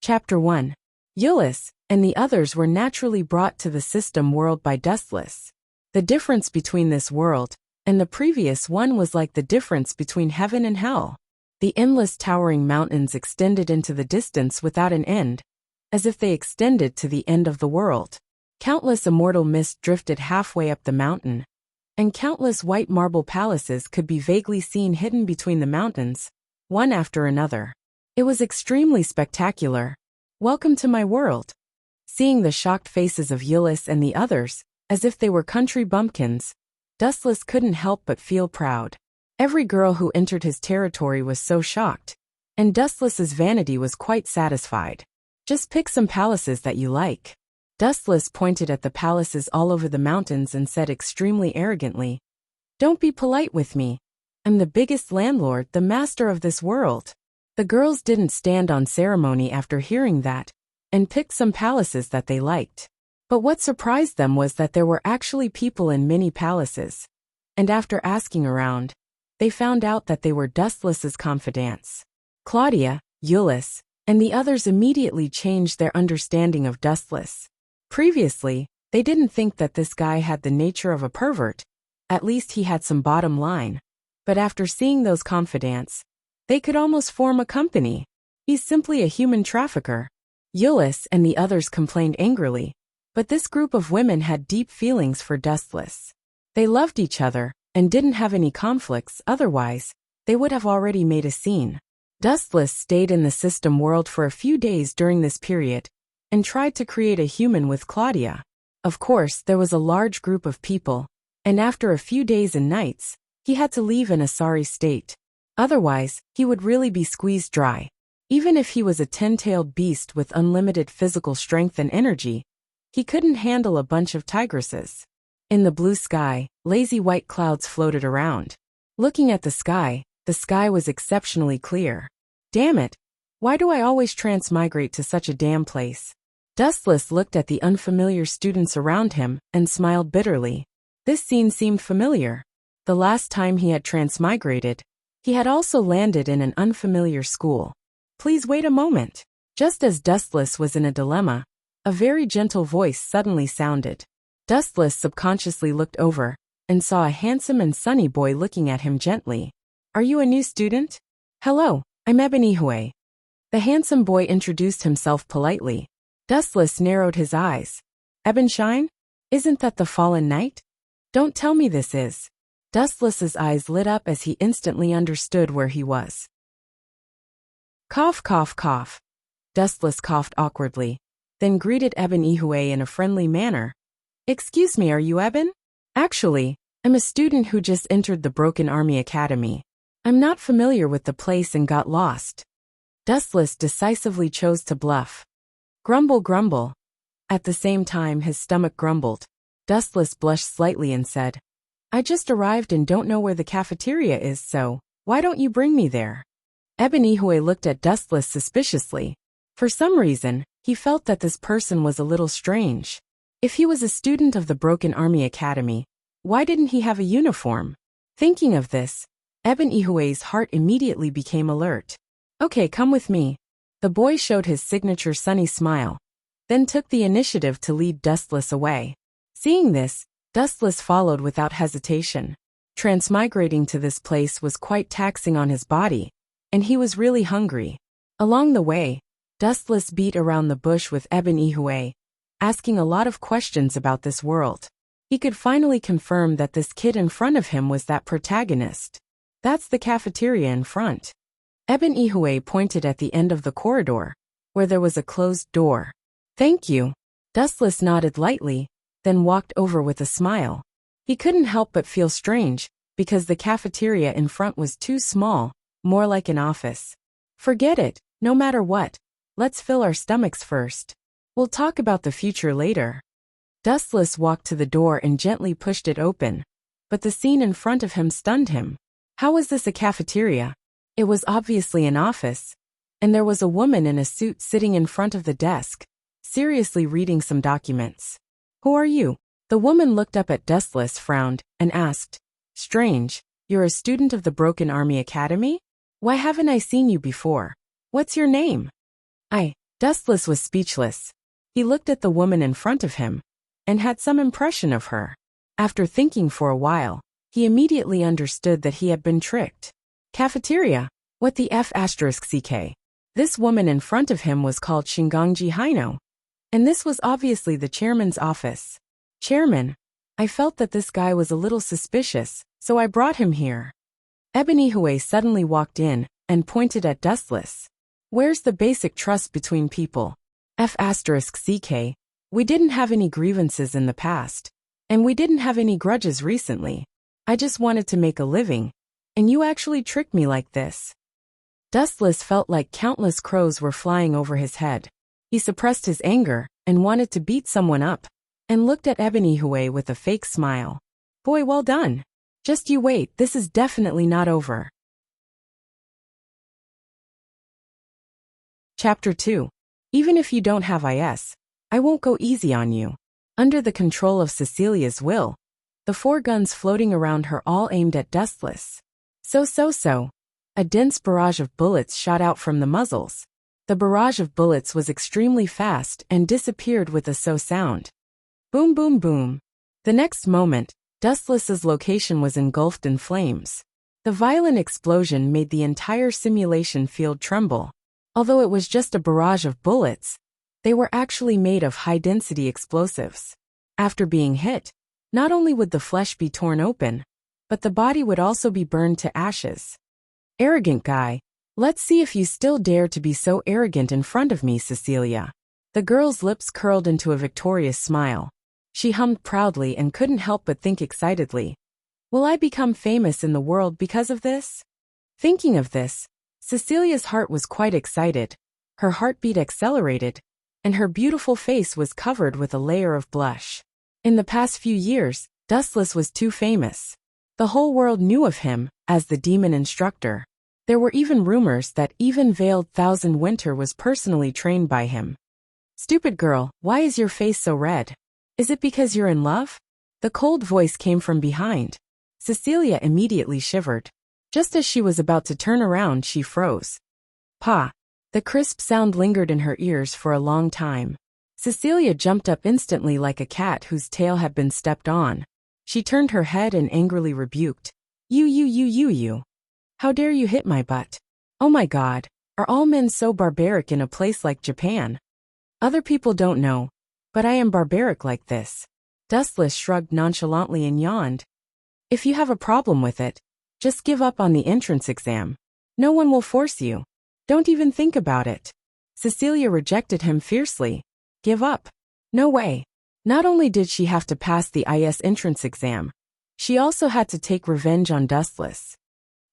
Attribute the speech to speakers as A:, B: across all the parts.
A: Chapter 1. Ulysses and the others were naturally brought to the system world by Dustless. The difference between this world and the previous one was like the difference between heaven and hell. The endless towering mountains extended into the distance without an end, as if they extended to the end of the world. Countless immortal mist drifted halfway up the mountain, and countless white marble palaces could be vaguely seen hidden between the mountains, one after another. It was extremely spectacular. Welcome to my world. Seeing the shocked faces of Ulysses and the others, as if they were country bumpkins, Dustless couldn't help but feel proud. Every girl who entered his territory was so shocked, and Dustless's vanity was quite satisfied. Just pick some palaces that you like. Dustless pointed at the palaces all over the mountains and said extremely arrogantly, "Don't be polite with me. I'm the biggest landlord, the master of this world." The girls didn't stand on ceremony after hearing that, and picked some palaces that they liked. But what surprised them was that there were actually people in many palaces, and after asking around, they found out that they were Dustless's confidants. Claudia, Ulysses, and the others immediately changed their understanding of Dustless. Previously, they didn't think that this guy had the nature of a pervert, at least he had some bottom line. But after seeing those confidants, they could almost form a company. He's simply a human trafficker. Ulysses and the others complained angrily, but this group of women had deep feelings for Dustless. They loved each other and didn't have any conflicts, otherwise, they would have already made a scene. Dustless stayed in the system world for a few days during this period, and tried to create a human with Claudia. Of course, there was a large group of people, and after a few days and nights, he had to leave in a sorry state. Otherwise, he would really be squeezed dry. Even if he was a 10-tailed beast with unlimited physical strength and energy, he couldn't handle a bunch of tigresses. In the blue sky, lazy white clouds floated around. Looking at the sky was exceptionally clear. Damn it! Why do I always transmigrate to such a damn place? Dustless looked at the unfamiliar students around him and smiled bitterly. This scene seemed familiar. The last time he had transmigrated, he had also landed in an unfamiliar school. Please wait a moment. Just as Dustless was in a dilemma, a very gentle voice suddenly sounded. Dustless subconsciously looked over and saw a handsome and sunny boy looking at him gently. "Are you a new student?" "Hello, I'm Ebony Hue." The handsome boy introduced himself politely. Dustless narrowed his eyes. "Ebonshine? Isn't that the fallen knight? Don't tell me this is." Dustless's eyes lit up as he instantly understood where he was. Cough, cough, cough. Dustless coughed awkwardly, then greeted Ebony Hue in a friendly manner. "Excuse me, are you Ebon?" "Actually, I'm a student who just entered the Broken Army Academy. I'm not familiar with the place and got lost." Dustless decisively chose to bluff. Grumble, grumble. At the same time his stomach grumbled. Dustless blushed slightly and said, "I just arrived and don't know where the cafeteria is, so why don't you bring me there?" Ebony Hue looked at Dustless suspiciously. For some reason, he felt that this person was a little strange. If he was a student of the Broken Army Academy, why didn't he have a uniform? Thinking of this, Ebony Hue's heart immediately became alert. "Okay, come with me." The boy showed his signature sunny smile, then took the initiative to lead Dustless away. Seeing this, Dustless followed without hesitation. Transmigrating to this place was quite taxing on his body, and he was really hungry. Along the way, Dustless beat around the bush with Ebony Hue, asking a lot of questions about this world. He could finally confirm that this kid in front of him was that protagonist. "That's the cafeteria in front." Ebony Hue pointed at the end of the corridor, where there was a closed door. "Thank you." Dustless nodded lightly, then walked over with a smile. He couldn't help but feel strange, because the cafeteria in front was too small, more like an office. "Forget it, no matter what. Let's fill our stomachs first. We'll talk about the future later." Dustless walked to the door and gently pushed it open, but the scene in front of him stunned him. How was this a cafeteria? It was obviously an office, and there was a woman in a suit sitting in front of the desk, seriously reading some documents. "Who are you?" The woman looked up at Dustless, frowned, and asked, "Strange, you're a student of the Broken Army Academy? Why haven't I seen you before? What's your name?" Dustless was speechless. He looked at the woman in front of him and had some impression of her. After thinking for a while, he immediately understood that he had been tricked. Cafeteria? What the F***ck? This woman in front of him was called Shingonji Hino. And this was obviously the chairman's office. Chairman, I felt that this guy was a little suspicious, so I brought him here. Ebony Hui suddenly walked in and pointed at Dustless. Where's the basic trust between people? F***ck. We didn't have any grievances in the past. And we didn't have any grudges recently. I just wanted to make a living. And you actually tricked me like this. Dustless felt like countless crows were flying over his head. He suppressed his anger and wanted to beat someone up, and looked at Ebony Hui with a fake smile. Boy, well done. Just you wait, this is definitely not over. Chapter 2. Even if you don't have IS, I won't go easy on you. Under the control of Cecilia's will, the 4 guns floating around her all aimed at Dustless. So. A dense barrage of bullets shot out from the muzzles. The barrage of bullets was extremely fast and disappeared with a so sound. Boom boom boom. The next moment, Dustless's location was engulfed in flames. The violent explosion made the entire simulation field tremble. Although it was just a barrage of bullets, they were actually made of high-density explosives. After being hit, not only would the flesh be torn open, but the body would also be burned to ashes. Arrogant guy, let's see if you still dare to be so arrogant in front of me, Cecilia. The girl's lips curled into a victorious smile. She hummed proudly and couldn't help but think excitedly. Will I become famous in the world because of this? Thinking of this, Cecilia's heart was quite excited. Her heartbeat accelerated, and her beautiful face was covered with a layer of blush. In the past few years, Dustless was too famous. The whole world knew of him as the demon instructor. There were even rumors that even veiled Thousand Winter was personally trained by him. Stupid girl, why is your face so red? Is it because you're in love? The cold voice came from behind. Cecilia immediately shivered. Just as she was about to turn around, she froze. Pa. The crisp sound lingered in her ears for a long time. Cecilia jumped up instantly like a cat whose tail had been stepped on. She turned her head and angrily rebuked. You. How dare you hit my butt? Oh my God, are all men so barbaric in a place like Japan? Other people don't know, but I am barbaric like this. Dustless shrugged nonchalantly and yawned. If you have a problem with it, just give up on the entrance exam. No one will force you. Don't even think about it. Cecilia rejected him fiercely. Give up? No way. Not only did she have to pass the IS entrance exam, she also had to take revenge on Dustless.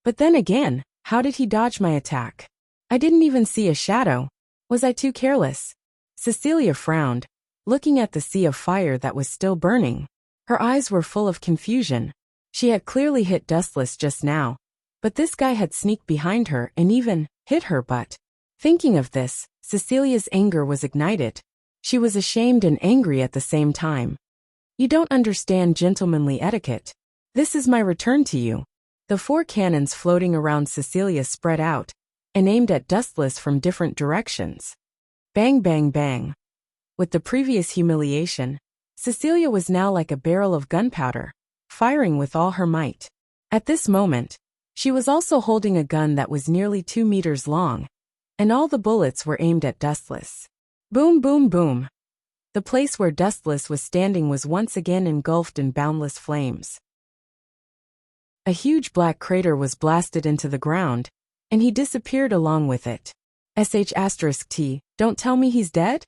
A: But then again, how did he dodge my attack? I didn't even see a shadow. Was I too careless? Cecilia frowned, looking at the sea of fire that was still burning. Her eyes were full of confusion. She had clearly hit Dustless just now, but this guy had sneaked behind her and even hit her butt. Thinking of this, Cecilia's anger was ignited. She was ashamed and angry at the same time. You don't understand gentlemanly etiquette. This is my return to you. The 4 cannons floating around Cecilia spread out and aimed at Dustless from different directions. Bang bang bang. With the previous humiliation, Cecilia was now like a barrel of gunpowder, firing with all her might. At this moment, she was also holding a gun that was nearly 2 meters long, and all the bullets were aimed at Dustless. Boom boom boom. The place where Dustless was standing was once again engulfed in boundless flames. A huge black crater was blasted into the ground, and he disappeared along with it. *T, don't tell me he's dead?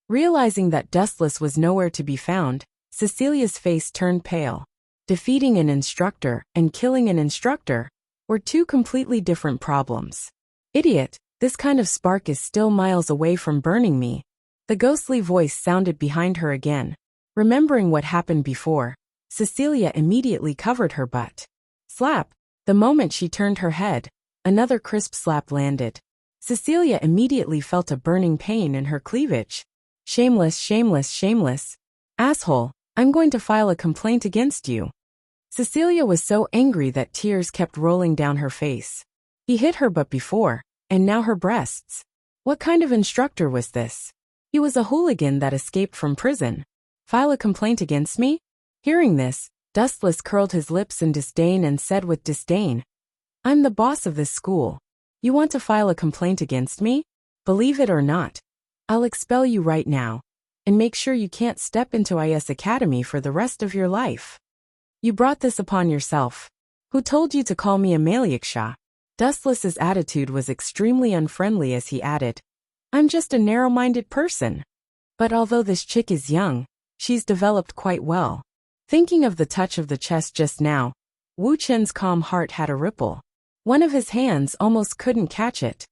A: Realizing that Dustless was nowhere to be found, Cecilia's face turned pale. Defeating an instructor and killing an instructor were 2 completely different problems. Idiot, this kind of spark is still miles away from burning me. The ghostly voice sounded behind her again. Remembering what happened before, Cecilia immediately covered her butt. Slap! The moment she turned her head, another crisp slap landed. Cecilia immediately felt a burning pain in her cleavage. Shameless. Asshole, I'm going to file a complaint against you. Cecilia was so angry that tears kept rolling down her face. He hit her butt before, and now her breasts. What kind of instructor was this? He was a hooligan that escaped from prison. File a complaint against me? Hearing this, Dustless curled his lips in disdain and said with disdain, I'm the boss of this school. You want to file a complaint against me? Believe it or not, I'll expel you right now, and make sure you can't step into IS Academy for the rest of your life. You brought this upon yourself. Who told you to call me a Maliksha? Dustless's attitude was extremely unfriendly as he added, I'm just a narrow-minded person. But although this chick is young, she's developed quite well. Thinking of the touch of the chest just now, Wu Chen's calm heart had a ripple. One of his hands almost couldn't catch it.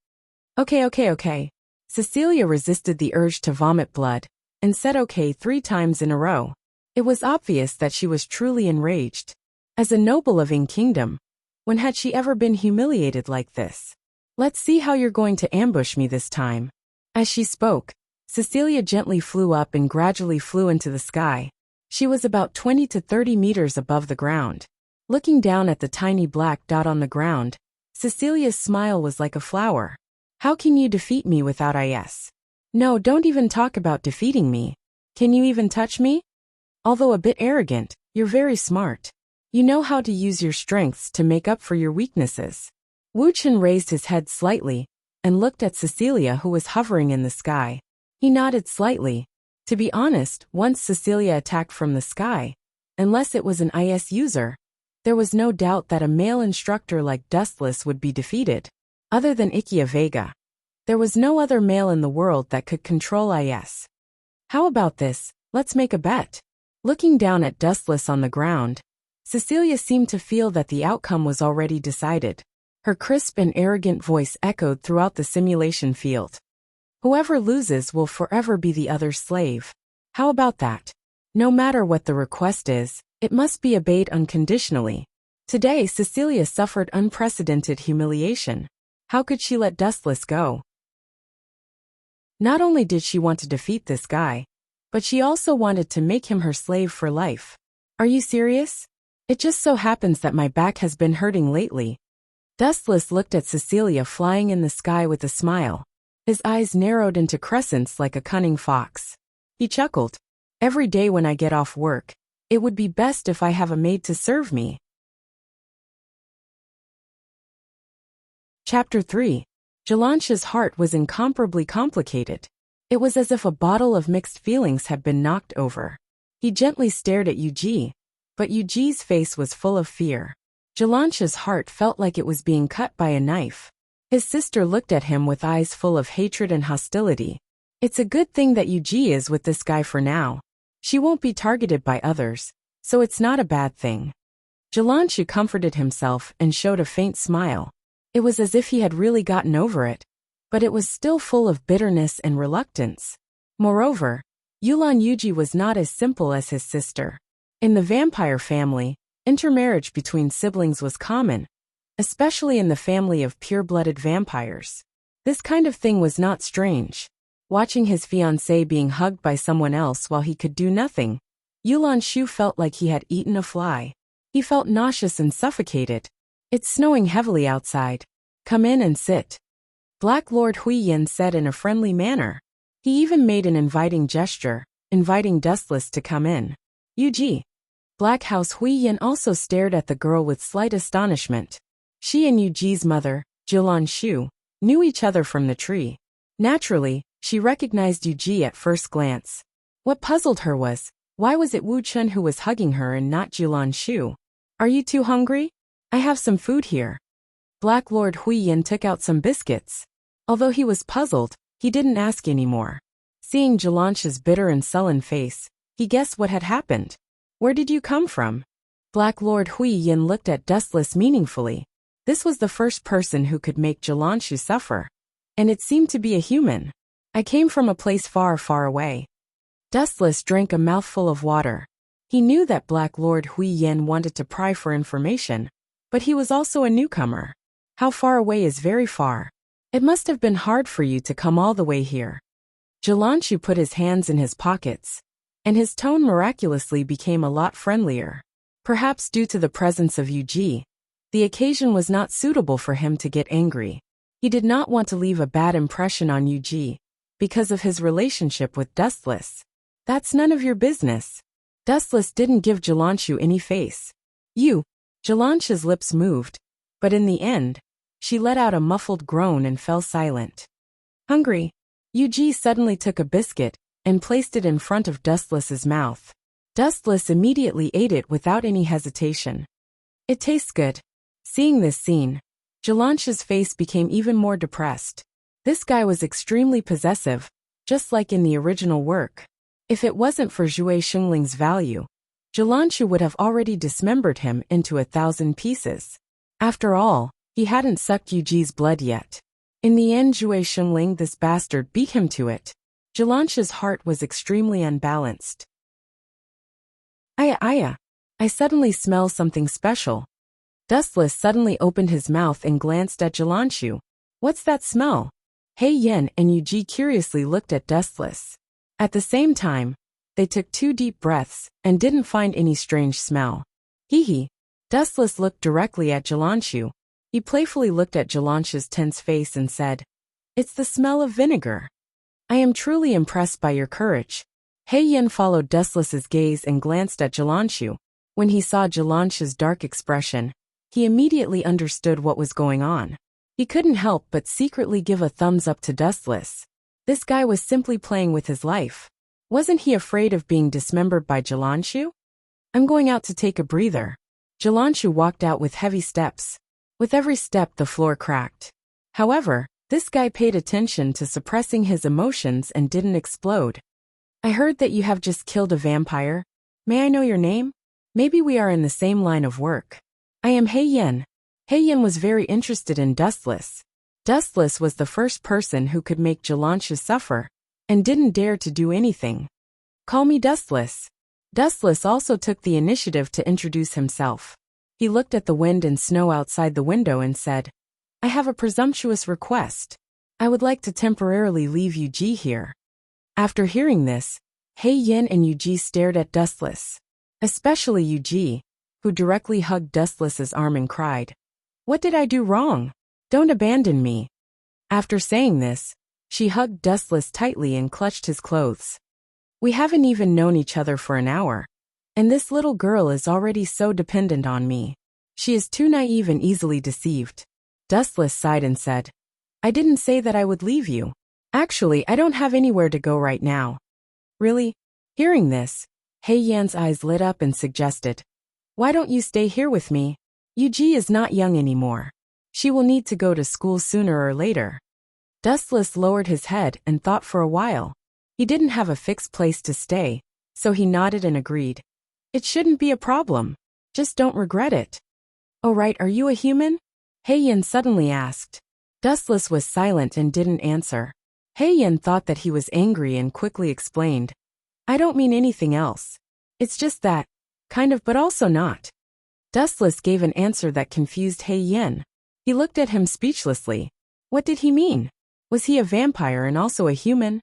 A: Okay. Cecilia resisted the urge to vomit blood, and said okay 3 times in a row. It was obvious that she was truly enraged. As a noble of Ing Kingdom, when had she ever been humiliated like this? Let's see how you're going to ambush me this time. As she spoke, Cecilia gently flew up and gradually flew into the sky. She was about 20 to 30 meters above the ground. Looking down at the tiny black dot on the ground, Cecilia's smile was like a flower. How can you defeat me without IS? No, don't even talk about defeating me. Can you even touch me? Although a bit arrogant, you're very smart. You know how to use your strengths to make up for your weaknesses. Wu Chen raised his head slightly and looked at Cecilia, who was hovering in the sky. He nodded slightly. To be honest, once Cecilia attacked from the sky, unless it was an IS user, there was no doubt that a male instructor like Dustless would be defeated. Other than Ikia Vega, there was no other male in the world that could control IS. How about this? Let's make a bet. Looking down at Dustless on the ground, Cecilia seemed to feel that the outcome was already decided. Her crisp and arrogant voice echoed throughout the simulation field. Whoever loses will forever be the other's slave. How about that? No matter what the request is, it must be obeyed unconditionally. Today, Cecilia suffered unprecedented humiliation. How could she let Dustless go? Not only did she want to defeat this guy, but she also wanted to make him her slave for life. Are you serious? It just so happens that my back has been hurting lately. Dustless looked at Cecilia flying in the sky with a smile. His eyes narrowed into crescents like a cunning fox. He chuckled. Every day when I get off work, it would be best if I have a maid to serve me. Chapter 3. Jalansha's heart was incomparably complicated. It was as if a bottle of mixed feelings had been knocked over. He gently stared at Yuji, but Yuji's face was full of fear. Jalansha's heart felt like it was being cut by a knife. His sister looked at him with eyes full of hatred and hostility. It's a good thing that Yuji is with this guy for now. She won't be targeted by others, so it's not a bad thing. Jalansha comforted himself and showed a faint smile. It was as if he had really gotten over it, but it was still full of bitterness and reluctance. Moreover, Yulan Yuji was not as simple as his sister. In the vampire family, intermarriage between siblings was common, especially in the family of pure-blooded vampires. This kind of thing was not strange. Watching his fiancée being hugged by someone else while he could do nothing, Yulan Shu felt like he had eaten a fly. He felt nauseous and suffocated. It's snowing heavily outside. Come in and sit. Black Lord Huiyin said in a friendly manner. He even made an inviting gesture, inviting Dustless to come in. Yuji. Black House Huiyin also stared at the girl with slight astonishment. She and Yuji's mother, Yulan Shu, knew each other from the tree. Naturally, she recognized Yuji at first glance. What puzzled her was, why was it Wu Chun who was hugging her and not Yulan Shu? Are you too hungry? I have some food here. Black Lord Huiyin took out some biscuits. Although he was puzzled, he didn't ask anymore. Seeing Jalansha's bitter and sullen face, he guessed what had happened. Where did you come from? Black Lord Huiyin looked at Dustless meaningfully. This was the first person who could make Jalanshu suffer. And it seemed to be a human. I came from a place far, far away. Dustless drank a mouthful of water. He knew that Black Lord Huiyin wanted to pry for information, but he was also a newcomer. How far away is very far? It must have been hard for you to come all the way here. Jalanshu put his hands in his pockets, and his tone miraculously became a lot friendlier. Perhaps due to the presence of Yuji, the occasion was not suitable for him to get angry. He did not want to leave a bad impression on Yuji because of his relationship with Dustless. That's none of your business. Dustless didn't give Jalanshu any face. Jalanshu's lips moved, but in the end, she let out a muffled groan and fell silent. Hungry, Yuji suddenly took a biscuit and placed it in front of Dustless's mouth. Dustless immediately ate it without any hesitation. It tastes good. Seeing this scene, Jalanshu's face became even more depressed. This guy was extremely possessive, just like in the original work. If it wasn't for Zhui Xingling's value, Jalanshu would have already dismembered him into 1,000 pieces. After all, he hadn't sucked Yuji's blood yet. In the end, Zhui Xingling, this bastard, beat him to it. Jalanshu's heart was extremely unbalanced. I suddenly smell something special. Dustless suddenly opened his mouth and glanced at Jalanshu. What's that smell? Hei Yan and Yuji curiously looked at Dustless. At the same time, they took 2 deep breaths and didn't find any strange smell. Hee. Dustless looked directly at Jalanshu. He playfully looked at Jalanshu's tense face and said, "It's the smell of vinegar. I am truly impressed by your courage." Hei Yan followed Dustless's gaze and glanced at Jalanshu. When he saw Jalanshu's dark expression, he immediately understood what was going on. He couldn't help but secretly give a thumbs up to Dustless. This guy was simply playing with his life. Wasn't he afraid of being dismembered by Jalanshu? I'm going out to take a breather. Jalanshu walked out with heavy steps. With every step the floor cracked. However, this guy paid attention to suppressing his emotions and didn't explode. I heard that you have just killed a vampire. May I know your name? Maybe we are in the same line of work. I am Hei Yan. Hei Yan was very interested in Dustless. Dustless was the first person who could make Jalanshu suffer, and didn't dare to do anything. Call me Dustless. Dustless also took the initiative to introduce himself. He looked at the wind and snow outside the window and said, I have a presumptuous request. I would like to temporarily leave Yuji here. After hearing this, Hei Yan and Yuji stared at Dustless. Especially Yuji, who directly hugged Dustless's arm and cried, What did I do wrong? Don't abandon me. After saying this, she hugged Dustless tightly and clutched his clothes. We haven't even known each other for an hour, and this little girl is already so dependent on me. She is too naive and easily deceived. Dustless sighed and said, I didn't say that I would leave you. Actually, I don't have anywhere to go right now. Really? Hearing this, Hei Yan's eyes lit up and suggested, Why don't you stay here with me? Yuji is not young anymore. She will need to go to school sooner or later. Dustless lowered his head and thought for a while. He didn't have a fixed place to stay, so he nodded and agreed. It shouldn't be a problem. Just don't regret it. Oh right, are you a human? Hei Yan suddenly asked. Dustless was silent and didn't answer. Hei Yan thought that he was angry and quickly explained. I don't mean anything else. It's just that, kind of but also not. Dustless gave an answer that confused Hei Yan. He looked at him speechlessly. What did he mean? Was he a vampire and also a human?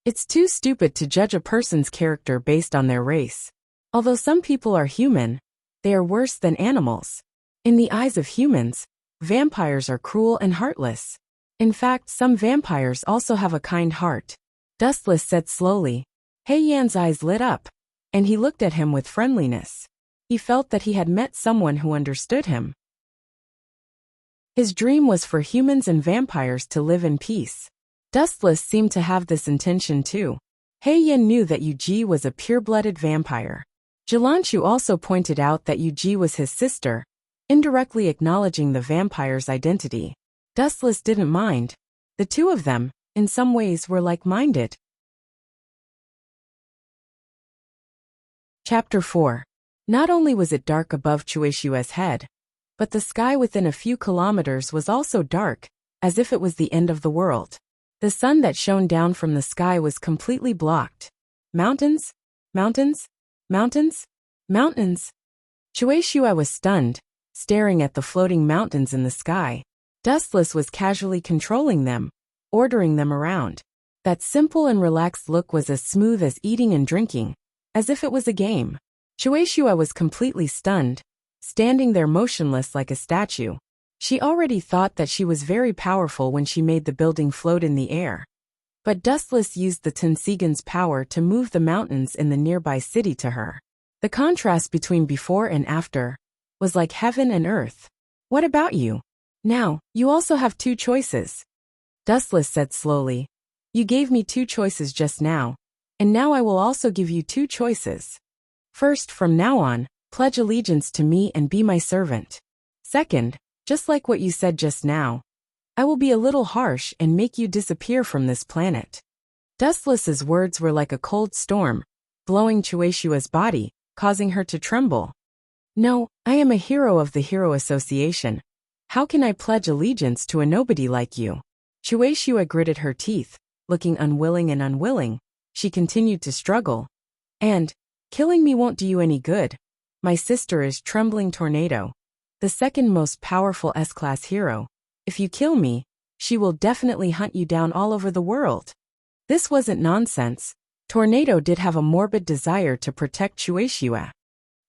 A: It's too stupid to judge a person's character based on their race. Although some people are human, they are worse than animals. In the eyes of humans, vampires are cruel and heartless. In fact, some vampires also have a kind heart. Dustless said slowly. Hei Yan's eyes lit up, and he looked at him with friendliness. He felt that he had met someone who understood him. His dream was for humans and vampires to live in peace. Dustless seemed to have this intention too. Hei Yan knew that Yuji was a pure-blooded vampire. Jalanshu also pointed out that Yuji was his sister, indirectly acknowledging the vampire's identity. Dustless didn't mind. The two of them, in some ways, were like-minded. Chapter 4. Not only was it dark above Chueshua's head, but the sky within a few kilometers was also dark, as if it was the end of the world. The sun that shone down from the sky was completely blocked. Mountains? Mountains? Mountains? Mountains? Chueshua was stunned, staring at the floating mountains in the sky. Dustless was casually controlling them, ordering them around. That simple and relaxed look was as smooth as eating and drinking, as if it was a game. Chueshua was completely stunned, standing there motionless like a statue. She already thought that she was very powerful when she made the building float in the air. But Dustless used the Tensigan's power to move the mountains in the nearby city to her. The contrast between before and after was like heaven and earth. What about you? Now, you also have two choices. Dustless said slowly. You gave me two choices just now, and now I will also give you two choices. First, from now on, pledge allegiance to me and be my servant. Second, just like what you said just now, I will be a little harsh and make you disappear from this planet. Dustless's words were like a cold storm, blowing Chueshua's body, causing her to tremble. No, I am a hero of the Hero Association. How can I pledge allegiance to a nobody like you? Chueshua gritted her teeth, looking unwilling and unwilling. She continued to struggle. And, killing me won't do you any good. My sister is Trembling Tornado, the second most powerful S-class hero. If you kill me, she will definitely hunt you down all over the world. This wasn't nonsense. Tornado did have a morbid desire to protect Chueshua.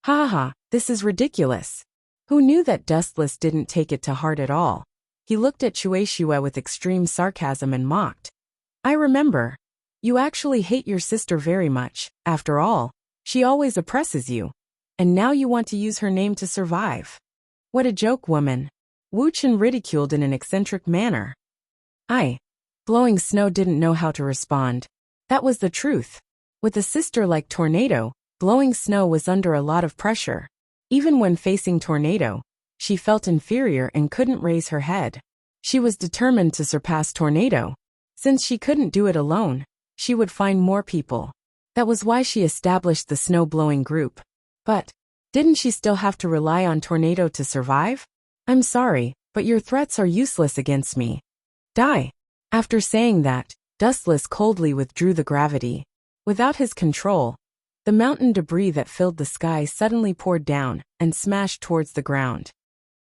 A: Ha ha, this is ridiculous. Who knew that Dustless didn't take it to heart at all? He looked at Chueshua with extreme sarcasm and mocked. I remember. You actually hate your sister very much. After all, she always oppresses you. And now you want to use her name to survive. What a joke, woman. Wu Chen ridiculed in an eccentric manner. Blowing Snow didn't know how to respond. That was the truth. With a sister like Tornado, Blowing Snow was under a lot of pressure. Even when facing Tornado, she felt inferior and couldn't raise her head. She was determined to surpass Tornado. Since she couldn't do it alone, she would find more people. That was why she established the snow-blowing group. But, didn't she still have to rely on Tornado to survive? I'm sorry, but your threats are useless against me. Die. After saying that, Dustless coldly withdrew the gravity. Without his control, the mountain debris that filled the sky suddenly poured down and smashed towards the ground.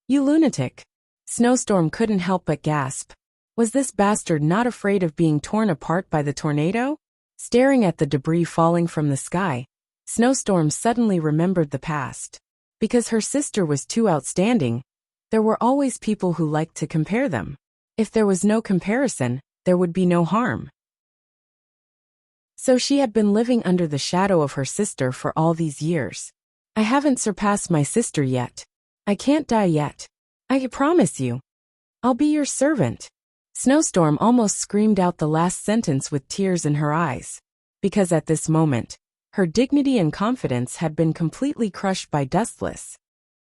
A: You lunatic. Snowstorm couldn't help but gasp. Was this bastard not afraid of being torn apart by the tornado? Staring at the debris falling from the sky, Snowstorm suddenly remembered the past. Because her sister was too outstanding, there were always people who liked to compare them. If there was no comparison, there would be no harm. So she had been living under the shadow of her sister for all these years. I haven't surpassed my sister yet. I can't die yet. I promise you. I'll be your servant. Snowstorm almost screamed out the last sentence with tears in her eyes. Because at this moment, her dignity and confidence had been completely crushed by Dustless.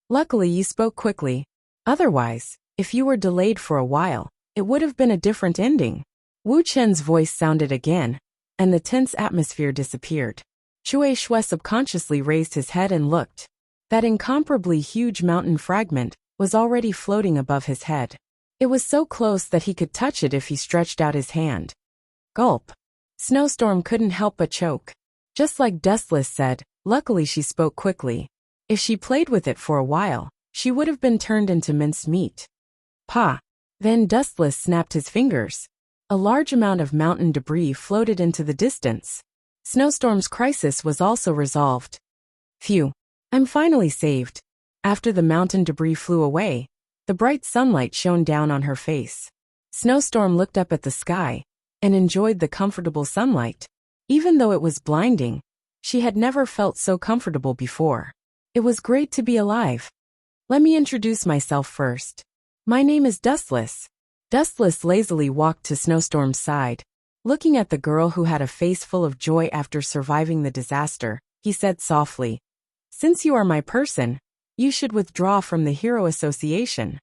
A: Luckily you spoke quickly. Otherwise, if you were delayed for a while, it would have been a different ending. Wu Chen's voice sounded again, and the tense atmosphere disappeared. Chueshua subconsciously raised his head and looked. That incomparably huge mountain fragment was already floating above his head. It was so close that he could touch it if he stretched out his hand. Gulp. Snowstorm couldn't help but choke. Just like Dustless said, luckily she spoke quickly. If she played with it for a while, she would have been turned into minced meat. Pa! Then Dustless snapped his fingers. A large amount of mountain debris floated into the distance. Snowstorm's crisis was also resolved. Phew! I'm finally saved. After the mountain debris flew away, the bright sunlight shone down on her face. Snowstorm looked up at the sky and enjoyed the comfortable sunlight. Even though it was blinding, she had never felt so comfortable before. It was great to be alive. Let me introduce myself first. My name is Dustless. Dustless lazily walked to Snowstorm's side. Looking at the girl who had a face full of joy after surviving the disaster, he said softly, Since you are my person, you should withdraw from the Hero Association.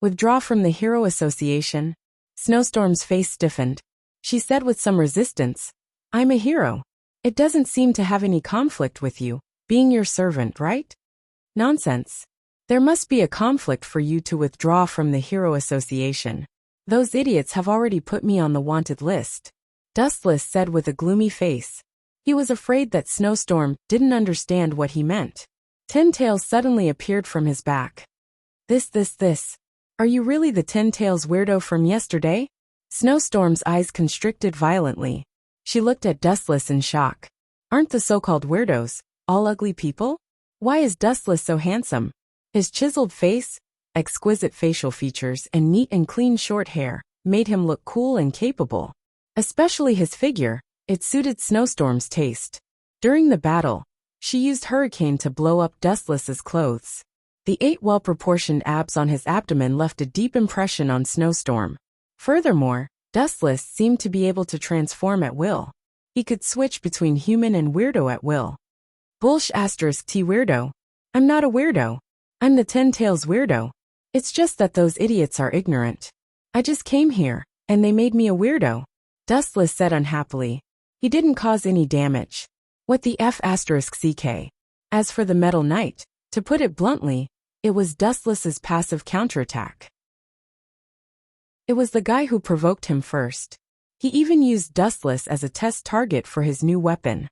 A: Withdraw from the Hero Association? Snowstorm's face stiffened. She said with some resistance, I'm a hero. It doesn't seem to have any conflict with you, being your servant, right? Nonsense. There must be a conflict for you to withdraw from the Hero Association. Those idiots have already put me on the wanted list. Dustless said with a gloomy face. He was afraid that Snowstorm didn't understand what he meant. Ten-Tails suddenly appeared from his back. This. Are you really the Ten-Tails weirdo from yesterday? Snowstorm's eyes constricted violently. She looked at Dustless in shock. Aren't the so-called weirdos all ugly people? Why is Dustless so handsome? His chiseled face, exquisite facial features, and neat and clean short hair made him look cool and capable. Especially his figure, it suited Snowstorm's taste. During the battle, she used Hurricane to blow up Dustless's clothes. The 8 well-proportioned abs on his abdomen left a deep impression on Snowstorm. Furthermore, Dustless seemed to be able to transform at will. He could switch between human and weirdo at will. Bullsh *T weirdo. I'm not a weirdo. I'm the 10 Tails weirdo. It's just that those idiots are ignorant. I just came here, and they made me a weirdo. Dustless said unhappily. He didn't cause any damage. What the F *CK? As for the Metal Knight, to put it bluntly, it was Dustless's passive counterattack. It was the guy who provoked him first. He even used Dustless as a test target for his new weapon.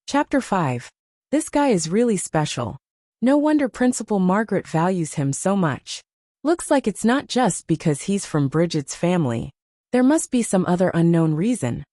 A: Chapter 5. This guy is really special. No wonder Principal Margaret values him so much. Looks like it's not just because he's from Bridget's family. There must be some other unknown reason.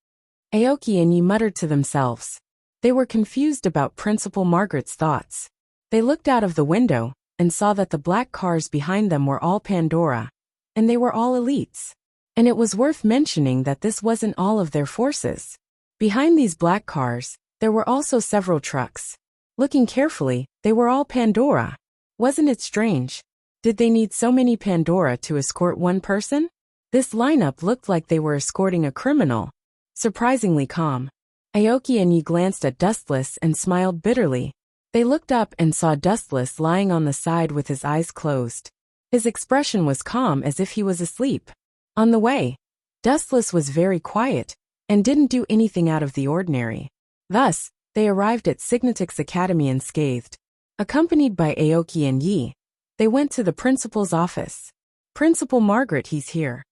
A: Aoki and Yi muttered to themselves. They were confused about Principal Margaret's thoughts. They looked out of the window and saw that the black cars behind them were all Pandora, and they were all elites. And it was worth mentioning that this wasn't all of their forces. Behind these black cars, there were also several trucks. Looking carefully, they were all Pandora. Wasn't it strange? Did they need so many Pandora to escort one person? This lineup looked like they were escorting a criminal. Surprisingly calm. Aoki and Yi glanced at Dustless and smiled bitterly. They looked up and saw Dustless lying on the side with his eyes closed. His expression was calm as if he was asleep. On the way, Dustless was very quiet and didn't do anything out of the ordinary. Thus, they arrived at Signatix Academy unscathed. Accompanied by Aoki and Yi, they went to the principal's office. Principal Margaret, he's here.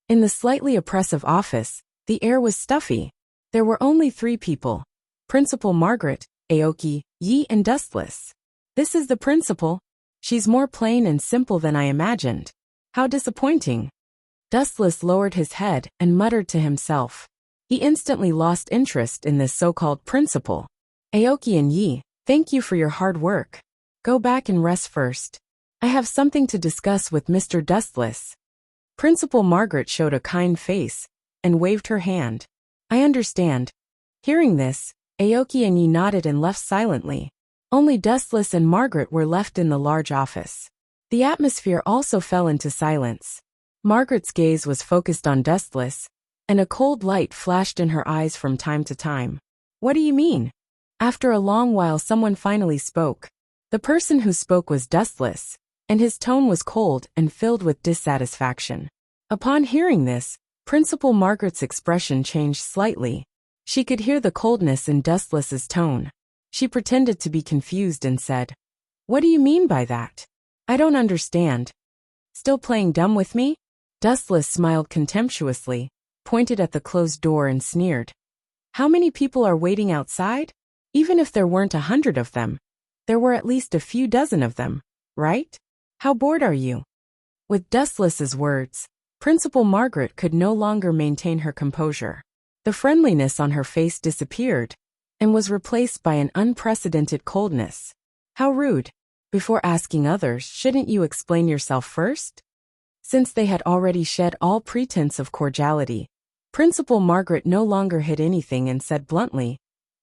A: In the slightly oppressive office, the air was stuffy. There were only 3 people. Principal Margaret, Aoki, Yi, and Dustless. This is the principal. She's more plain and simple than I imagined. How disappointing. Dustless lowered his head and muttered to himself. He instantly lost interest in this so-called principal. Aoki and Yi, thank you for your hard work. Go back and rest first. I have something to discuss with Mr. Dustless. Principal Margaret showed a kind face and waved her hand. I understand. Hearing this, Aoki and Yi nodded and left silently. Only Dustless and Margaret were left in the large office. The atmosphere also fell into silence. Margaret's gaze was focused on Dustless, and a cold light flashed in her eyes from time to time. What do you mean? After a long while someone finally spoke. The person who spoke was Dustless, and his tone was cold and filled with dissatisfaction. Upon hearing this, Principal Margaret's expression changed slightly. She could hear the coldness in Dustless's tone. She pretended to be confused and said, What do you mean by that? I don't understand. Still playing dumb with me? Dustless smiled contemptuously, pointed at the closed door and sneered. How many people are waiting outside? Even if there weren't 100 of them, there were at least a few dozen of them, right? How bored are you? With Dustless's words, Principal Margaret could no longer maintain her composure. The friendliness on her face disappeared and was replaced by an unprecedented coldness. How rude. Before asking others, shouldn't you explain yourself first? Since they had already shed all pretense of cordiality, Principal Margaret no longer hid anything and said bluntly,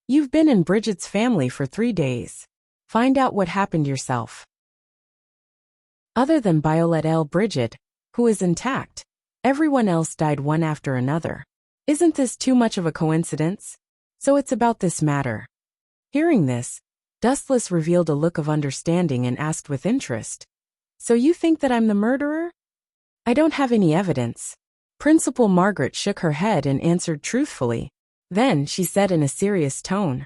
A: You've been in Bridget's family for 3 days. Find out what happened yourself. Other than Violet L. Bridget, who is intact, everyone else died one after another. Isn't this too much of a coincidence? So it's about this matter. Hearing this, Dustless revealed a look of understanding and asked with interest. So you think that I'm the murderer? I don't have any evidence. Principal Margaret shook her head and answered truthfully. Then she said in a serious tone.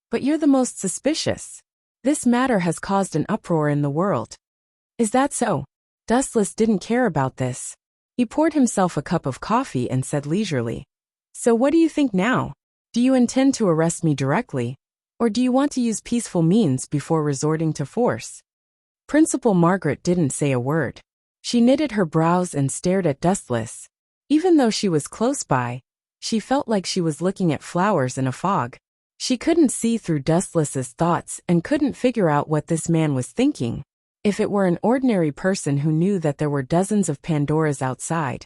A: But you're the most suspicious. This matter has caused an uproar in the world. Is that so? Dustless didn't care about this. He poured himself a cup of coffee and said leisurely. So what do you think now? Do you intend to arrest me directly? Or do you want to use peaceful means before resorting to force? Principal Margaret didn't say a word. She knitted her brows and stared at Dustless. Even though she was close by, she felt like she was looking at flowers in a fog. She couldn't see through Dustless's thoughts and couldn't figure out what this man was thinking. If it were an ordinary person who knew that there were dozens of Pandoras outside,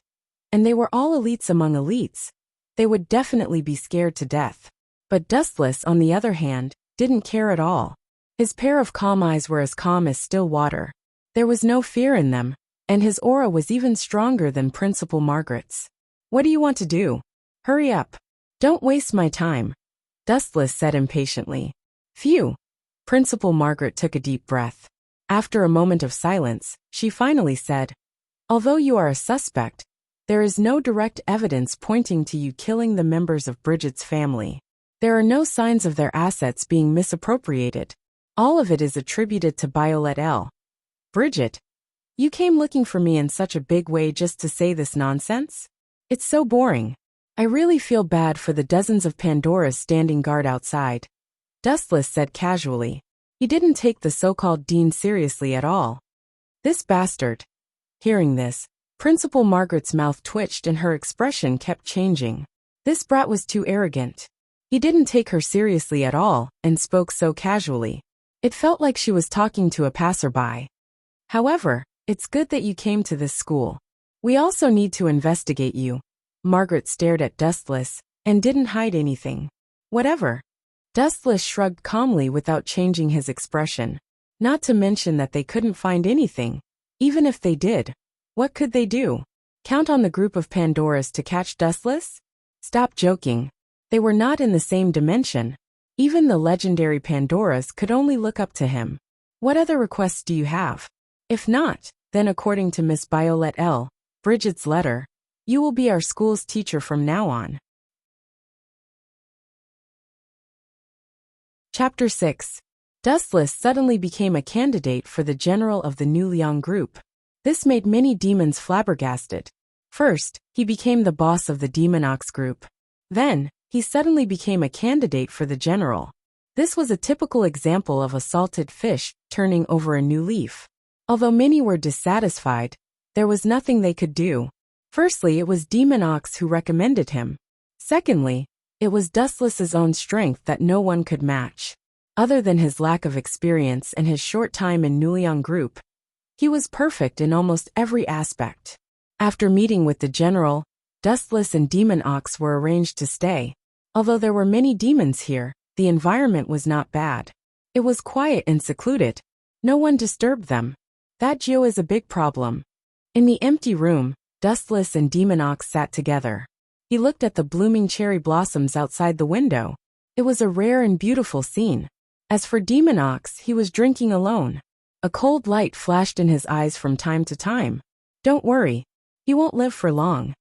A: and they were all elites among elites, they would definitely be scared to death. But Dustless, on the other hand, didn't care at all. His pair of calm eyes were as calm as still water. There was no fear in them, and his aura was even stronger than Principal Margaret's. "What do you want to do? Hurry up. Don't waste my time," Dustless said impatiently. "Phew." Principal Margaret took a deep breath. After a moment of silence, she finally said, "Although you are a suspect, there is no direct evidence pointing to you killing the members of Bridget's family. There are no signs of their assets being misappropriated. All of it is attributed to Violet L. Bridget, you came looking for me in such a big way just to say this nonsense? It's so boring. I really feel bad for the dozens of Pandoras standing guard outside," Dustless said casually. He didn't take the so-called dean seriously at all. "This bastard." Hearing this, Principal Margaret's mouth twitched and her expression kept changing. This brat was too arrogant. He didn't take her seriously at all and spoke so casually. It felt like she was talking to a passerby. "However, it's good that you came to this school. We also need to investigate you." Margaret stared at Dustless and didn't hide anything. "Whatever." Dustless shrugged calmly without changing his expression. Not to mention that they couldn't find anything. Even if they did, what could they do? Count on the group of Pandoras to catch Dustless? Stop joking. They were not in the same dimension. Even the legendary Pandoras could only look up to him. "What other requests do you have? If not, then according to Miss Violet L. Bridget's letter, you will be our school's teacher from now on." Chapter 6. Dustless suddenly became a candidate for the general of the New Liang group. This made many demons flabbergasted. First, he became the boss of the Demon Ox group. Then, he suddenly became a candidate for the general. This was a typical example of a salted fish turning over a new leaf. Although many were dissatisfied, there was nothing they could do. Firstly, it was Demon Ox who recommended him. Secondly, it was Dustless's own strength that no one could match. Other than his lack of experience and his short time in New Liang group, he was perfect in almost every aspect. After meeting with the general, Dustless and Demon Ox were arranged to stay. Although there were many demons here, the environment was not bad. It was quiet and secluded. No one disturbed them. That Geo is a big problem. In the empty room, Dustless and Demon Ox sat together. He looked at the blooming cherry blossoms outside the window. It was a rare and beautiful scene. As for Demon Ox, he was drinking alone. A cold light flashed in his eyes from time to time. "Don't worry. He won't live for long."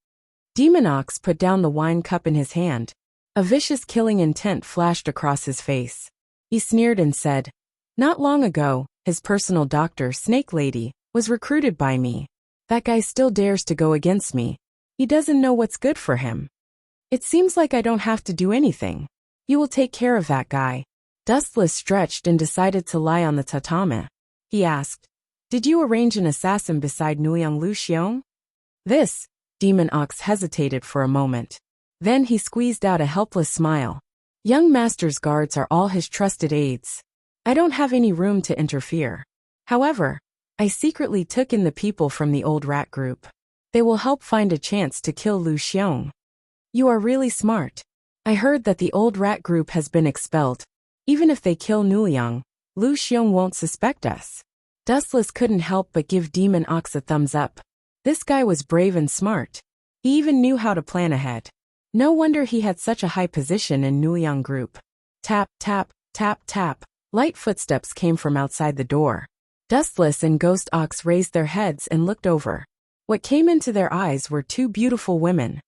A: Demon Ox put down the wine cup in his hand. A vicious killing intent flashed across his face. He sneered and said, "Not long ago, his personal doctor, Snake Lady, was recruited by me. That guy still dares to go against me. He doesn't know what's good for him. It seems like I don't have to do anything. You will take care of that guy." Dustless stretched and decided to lie on the tatami. He asked, "Did you arrange an assassin beside Nuliang Lu Xiong?" This, Demon Ox hesitated for a moment. Then he squeezed out a helpless smile. "Young Master's guards are all his trusted aides. I don't have any room to interfere. However, I secretly took in the people from the old rat group. They will help find a chance to kill Lu Xiong." "You are really smart. I heard that the old rat group has been expelled. Even if they kill Nuliang, Lu Xiong won't suspect us." Dustless couldn't help but give Demon Ox a thumbs up. This guy was brave and smart. He even knew how to plan ahead. No wonder he had such a high position in Nuliang group. Tap, tap, tap, tap. Light footsteps came from outside the door. Dustless and Ghost Ox raised their heads and looked over. What came into their eyes were two beautiful women.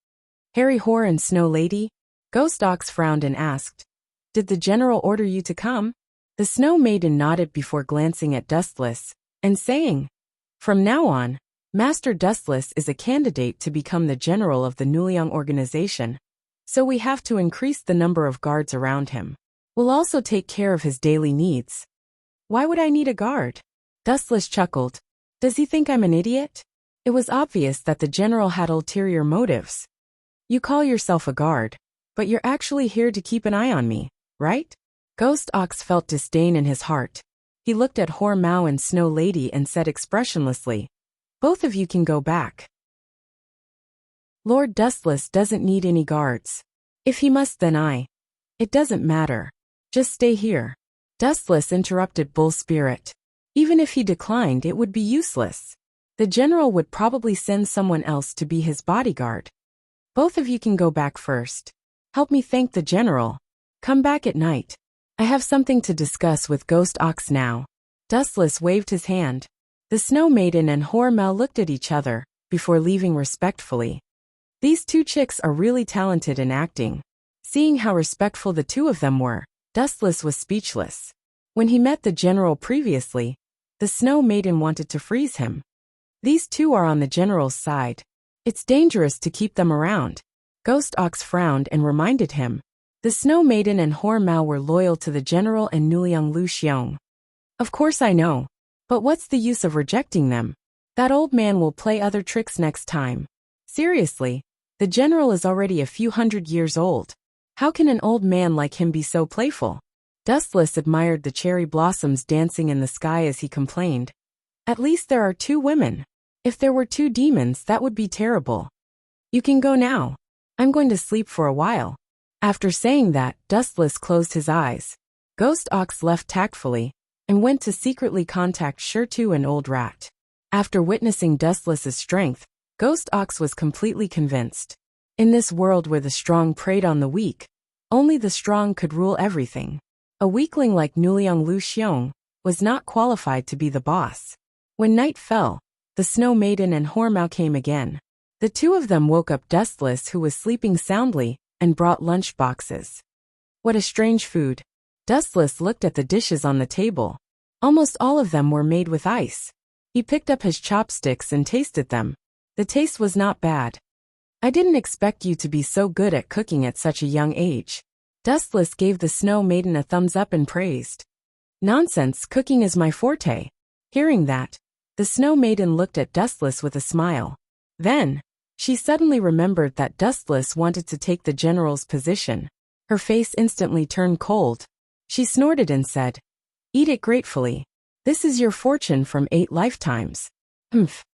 A: "Harry Whore and Snow Lady?" Ghost Ox frowned and asked, "Did the general order you to come?" The Snow Maiden nodded before glancing at Dustless and saying, "From now on, Master Dustless is a candidate to become the general of the Nuliang organization, so we have to increase the number of guards around him. We'll also take care of his daily needs." "Why would I need a guard?" Dustless chuckled. "Does he think I'm an idiot?" It was obvious that the general had ulterior motives. "You call yourself a guard, but you're actually here to keep an eye on me. right? Ghost Ox felt disdain in his heart. He looked at Hor Mao and Snow Lady and said expressionlessly, "Both of you can go back. Lord Dustless doesn't need any guards. If he must, then It doesn't matter. Just stay here." Dustless interrupted Bull Spirit. Even if he declined, it would be useless. The general would probably send someone else to be his bodyguard. "Both of you can go back first. Help me thank the general. Come back at night. I have something to discuss with Ghost Ox now." Dustless waved his hand. The Snow Maiden and Hor Mao looked at each other, before leaving respectfully. These two chicks are really talented in acting. Seeing how respectful the two of them were, Dustless was speechless. When he met the general previously, the Snow Maiden wanted to freeze him. These two are on the general's side. It's dangerous to keep them around. Ghost Ox frowned and reminded him. The Snow Maiden and Hor Mao were loyal to the general and Nuliang Lu Xiong. "Of course I know. But what's the use of rejecting them? That old man will play other tricks next time. Seriously, the general is already a few hundred years old. How can an old man like him be so playful?" Dustless admired the cherry blossoms dancing in the sky as he complained. "At least there are two women. If there were two demons, that would be terrible. You can go now. I'm going to sleep for a while." After saying that, Dustless closed his eyes. Ghost Ox left tactfully, and went to secretly contact Shirtu and Old Rat. After witnessing Dustless's strength, Ghost Ox was completely convinced. In this world where the strong preyed on the weak, only the strong could rule everything. A weakling like Nuliang Lu Xiong was not qualified to be the boss. When night fell, the Snow Maiden and Hor Mao came again. The two of them woke up Dustless, who was sleeping soundly, and brought lunch boxes. What a strange food. Dustless looked at the dishes on the table. Almost all of them were made with ice. He picked up his chopsticks and tasted them. The taste was not bad. "I didn't expect you to be so good at cooking at such a young age." Dustless gave the Snow Maiden a thumbs up and praised. "Nonsense, cooking is my forte." Hearing that, the Snow Maiden looked at Dustless with a smile. Then, she suddenly remembered that Dustless wanted to take the general's position. Her face instantly turned cold. She snorted and said, "Eat it gratefully. This is your fortune from 8 lifetimes. Humph."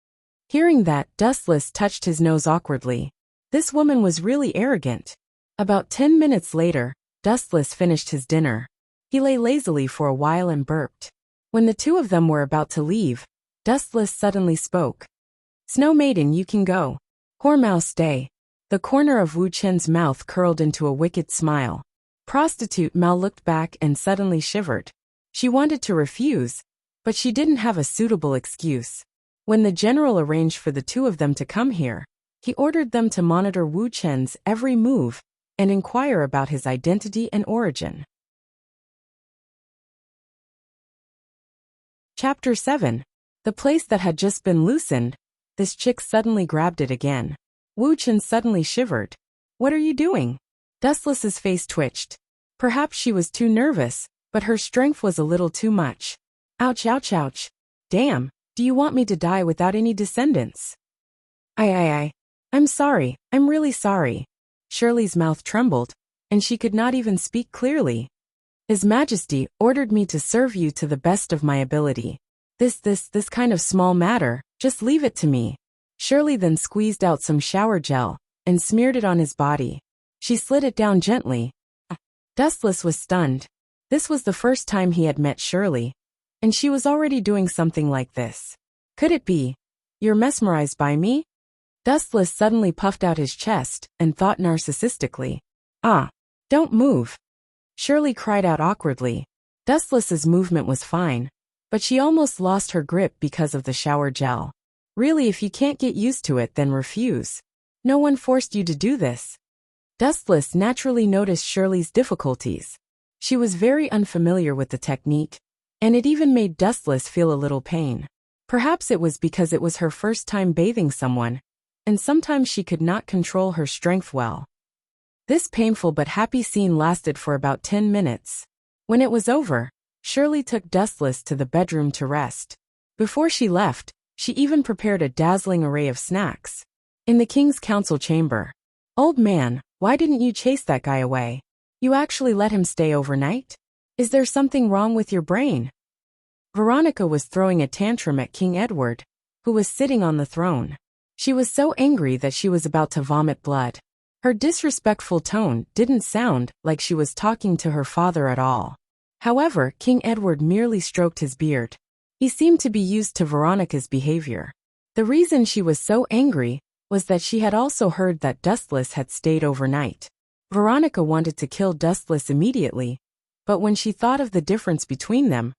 A: Hearing that, Dustless touched his nose awkwardly. This woman was really arrogant. About 10 minutes later, Dustless finished his dinner. He lay lazily for a while and burped. When the two of them were about to leave, Dustless suddenly spoke. "Snow Maiden, you can go. Hor Mao, stay." The corner of Wu Chen's mouth curled into a wicked smile. Prostitute Mao looked back and suddenly shivered. She wanted to refuse, but she didn't have a suitable excuse. When the general arranged for the two of them to come here, he ordered them to monitor Wu Chen's every move and inquire about his identity and origin. Chapter 7. The place that had just been loosened, this chick suddenly grabbed it again. Wu Chen suddenly shivered. "What are you doing?" Dustless's face twitched. Perhaps she was too nervous, but her strength was a little too much. "Ouch, ouch, ouch. Damn, do you want me to die without any descendants?" I'm sorry, I'm really sorry." Shirley's mouth trembled, and she could not even speak clearly. "His Majesty ordered me to serve you to the best of my ability. This kind of small matter, just leave it to me." Shirley then squeezed out some shower gel and smeared it on his body. She slid it down gently. Dustless was stunned. This was the first time he had met Shirley, and she was already doing something like this. Could it be? "You're mesmerized by me?" Dustless suddenly puffed out his chest and thought narcissistically. Don't move." Shirley cried out awkwardly. Dustless's movement was fine, but she almost lost her grip because of the shower gel. "Really, if you can't get used to it, then refuse. No one forced you to do this." Dustless naturally noticed Shirley's difficulties. She was very unfamiliar with the technique, and it even made Dustless feel a little pain. Perhaps it was because it was her first time bathing someone, and sometimes she could not control her strength well. This painful but happy scene lasted for about 10 minutes. When it was over, Shirley took Dustless to the bedroom to rest. Before she left, she even prepared a dazzling array of snacks. In the king's council chamber. "Old man, why didn't you chase that guy away?" You actually let him stay overnight? Is there something wrong with your brain? Veronica was throwing a tantrum at King Edward, who was sitting on the throne. She was so angry that she was about to vomit blood. Her disrespectful tone didn't sound like she was talking to her father at all. However, King Edward merely stroked his beard. He seemed to be used to Veronica's behavior. The reason she was so angry was that she had also heard that Dustless had stayed overnight. Veronica wanted to kill Dustless immediately, but when she thought of the difference between them,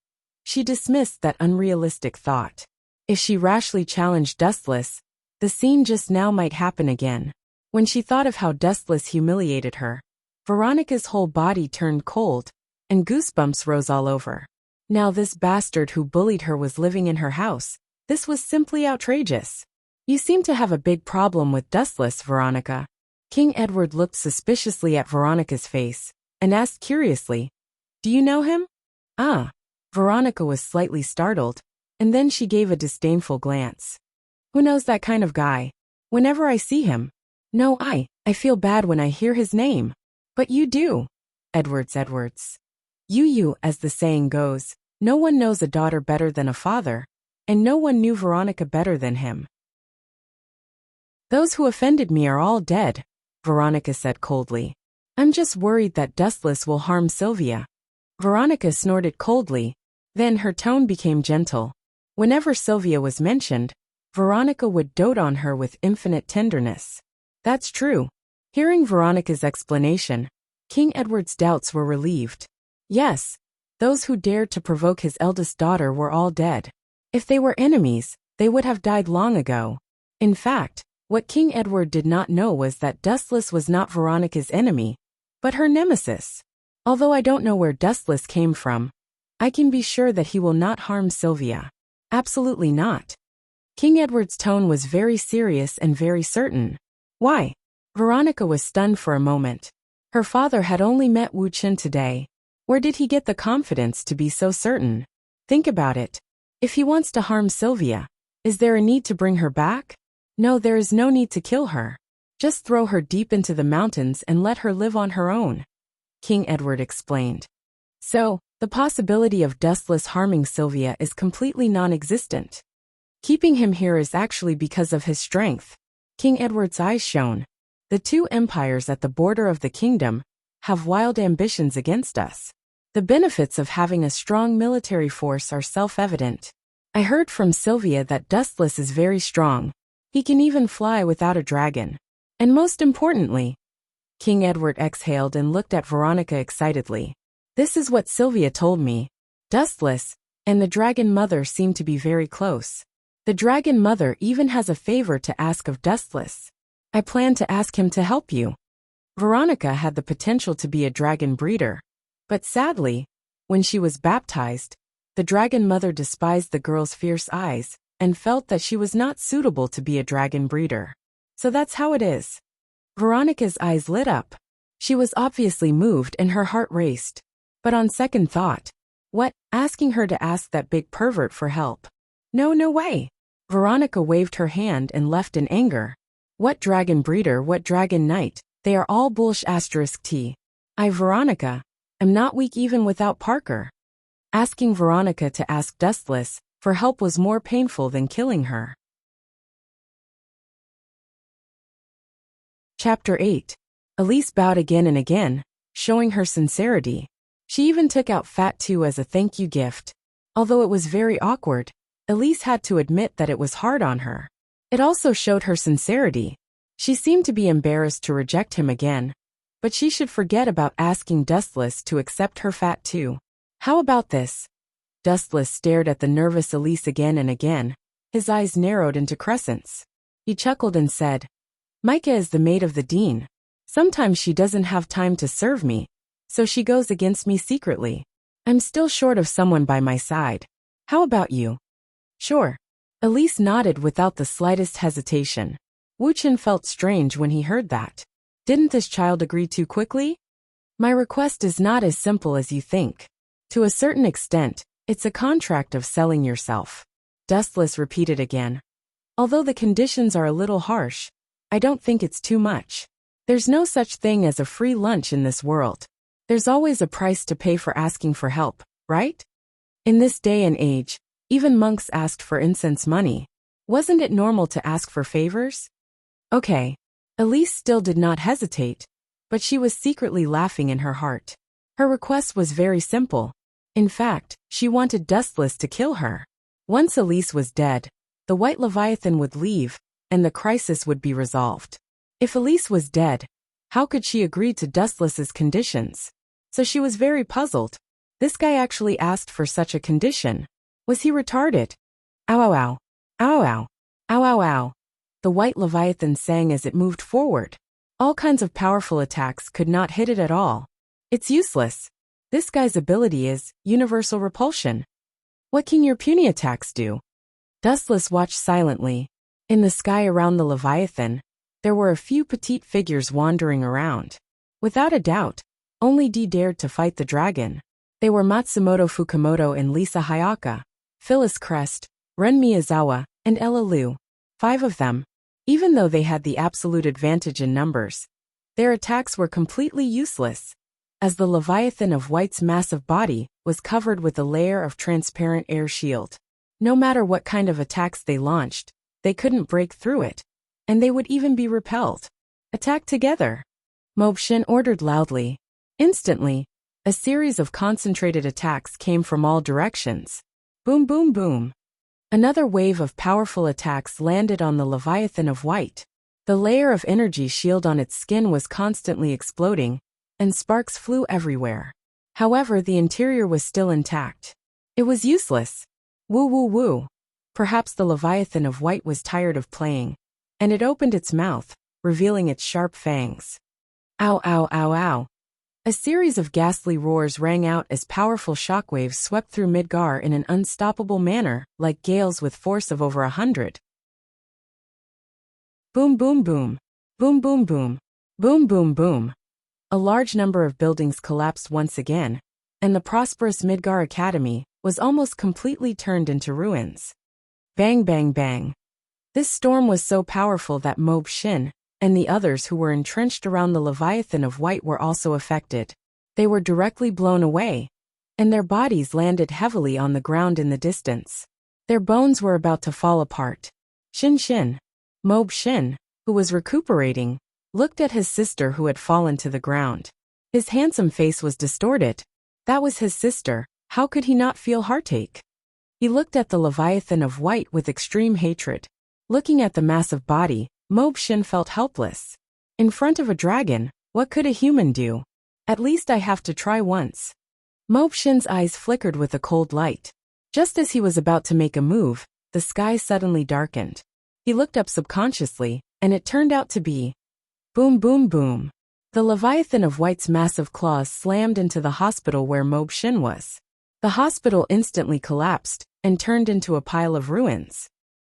A: she dismissed that unrealistic thought. If she rashly challenged Dustless, the scene just now might happen again. When she thought of how Dustless humiliated her, Veronica's whole body turned cold, and goosebumps rose all over. Now this bastard who bullied her was living in her house. This was simply outrageous. You seem to have a big problem with Dustless, Veronica. King Edward looked suspiciously at Veronica's face, and asked curiously, "Do you know him?" "Ah." Veronica was slightly startled, and then she gave a disdainful glance. "Who knows that kind of guy? Whenever I see him. No, I feel bad when I hear his name. But you do. Edwards. You, as the saying goes, no one knows a daughter better than a father, and no one knew Veronica better than him." "Those who offended me are all dead," Veronica said coldly. "I'm just worried that Dustless will harm Sylvia." Veronica snorted coldly, then her tone became gentle. Whenever Sylvia was mentioned, Veronica would dote on her with infinite tenderness. That's true. Hearing Veronica's explanation, King Edward's doubts were relieved. Yes, those who dared to provoke his eldest daughter were all dead. If they were enemies, they would have died long ago. In fact, what King Edward did not know was that Dustless was not Veronica's enemy, but her nemesis. Although I don't know where Dustless came from, I can be sure that he will not harm Sylvia. Absolutely not. King Edward's tone was very serious and very certain. Why? Veronica was stunned for a moment. Her father had only met Wuxia today. Where did he get the confidence to be so certain? Think about it. If he wants to harm Sylvia, is there a need to bring her back? No, there is no need to kill her. Just throw her deep into the mountains and let her live on her own, King Edward explained. So, the possibility of Dustless harming Sylvia is completely non-existent. Keeping him here is actually because of his strength. King Edward's eyes shone. The two empires at the border of the kingdom have wild ambitions against us. The benefits of having a strong military force are self-evident. I heard from Sylvia that Dustless is very strong. He can even fly without a dragon. And most importantly, King Edward exhaled and looked at Veronica excitedly. This is what Sylvia told me. Dustless and the Dragon Mother seem to be very close. The Dragon Mother even has a favor to ask of Dustless. I plan to ask him to help you. Veronica had the potential to be a dragon breeder. But sadly, when she was baptized, the Dragon Mother despised the girl's fierce eyes and felt that she was not suitable to be a dragon breeder. So that's how it is. Veronica's eyes lit up. She was obviously moved and her heart raced. But on second thought, what, asking her to ask that big pervert for help? No way. Veronica waved her hand and left in anger. What dragon breeder, what dragon knight, they are all **T. I, Veronica, am not weak even without Parker. Asking Veronica to ask Dustless for help was more painful than killing her. Chapter 8. Elise bowed again and again, showing her sincerity. She even took out Fat 2 as a thank you gift. Although it was very awkward, Elise had to admit that it was hard on her. It also showed her sincerity. She seemed to be embarrassed to reject him again, but she should forget about asking Dustless to accept her Fat 2. How about this? Dustless stared at the nervous Elise again and again. His eyes narrowed into crescents. He chuckled and said, Micah is the maid of the dean. Sometimes she doesn't have time to serve me, so she goes against me secretly. I'm still short of someone by my side. How about you? Sure. Elise nodded without the slightest hesitation. Wuxia felt strange when he heard that. Didn't this child agree too quickly? My request is not as simple as you think. To a certain extent, it's a contract of selling yourself. Dustless repeated again. Although the conditions are a little harsh, I don't think it's too much. There's no such thing as a free lunch in this world. There's always a price to pay for asking for help, right? In this day and age, even monks asked for incense money. Wasn't it normal to ask for favors? Okay. Elise still did not hesitate, but she was secretly laughing in her heart. Her request was very simple. In fact, she wanted Dustless to kill her. Once Elise was dead, the White Leviathan would leave, and the crisis would be resolved. If Elise was dead, how could she agree to Dustless's conditions? So she was very puzzled. This guy actually asked for such a condition. Was he retarded? Ow ow ow. Ow ow. Ow ow ow. The White Leviathan sang as it moved forward. All kinds of powerful attacks could not hit it at all. It's useless. This guy's ability is universal repulsion. What can your puny attacks do? Dustless watched silently. In the sky around the Leviathan, there were a few petite figures wandering around. Without a doubt, only D dared to fight the dragon. They were Matsumoto Fukumoto and Lisa Hayaka, Phyllis Crest, Ren Miyazawa, and Ella Liu. 5 of them. Even though they had the absolute advantage in numbers, their attacks were completely useless, as the Leviathan of White's massive body was covered with a layer of transparent air shield. No matter what kind of attacks they launched, they couldn't break through it, and they would even be repelled. Attack together! Mobshin ordered loudly. Instantly, a series of concentrated attacks came from all directions. Boom boom boom. Another wave of powerful attacks landed on the Leviathan of White. The layer of energy shield on its skin was constantly exploding, and sparks flew everywhere. However, the interior was still intact. It was useless. Woo woo woo. Perhaps the Leviathan of White was tired of playing, and it opened its mouth, revealing its sharp fangs. Ow ow ow ow. A series of ghastly roars rang out as powerful shockwaves swept through Midgar in an unstoppable manner, like gales with force of over 100. Boom boom boom. Boom boom boom. Boom boom boom. A large number of buildings collapsed once again, and the prosperous Midgar Academy was almost completely turned into ruins. Bang bang bang. This storm was so powerful that Mobshin and the others who were entrenched around the Leviathan of White were also affected. They were directly blown away, and their bodies landed heavily on the ground in the distance. Their bones were about to fall apart. Shin, Mobshin, who was recuperating, looked at his sister who had fallen to the ground. His handsome face was distorted. That was his sister. How could he not feel heartache? He looked at the Leviathan of White with extreme hatred. Looking at the massive body, Mobshin felt helpless. In front of a dragon, what could a human do? At least I have to try once. Mobshin's eyes flickered with a cold light. Just as he was about to make a move, the sky suddenly darkened. He looked up subconsciously, and it turned out to be boom boom boom. The Leviathan of White's massive claws slammed into the hospital where Mobshin was. The hospital instantly collapsed and turned into a pile of ruins.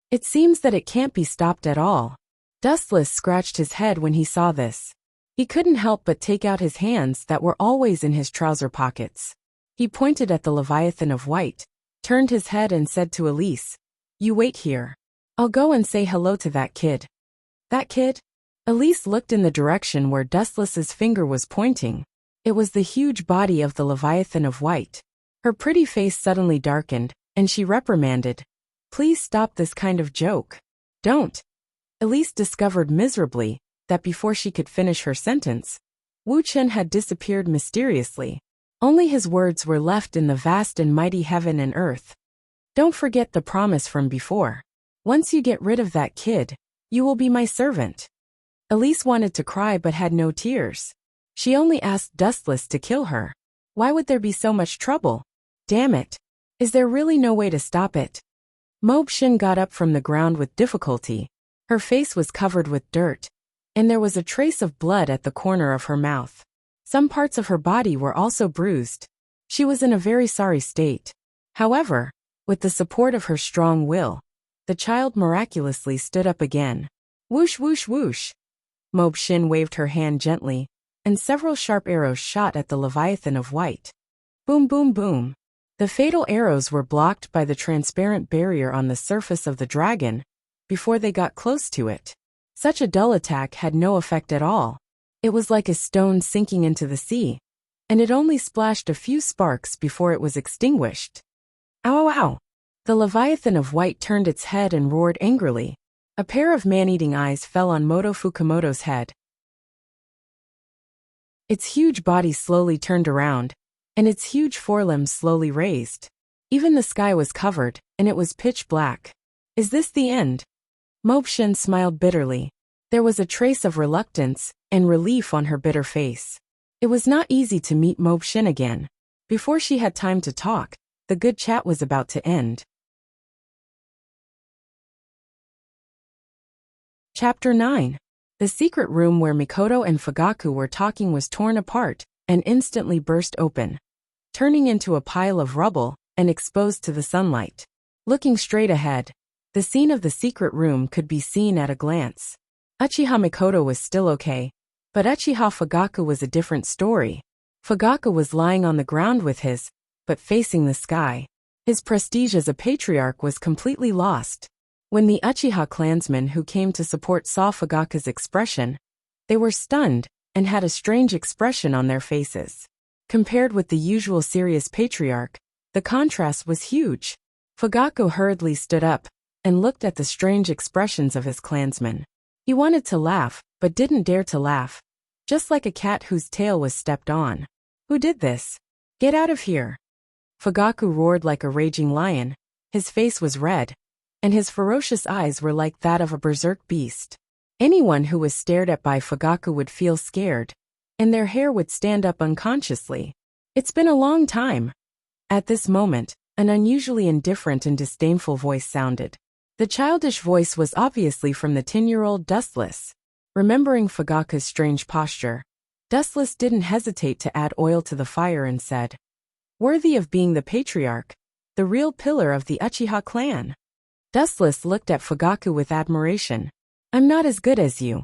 A: It seems that it can't be stopped at all. Dustless scratched his head when he saw this. He couldn't help but take out his hands that were always in his trouser pockets. He pointed at the Leviathan of White, turned his head and said to Elise, "You wait here. I'll go and say hello to that kid." That kid? Elise looked in the direction where Dustless's finger was pointing. It was the huge body of the Leviathan of White. Her pretty face suddenly darkened, and she reprimanded, "Please stop this kind of joke. Don't." Elise discovered miserably that before she could finish her sentence, Wu Chen had disappeared mysteriously. Only his words were left in the vast and mighty heaven and earth. Don't forget the promise from before. Once you get rid of that kid, you will be my servant. Elise wanted to cry but had no tears. She only asked Dustless to kill her. Why would there be so much trouble? Damn it. Is there really no way to stop it? Mobshin got up from the ground with difficulty. Her face was covered with dirt, and there was a trace of blood at the corner of her mouth. Some parts of her body were also bruised. She was in a very sorry state. However, with the support of her strong will, the child miraculously stood up again. Whoosh whoosh whoosh. Mobshin waved her hand gently, and several sharp arrows shot at the Leviathan of White. Boom boom boom. The fatal arrows were blocked by the transparent barrier on the surface of the dragon before they got close to it. Such a dull attack had no effect at all. It was like a stone sinking into the sea. and it only splashed a few sparks before it was extinguished. Ow, ow, ow! The Leviathan of White turned its head and roared angrily. A pair of man-eating eyes fell on Moto Fukamoto's head. Its huge body slowly turned around, and its huge forelimbs slowly raised. Even the sky was covered, and it was pitch black. Is this the end? Mobshin smiled bitterly. There was a trace of reluctance and relief on her bitter face. It was not easy to meet Mobshin again. Before she had time to talk, the good chat was about to end. Chapter 9. The secret room where Mikoto and Fugaku were talking was torn apart and instantly burst open, turning into a pile of rubble and exposed to the sunlight. Looking straight ahead, the scene of the secret room could be seen at a glance. Uchiha Mikoto was still okay, but Uchiha Fugaku was a different story. Fugaku was lying on the ground with but facing the sky. His prestige as a patriarch was completely lost. When the Uchiha clansmen who came to support saw Fugaku's expression, they were stunned and had a strange expression on their faces. Compared with the usual serious patriarch, the contrast was huge. Fugaku hurriedly stood up and looked at the strange expressions of his clansmen. He wanted to laugh, but didn't dare to laugh, just like a cat whose tail was stepped on. Who did this? Get out of here! Fugaku roared like a raging lion. His face was red, and his ferocious eyes were like that of a berserk beast. Anyone who was stared at by Fugaku would feel scared, and their hair would stand up unconsciously. It's been a long time. At this moment, an unusually indifferent and disdainful voice sounded. The childish voice was obviously from the 10-year-old Dustless. Remembering Fugaku's strange posture, Dustless didn't hesitate to add oil to the fire and said, "Worthy of being the patriarch, the real pillar of the Uchiha clan." Dustless looked at Fugaku with admiration. "I'm not as good as you.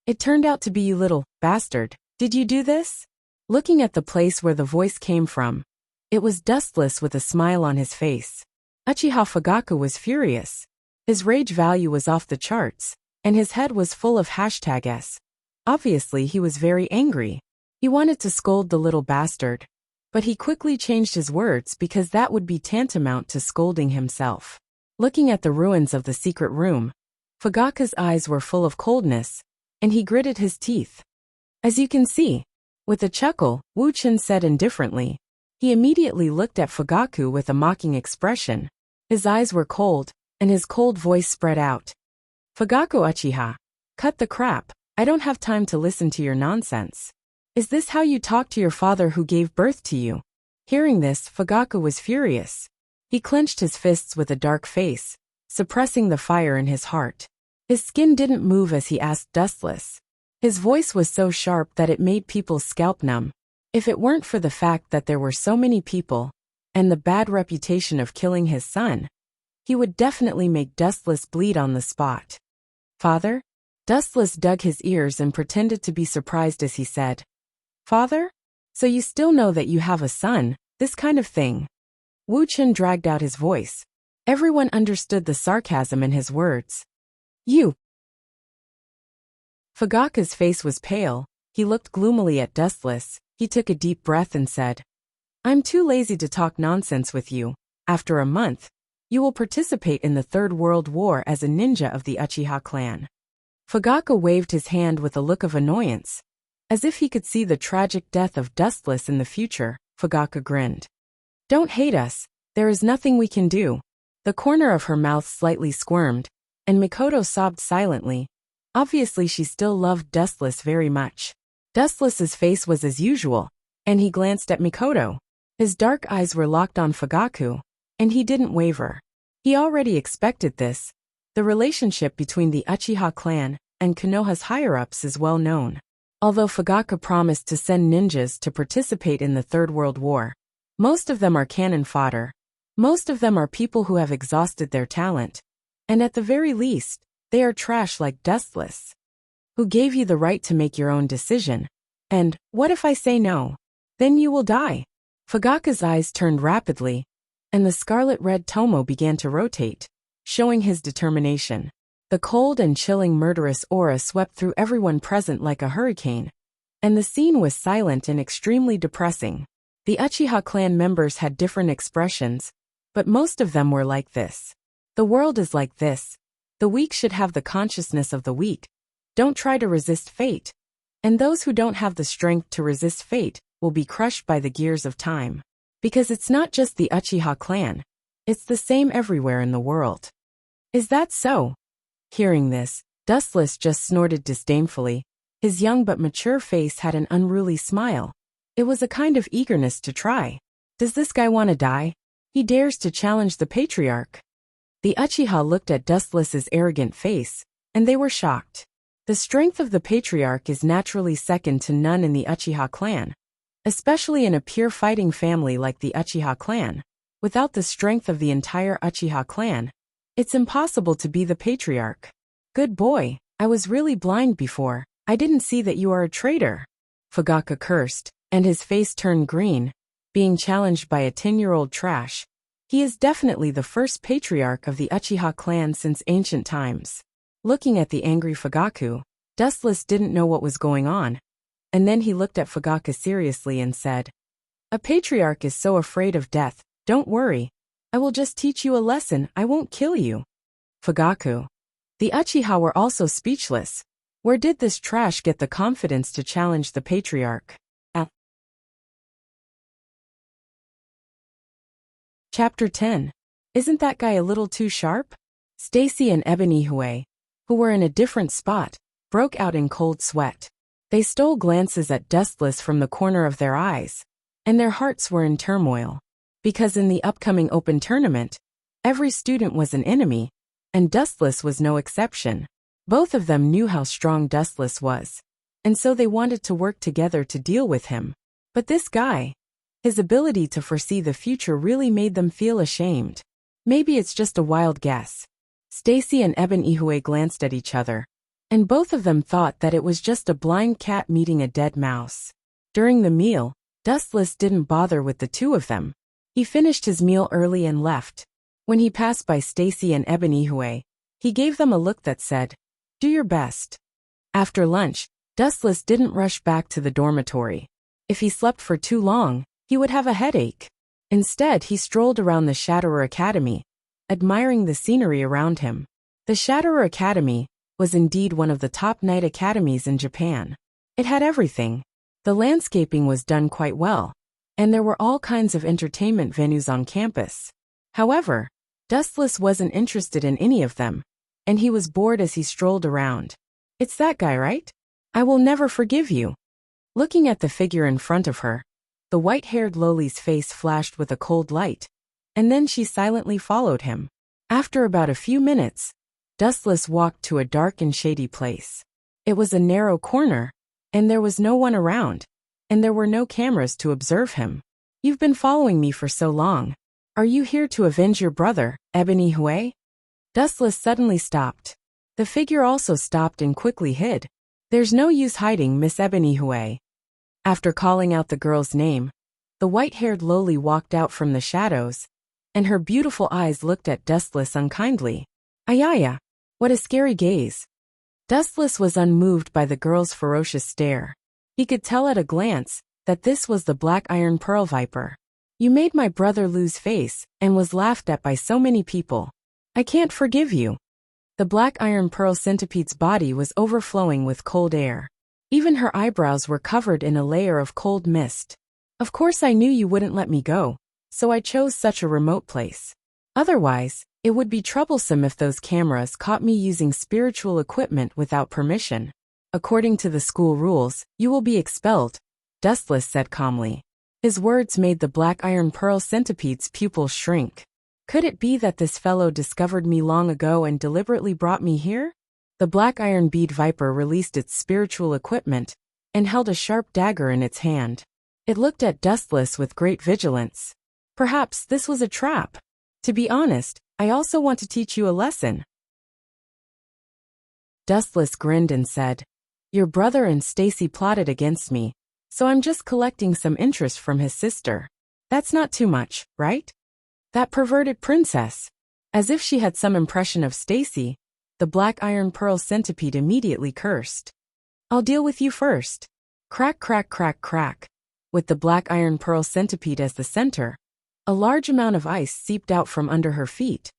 A: It turned out to be you little bastard. Did you do this?" Looking at the place where the voice came from, it was Dustless with a smile on his face. Uchiha Fugaku was furious. His rage value was off the charts, and his head was full of #S. Obviously he was very angry. He wanted to scold the little bastard, but he quickly changed his words because that would be tantamount to scolding himself. Looking at the ruins of the secret room, Fugaku's eyes were full of coldness, and he gritted his teeth. "As you can see," with a chuckle, Wuxia said indifferently. He immediately looked at Fugaku with a mocking expression. His eyes were cold, and his cold voice spread out. "Fugaku Uchiha, cut the crap. I don't have time to listen to your nonsense. Is this how you talk to your father who gave birth to you?" Hearing this, Fugaku was furious. He clenched his fists with a dark face, suppressing the fire in his heart. His skin didn't move as he asked Dustless. His voice was so sharp that it made people's scalp numb. If it weren't for the fact that there were so many people, and the bad reputation of killing his son, he would definitely make Dustless bleed on the spot. "Father?" Dustless dug his ears and pretended to be surprised as he said, "Father? So you still know that you have a son, this kind of thing?" Wuxia dragged out his voice. Everyone understood the sarcasm in his words. "You!" Fugaku's face was pale. He looked gloomily at Dustless. He took a deep breath and said, "I'm too lazy to talk nonsense with you. After a month, you will participate in the Third World War as a ninja of the Uchiha clan." Fugaku waved his hand with a look of annoyance. As if he could see the tragic death of Dustless in the future, Fugaku grinned. "Don't hate us. There is nothing we can do." The corner of her mouth slightly squirmed, and Mikoto sobbed silently. Obviously she still loved Dustless very much. Dustless's face was as usual, and he glanced at Mikoto. His dark eyes were locked on Fugaku, and he didn't waver. He already expected this. The relationship between the Uchiha clan and Konoha's higher-ups is well known. Although Fugaku promised to send ninjas to participate in the Third World War, most of them are cannon fodder. Most of them are people who have exhausted their talent, and at the very least, they are trash like Dustless. Who gave you the right to make your own decision? And, what if I say no? Then you will die. Fugaku's eyes turned rapidly, and the scarlet-red tomo began to rotate, showing his determination. The cold and chilling murderous aura swept through everyone present like a hurricane. and the scene was silent and extremely depressing. The Uchiha clan members had different expressions, but most of them were like this. The world is like this. The weak should have the consciousness of the weak. Don't try to resist fate. And those who don't have the strength to resist fate will be crushed by the gears of time. Because it's not just the Uchiha clan. It's the same everywhere in the world. Is that so? Hearing this, Dustless just snorted disdainfully. His young but mature face had an unruly smile. It was a kind of eagerness to try. Does this guy want to die? He dares to challenge the patriarch. The Uchiha looked at Dustless's arrogant face, and they were shocked. The strength of the patriarch is naturally second to none in the Uchiha clan, especially in a pure fighting family like the Uchiha clan. Without the strength of the entire Uchiha clan, it's impossible to be the patriarch. Good boy, I was really blind before. I didn't see that you are a traitor. Fugaka cursed, and his face turned green, being challenged by a 10-year-old trash. He is definitely the first patriarch of the Uchiha clan since ancient times. Looking at the angry Fugaku, Dustless didn't know what was going on, and then he looked at Fugaka seriously and said, "A patriarch is so afraid of death. Don't worry. I will just teach you a lesson. I won't kill you." Fugaku. The Uchiha were also speechless. Where did this trash get the confidence to challenge the patriarch? Chapter 10. Isn't that guy a little too sharp? Stacy and Ebony Hue, who were in a different spot, broke out in cold sweat. They stole glances at Dustless from the corner of their eyes, and their hearts were in turmoil. Because in the upcoming open tournament, every student was an enemy, and Dustless was no exception. Both of them knew how strong Dustless was, and so they wanted to work together to deal with him. But this guy, his ability to foresee the future really made them feel ashamed. Maybe it's just a wild guess. Stacy and Ebony Hue glanced at each other, and both of them thought that it was just a blind cat meeting a dead mouse. During the meal, Dustless didn't bother with the two of them. He finished his meal early and left. When he passed by Stacy and Ebony Hue, he gave them a look that said, "Do your best." After lunch, Dustless didn't rush back to the dormitory. If he slept for too long, he would have a headache. Instead, he strolled around the Shatterer Academy, admiring the scenery around him. The Shatterer Academy was indeed one of the top night academies in Japan. It had everything. The landscaping was done quite well, and there were all kinds of entertainment venues on campus. However, Dustless wasn't interested in any of them, and he was bored as he strolled around. "It's that guy, right? I will never forgive you." Looking at the figure in front of her, the white-haired Loli's face flashed with a cold light, and then she silently followed him. After about a few minutes, Dustless walked to a dark and shady place. It was a narrow corner, and there was no one around, and there were no cameras to observe him. "You've been following me for so long. Are you here to avenge your brother, Ebony Hue?" Dustless suddenly stopped. The figure also stopped and quickly hid. "There's no use hiding, Miss Ebony Hue." After calling out the girl's name, the white-haired Loli walked out from the shadows, and her beautiful eyes looked at Dustless unkindly. "Ayaya, what a scary gaze." Dustless was unmoved by the girl's ferocious stare. He could tell at a glance that this was the Black Iron Pearl Viper. "You made my brother lose face and was laughed at by so many people. I can't forgive you." The Black Iron Pearl Centipede's body was overflowing with cold air. Even her eyebrows were covered in a layer of cold mist. "Of course I knew you wouldn't let me go, so I chose such a remote place. Otherwise, it would be troublesome if those cameras caught me using spiritual equipment without permission. According to the school rules, you will be expelled," Dustless said calmly. His words made the Black Iron Pearl Centipede's pupils shrink. Could it be that this fellow discovered me long ago and deliberately brought me here? The Black Iron Bead Viper released its spiritual equipment and held a sharp dagger in its hand. It looked at Dustless with great vigilance. Perhaps this was a trap. "To be honest, I also want to teach you a lesson." Dustless grinned and said, "Your brother and Stacy plotted against me, so I'm just collecting some interest from his sister. That's not too much, right? That perverted princess." As if she had some impression of Stacy, the Black Iron Pearl Centipede immediately cursed. "I'll deal with you first." Crack, crack, crack, crack. With the black iron pearl centipede as the center, a large amount of ice seeped out from under her feet,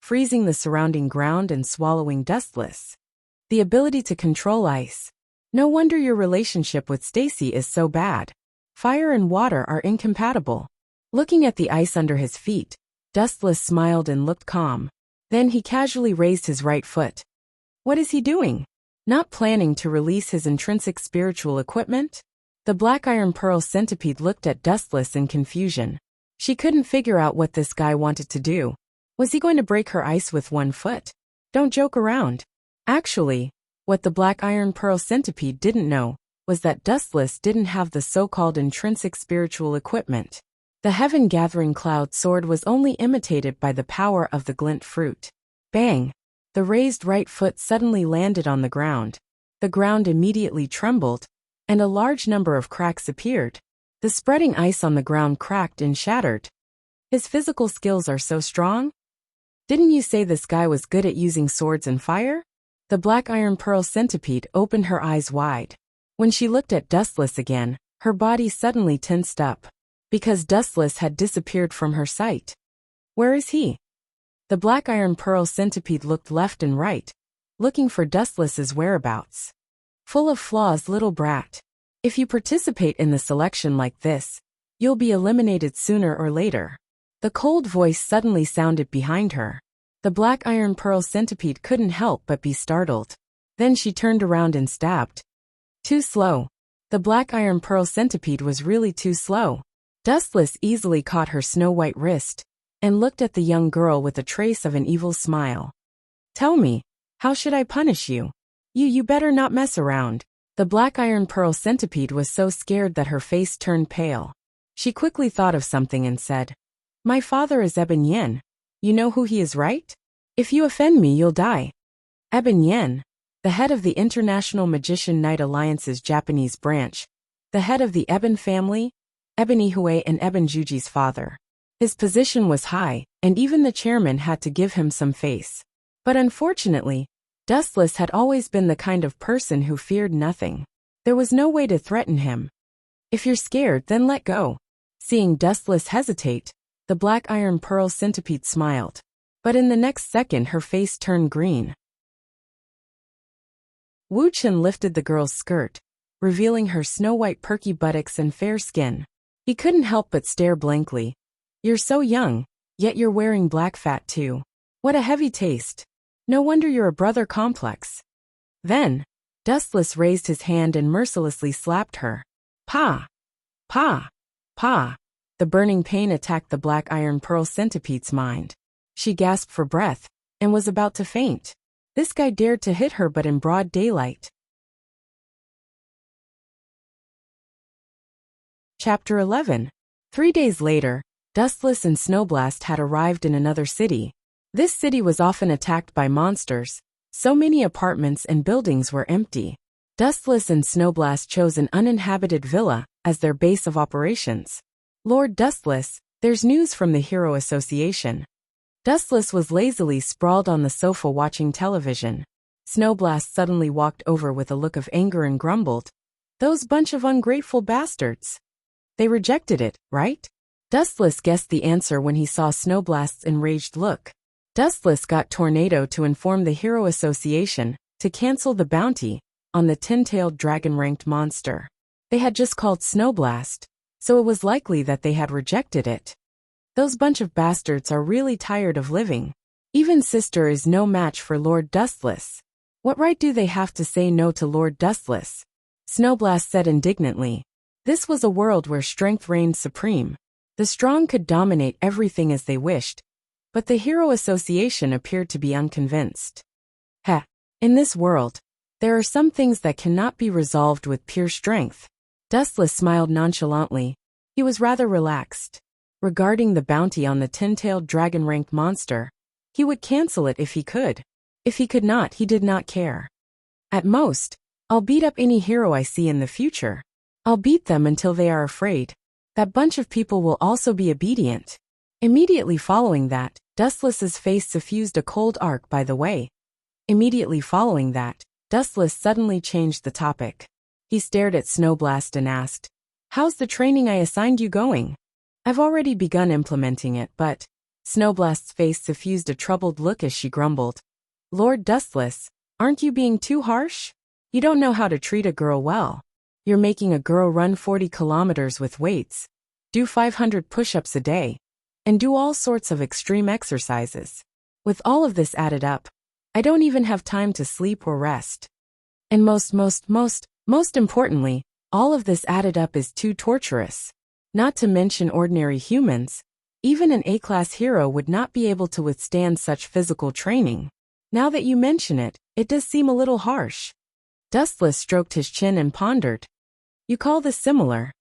A: freezing the surrounding ground and swallowing Dustless. The ability to control ice. No wonder your relationship with Stacy is so bad. Fire and water are incompatible. Looking at the ice under his feet, Dustless smiled and looked calm. Then he casually raised his right foot. What is he doing? Not planning to release his intrinsic spiritual equipment? The black iron pearl centipede looked at Dustless in confusion. She couldn't figure out what this guy wanted to do. Was he going to break her ice with one foot? Don't joke around. Actually, what the black iron pearl centipede didn't know was that Dustless didn't have the so-called intrinsic spiritual equipment. The heaven-gathering cloud sword was only imitated by the power of the glint fruit. Bang! The raised right foot suddenly landed on the ground. The ground immediately trembled, and a large number of cracks appeared. The spreading ice on the ground cracked and shattered. His physical skills are so strong? Didn't you say this guy was good at using swords and fire? The black iron pearl centipede opened her eyes wide. When she looked at Dustless again, her body suddenly tensed up, because Dustless had disappeared from her sight. Where is he? The black iron pearl centipede looked left and right, looking for Dustless's whereabouts. Full of flaws, little brat. If you participate in the selection like this, you'll be eliminated sooner or later. The cold voice suddenly sounded behind her. The black iron pearl centipede couldn't help but be startled. Then she turned around and stabbed. Too slow. The black iron pearl centipede was really too slow. Dustless easily caught her snow-white wrist and looked at the young girl with a trace of an evil smile. Tell me, how should I punish you? You better not mess around. The black iron pearl centipede was so scared that her face turned pale. She quickly thought of something and said, My father is Eben Yen. You know who he is, right? If you offend me, you'll die. Eben Yen, the head of the International Magician Knight Alliance's Japanese branch, the head of the Eben family, Eben Ihue and Eben Juji's father. His position was high, and even the chairman had to give him some face. But unfortunately, Dustless had always been the kind of person who feared nothing. There was no way to threaten him. If you're scared, then let go. Seeing Dustless hesitate, the black iron pearl centipede smiled. But in the next second her face turned green. Wuxia lifted the girl's skirt, revealing her snow-white perky buttocks and fair skin. He couldn't help but stare blankly. You're so young, yet you're wearing black fat too. What a heavy taste. No wonder you're a brother complex. Then, Dustless raised his hand and mercilessly slapped her. Pa! Pa! Pa! The burning pain attacked the black iron pearl centipede's mind. She gasped for breath and was about to faint. This guy dared to hit her, but in broad daylight. Chapter 11. 3 days later, Dustless and Snowblast had arrived in another city. This city was often attacked by monsters. So many apartments and buildings were empty. Dustless and Snowblast chose an uninhabited villa as their base of operations. Lord Dustless, there's news from the Hero Association. Dustless was lazily sprawled on the sofa watching television. Snowblast suddenly walked over with a look of anger and grumbled. Those bunch of ungrateful bastards. They rejected it, right? Dustless guessed the answer when he saw Snowblast's enraged look. Dustless got Tornado to inform the Hero Association to cancel the bounty on the tin-tailed dragon-ranked monster. They had just called Snowblast, so it was likely that they had rejected it. Those bunch of bastards are really tired of living. Even Sister is no match for Lord Dustless. What right do they have to say no to Lord Dustless? Snowblast said indignantly. This was a world where strength reigned supreme. The strong could dominate everything as they wished, but the Hero Association appeared to be unconvinced. Heh, in this world, there are some things that cannot be resolved with pure strength. Dustless smiled nonchalantly. He was rather relaxed. Regarding the bounty on the tin-tailed dragon-ranked monster, he would cancel it if he could. If he could not, he did not care. At most, I'll beat up any hero I see in the future. I'll beat them until they are afraid. That bunch of people will also be obedient. Immediately following that, Dustless's face suffused a cold arc. By the way. Immediately following that, Dustless suddenly changed the topic. He stared at Snowblast and asked, "How's the training I assigned you going?" "I've already begun implementing it, but..." Snowblast's face suffused a troubled look as she grumbled. "Lord Dustless, aren't you being too harsh? You don't know how to treat a girl well. You're making a girl run 40 kilometers with weights, do 500 push-ups a day, and do all sorts of extreme exercises. With all of this added up, I don't even have time to sleep or rest. And most importantly, all of this added up is too torturous. Not to mention ordinary humans, even an A-class hero would not be able to withstand such physical training. Now that you mention it, it does seem a little harsh." Dustless stroked his chin and pondered. "You call this similar?"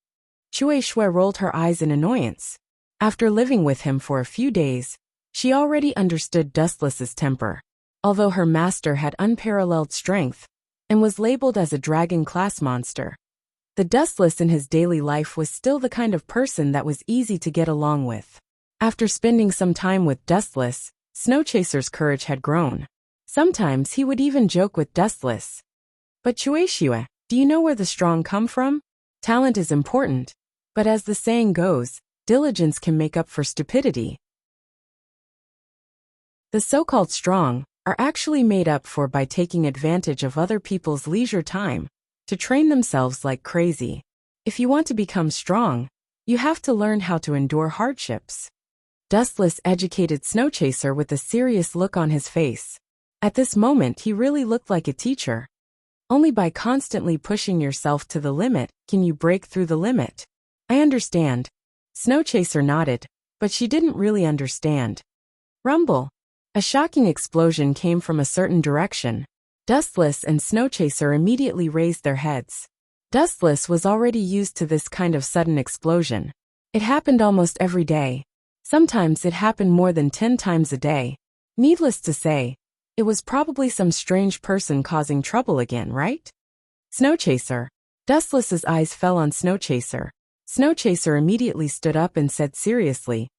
A: Cui Shui rolled her eyes in annoyance. After living with him for a few days, she already understood Dustless's temper. Although her master had unparalleled strength and was labeled as a dragon-class monster, the Dustless in his daily life was still the kind of person that was easy to get along with. After spending some time with Dustless, Snowchaser's courage had grown. Sometimes he would even joke with Dustless. "But Chueshue, do you know where the strong come from? Talent is important, but as the saying goes, diligence can make up for stupidity. The so-called strong are actually made up for by taking advantage of other people's leisure time to train themselves like crazy. If you want to become strong, you have to learn how to endure hardships." Dustless educated Snowchaser with a serious look on his face. At this moment he really looked like a teacher. Only by constantly pushing yourself to the limit can you break through the limit. "I understand." Snowchaser nodded, but she didn't really understand. Rumble. A shocking explosion came from a certain direction. Dustless and Snowchaser immediately raised their heads. Dustless was already used to this kind of sudden explosion. It happened almost every day. Sometimes it happened more than 10 times a day. Needless to say, it was probably some strange person causing trouble again, right? Snowchaser. Dustless's eyes fell on Snowchaser. Snowchaser immediately stood up and said seriously,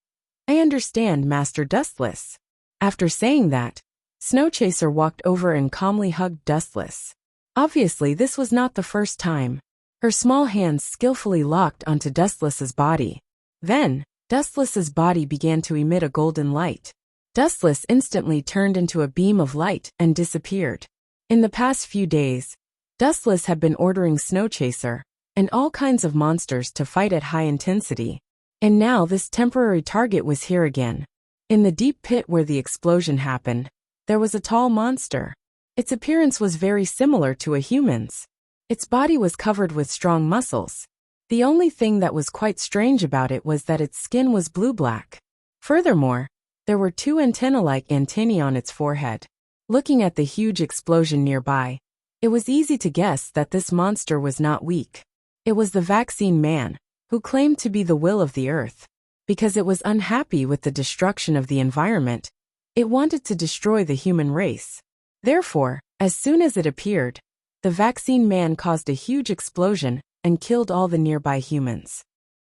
A: "I understand, Master Dustless." After saying that, Snowchaser walked over and calmly hugged Dustless. Obviously this was not the first time. Her small hands skillfully locked onto Dustless's body. Then, Dustless's body began to emit a golden light. Dustless instantly turned into a beam of light and disappeared. In the past few days, Dustless had been ordering Snowchaser and all kinds of monsters to fight at high intensity. And now this temporary target was here again. In the deep pit where the explosion happened, there was a tall monster. Its appearance was very similar to a human's. Its body was covered with strong muscles. The only thing that was quite strange about it was that its skin was blue-black. Furthermore, there were 2 antenna-like antennae on its forehead. Looking at the huge explosion nearby, it was easy to guess that this monster was not weak. It was the Vaccine Man, who claimed to be the will of the earth. Because it was unhappy with the destruction of the environment, it wanted to destroy the human race. Therefore, as soon as it appeared, the Vaccine Man caused a huge explosion and killed all the nearby humans.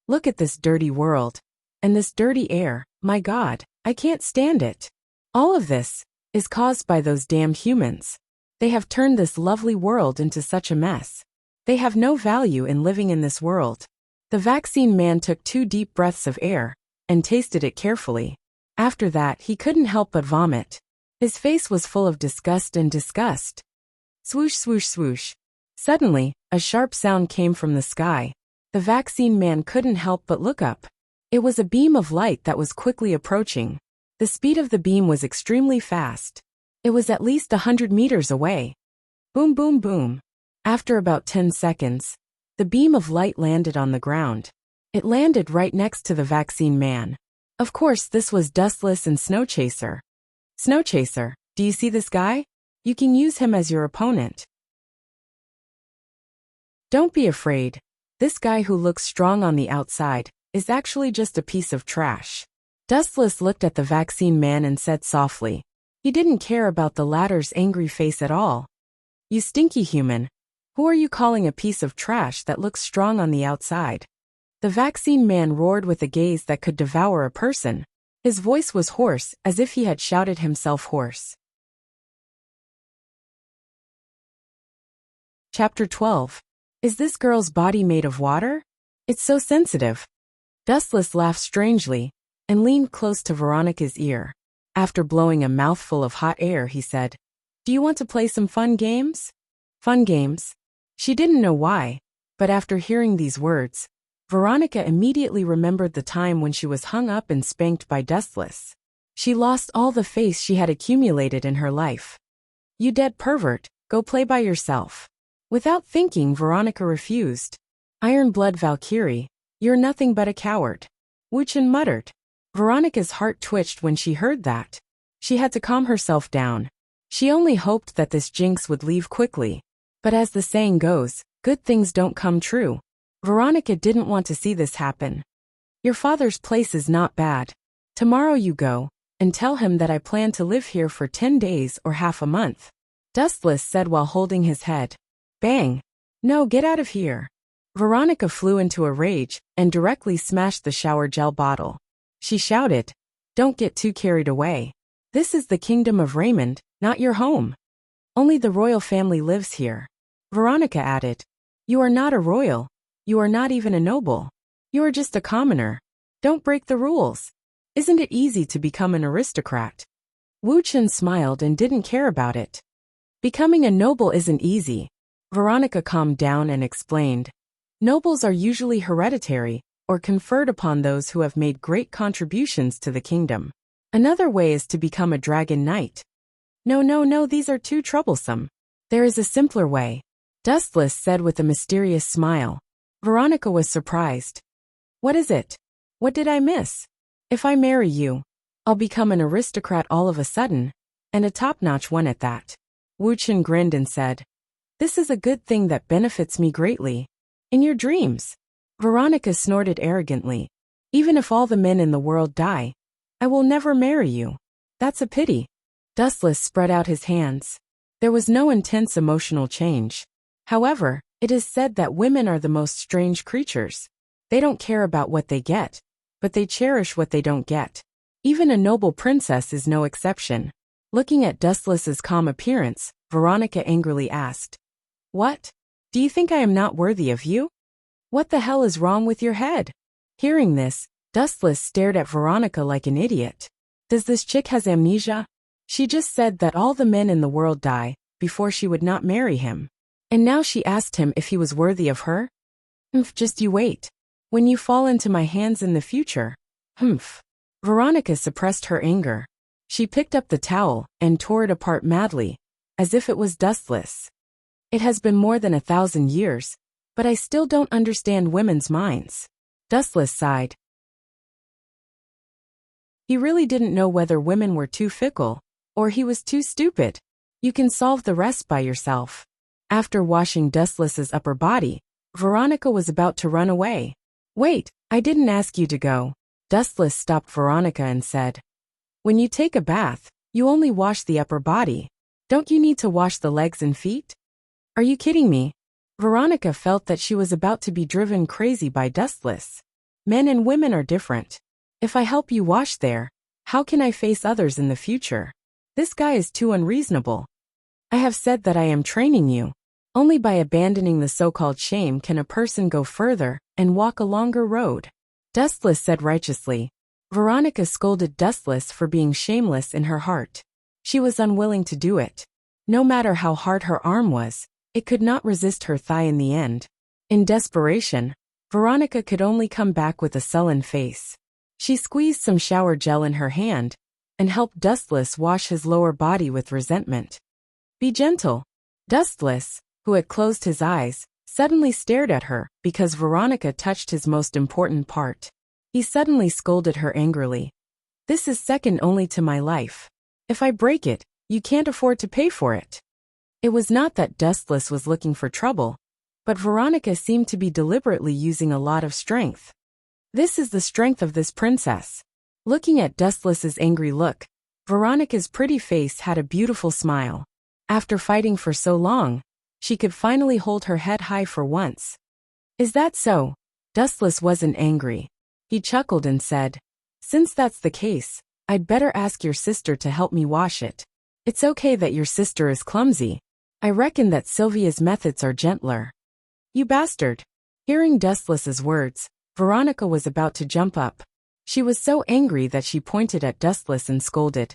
A: Look at this dirty world. And this dirty air, my God, I can't stand it. All of this is caused by those damned humans. They have turned this lovely world into such a mess. They have no value in living in this world. The Vaccine Man took 2 deep breaths of air and tasted it carefully. After that, he couldn't help but vomit. His face was full of disgust and disgust. Swoosh, swoosh, swoosh. Suddenly, a sharp sound came from the sky. The Vaccine Man couldn't help but look up. It was a beam of light that was quickly approaching. The speed of the beam was extremely fast. It was at least 100 meters away. Boom, boom, boom. After about 10 seconds, the beam of light landed on the ground. It landed right next to the Vaccine Man. Of course, this was Dustless and Snowchaser. Snowchaser, do you see this guy? You can use him as your opponent. Don't be afraid. This guy who looks strong on the outside is actually just a piece of trash. Dustless looked at the Vaccine Man and said softly. He didn't care about the latter's angry face at all. You stinky human. Who are you calling a piece of trash that looks strong on the outside? The Vaccine Man roared with a gaze that could devour a person. His voice was hoarse, as if he had shouted himself hoarse. Chapter 12. Is this girl's body made of water? It's so sensitive. Dustless laughed strangely and leaned close to Veronica's ear. After blowing a mouthful of hot air, he said, "Do you want to play some fun games?" Fun games? She didn't know why, but after hearing these words, Veronica immediately remembered the time when she was hung up and spanked by Dustless. She lost all the faith she had accumulated in her life. "You dead pervert, go play by yourself." Without thinking, Veronica refused. "Iron Blood Valkyrie, you're nothing but a coward," Wuxia muttered. Veronica's heart twitched when she heard that. She had to calm herself down. She only hoped that this jinx would leave quickly. But as the saying goes, good things don't come true. Veronica didn't want to see this happen. "Your father's place is not bad. Tomorrow you go and tell him that I plan to live here for 10 days or half a month," Dustless said while holding his head. Bang! "No, get out of here." Veronica flew into a rage and directly smashed the shower gel bottle. She shouted, "Don't get too carried away. This is the kingdom of Raymond, not your home. Only the royal family lives here." Veronica added, "You are not a royal. You are not even a noble. You are just a commoner. Don't break the rules. Isn't it easy to become an aristocrat?" Wuxia smiled and didn't care about it. "Becoming a noble isn't easy." Veronica calmed down and explained, "Nobles are usually hereditary or conferred upon those who have made great contributions to the kingdom. Another way is to become a dragon knight." No, these are too troublesome. There is a simpler way," Dustless said with a mysterious smile. Veronica was surprised. "What is it? What did I miss?" "If I marry you, I'll become an aristocrat all of a sudden, and a top-notch one at that." Wuxia grinned and said, "This is a good thing that benefits me greatly." "In your dreams." Veronica snorted arrogantly. "Even if all the men in the world die, I will never marry you. That's a pity." Dustless spread out his hands. There was no intense emotional change. However, it is said that women are the most strange creatures. They don't care about what they get, but they cherish what they don't get. Even a noble princess is no exception. Looking at Dustless's calm appearance, Veronica angrily asked, "What? Do you think I am not worthy of you? What the hell is wrong with your head?" Hearing this, Dustless stared at Veronica like an idiot. Does this chick has amnesia? She just said that all the men in the world die before she would not marry him. And now she asked him if he was worthy of her? Just you wait. When you fall into my hands in the future. Veronica suppressed her anger. She picked up the towel and tore it apart madly, as if it was Dustless. "It has been more than 1,000 years, but I still don't understand women's minds." Dustless sighed. He really didn't know whether women were too fickle, or he was too stupid. You can solve the rest by yourself. After washing Dustless's upper body, Veronica was about to run away. "Wait, I didn't ask you to go." Dustless stopped Veronica and said, "When you take a bath, you only wash the upper body. Don't you need to wash the legs and feet?" "Are you kidding me?" Veronica felt that she was about to be driven crazy by Dustless. Men and women are different. If I help you wash there, how can I face others in the future? This guy is too unreasonable. I have said that I am training you. Only by abandoning the so-called shame can a person go further and walk a longer road. Dustless said righteously. Veronica scolded Dustless for being shameless in her heart. She was unwilling to do it. No matter how hard her arm was, it could not resist her thigh in the end. In desperation, Veronica could only come back with a sullen face. She squeezed some shower gel in her hand and helped Dustless wash his lower body with resentment. "Be gentle." Dustless, who had closed his eyes, suddenly stared at her because Veronica touched his most important part. He suddenly scolded her angrily. "This is second only to my life. If I break it, you can't afford to pay for it." It was not that Dustless was looking for trouble, but Veronica seemed to be deliberately using a lot of strength. This is the strength of this princess. Looking at Dustless's angry look, Veronica's pretty face had a beautiful smile. After fighting for so long, she could finally hold her head high for once. "Is that so?" Dustless wasn't angry. He chuckled and said, "Since that's the case, I'd better ask your sister to help me wash it. It's okay that your sister is clumsy. I reckon that Sylvia's methods are gentler." You bastard. Hearing Dustless's words, Veronica was about to jump up. She was so angry that she pointed at Dustless and scolded.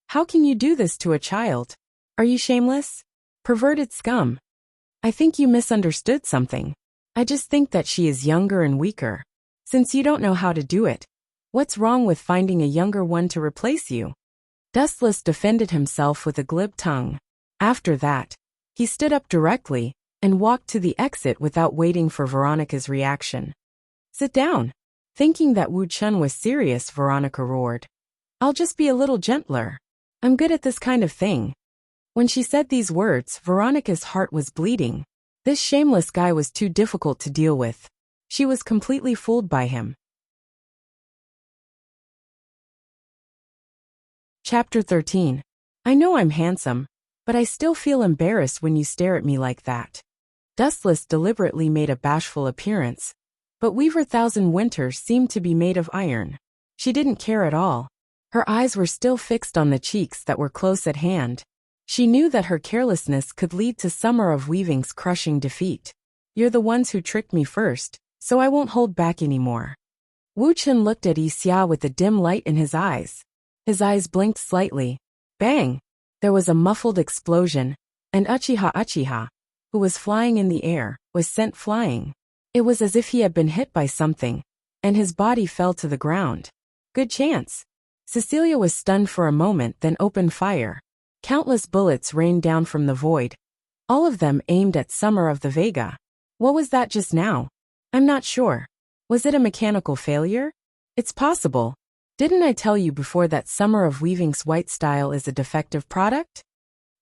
A: How can you do this to a child? Are you shameless? Perverted scum. I think you misunderstood something. I just think that she is younger and weaker. Since you don't know how to do it, what's wrong with finding a younger one to replace you? Dustless defended himself with a glib tongue. After that, he stood up directly and walked to the exit without waiting for Veronica's reaction. Sit down. Thinking that Wu Chun was serious, Veronica roared. I'll just be a little gentler. I'm good at this kind of thing. When she said these words, Veronica's heart was bleeding. This shameless guy was too difficult to deal with. She was completely fooled by him. Chapter 13. I know I'm handsome, but I still feel embarrassed when you stare at me like that. Dustless deliberately made a bashful appearance, but Weaver Thousand Winter seemed to be made of iron. She didn't care at all. Her eyes were still fixed on the cheeks that were close at hand. She knew that her carelessness could lead to Summer of Weaving's crushing defeat. You're the ones who tricked me first, so I won't hold back anymore. Wu Chun looked at Wuxia with a dim light in his eyes. His eyes blinked slightly. Bang! There was a muffled explosion, and Uchiha, who was flying in the air, was sent flying. It was as if he had been hit by something, and his body fell to the ground. Good chance. Cecilia was stunned for a moment, then opened fire. Countless bullets rained down from the void, all of them aimed at Summer of the Vega. What was that just now? I'm not sure. Was it a mechanical failure? It's possible. Didn't I tell you before that Summer of Weaving's white style is a defective product?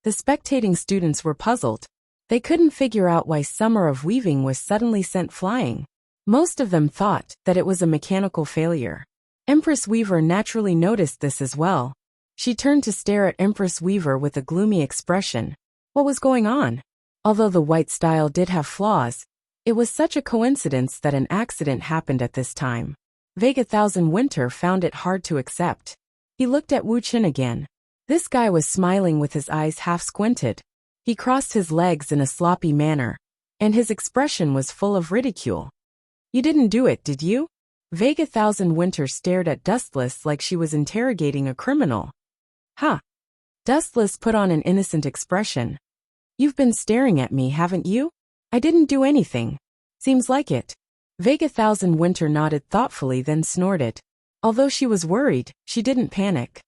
A: The spectating students were puzzled. They couldn't figure out why Summer of Weaving was suddenly sent flying. Most of them thought that it was a mechanical failure. Empress Weaver naturally noticed this as well. She turned to stare at Empress Weaver with a gloomy expression. What was going on? Although the white style did have flaws, it was such a coincidence that an accident happened at this time. Vega Thousand Winter found it hard to accept. He looked at Wu Chun again. This guy was smiling with his eyes half squinted. He crossed his legs in a sloppy manner, and his expression was full of ridicule. You didn't do it, did you? Vega Thousand Winter stared at Dustless like she was interrogating a criminal. Huh. Dustless put on an innocent expression. You've been staring at me, haven't you? I didn't do anything. Seems like it. Vega Thousand Winter nodded thoughtfully, then snorted. Although she was worried, she didn't panic.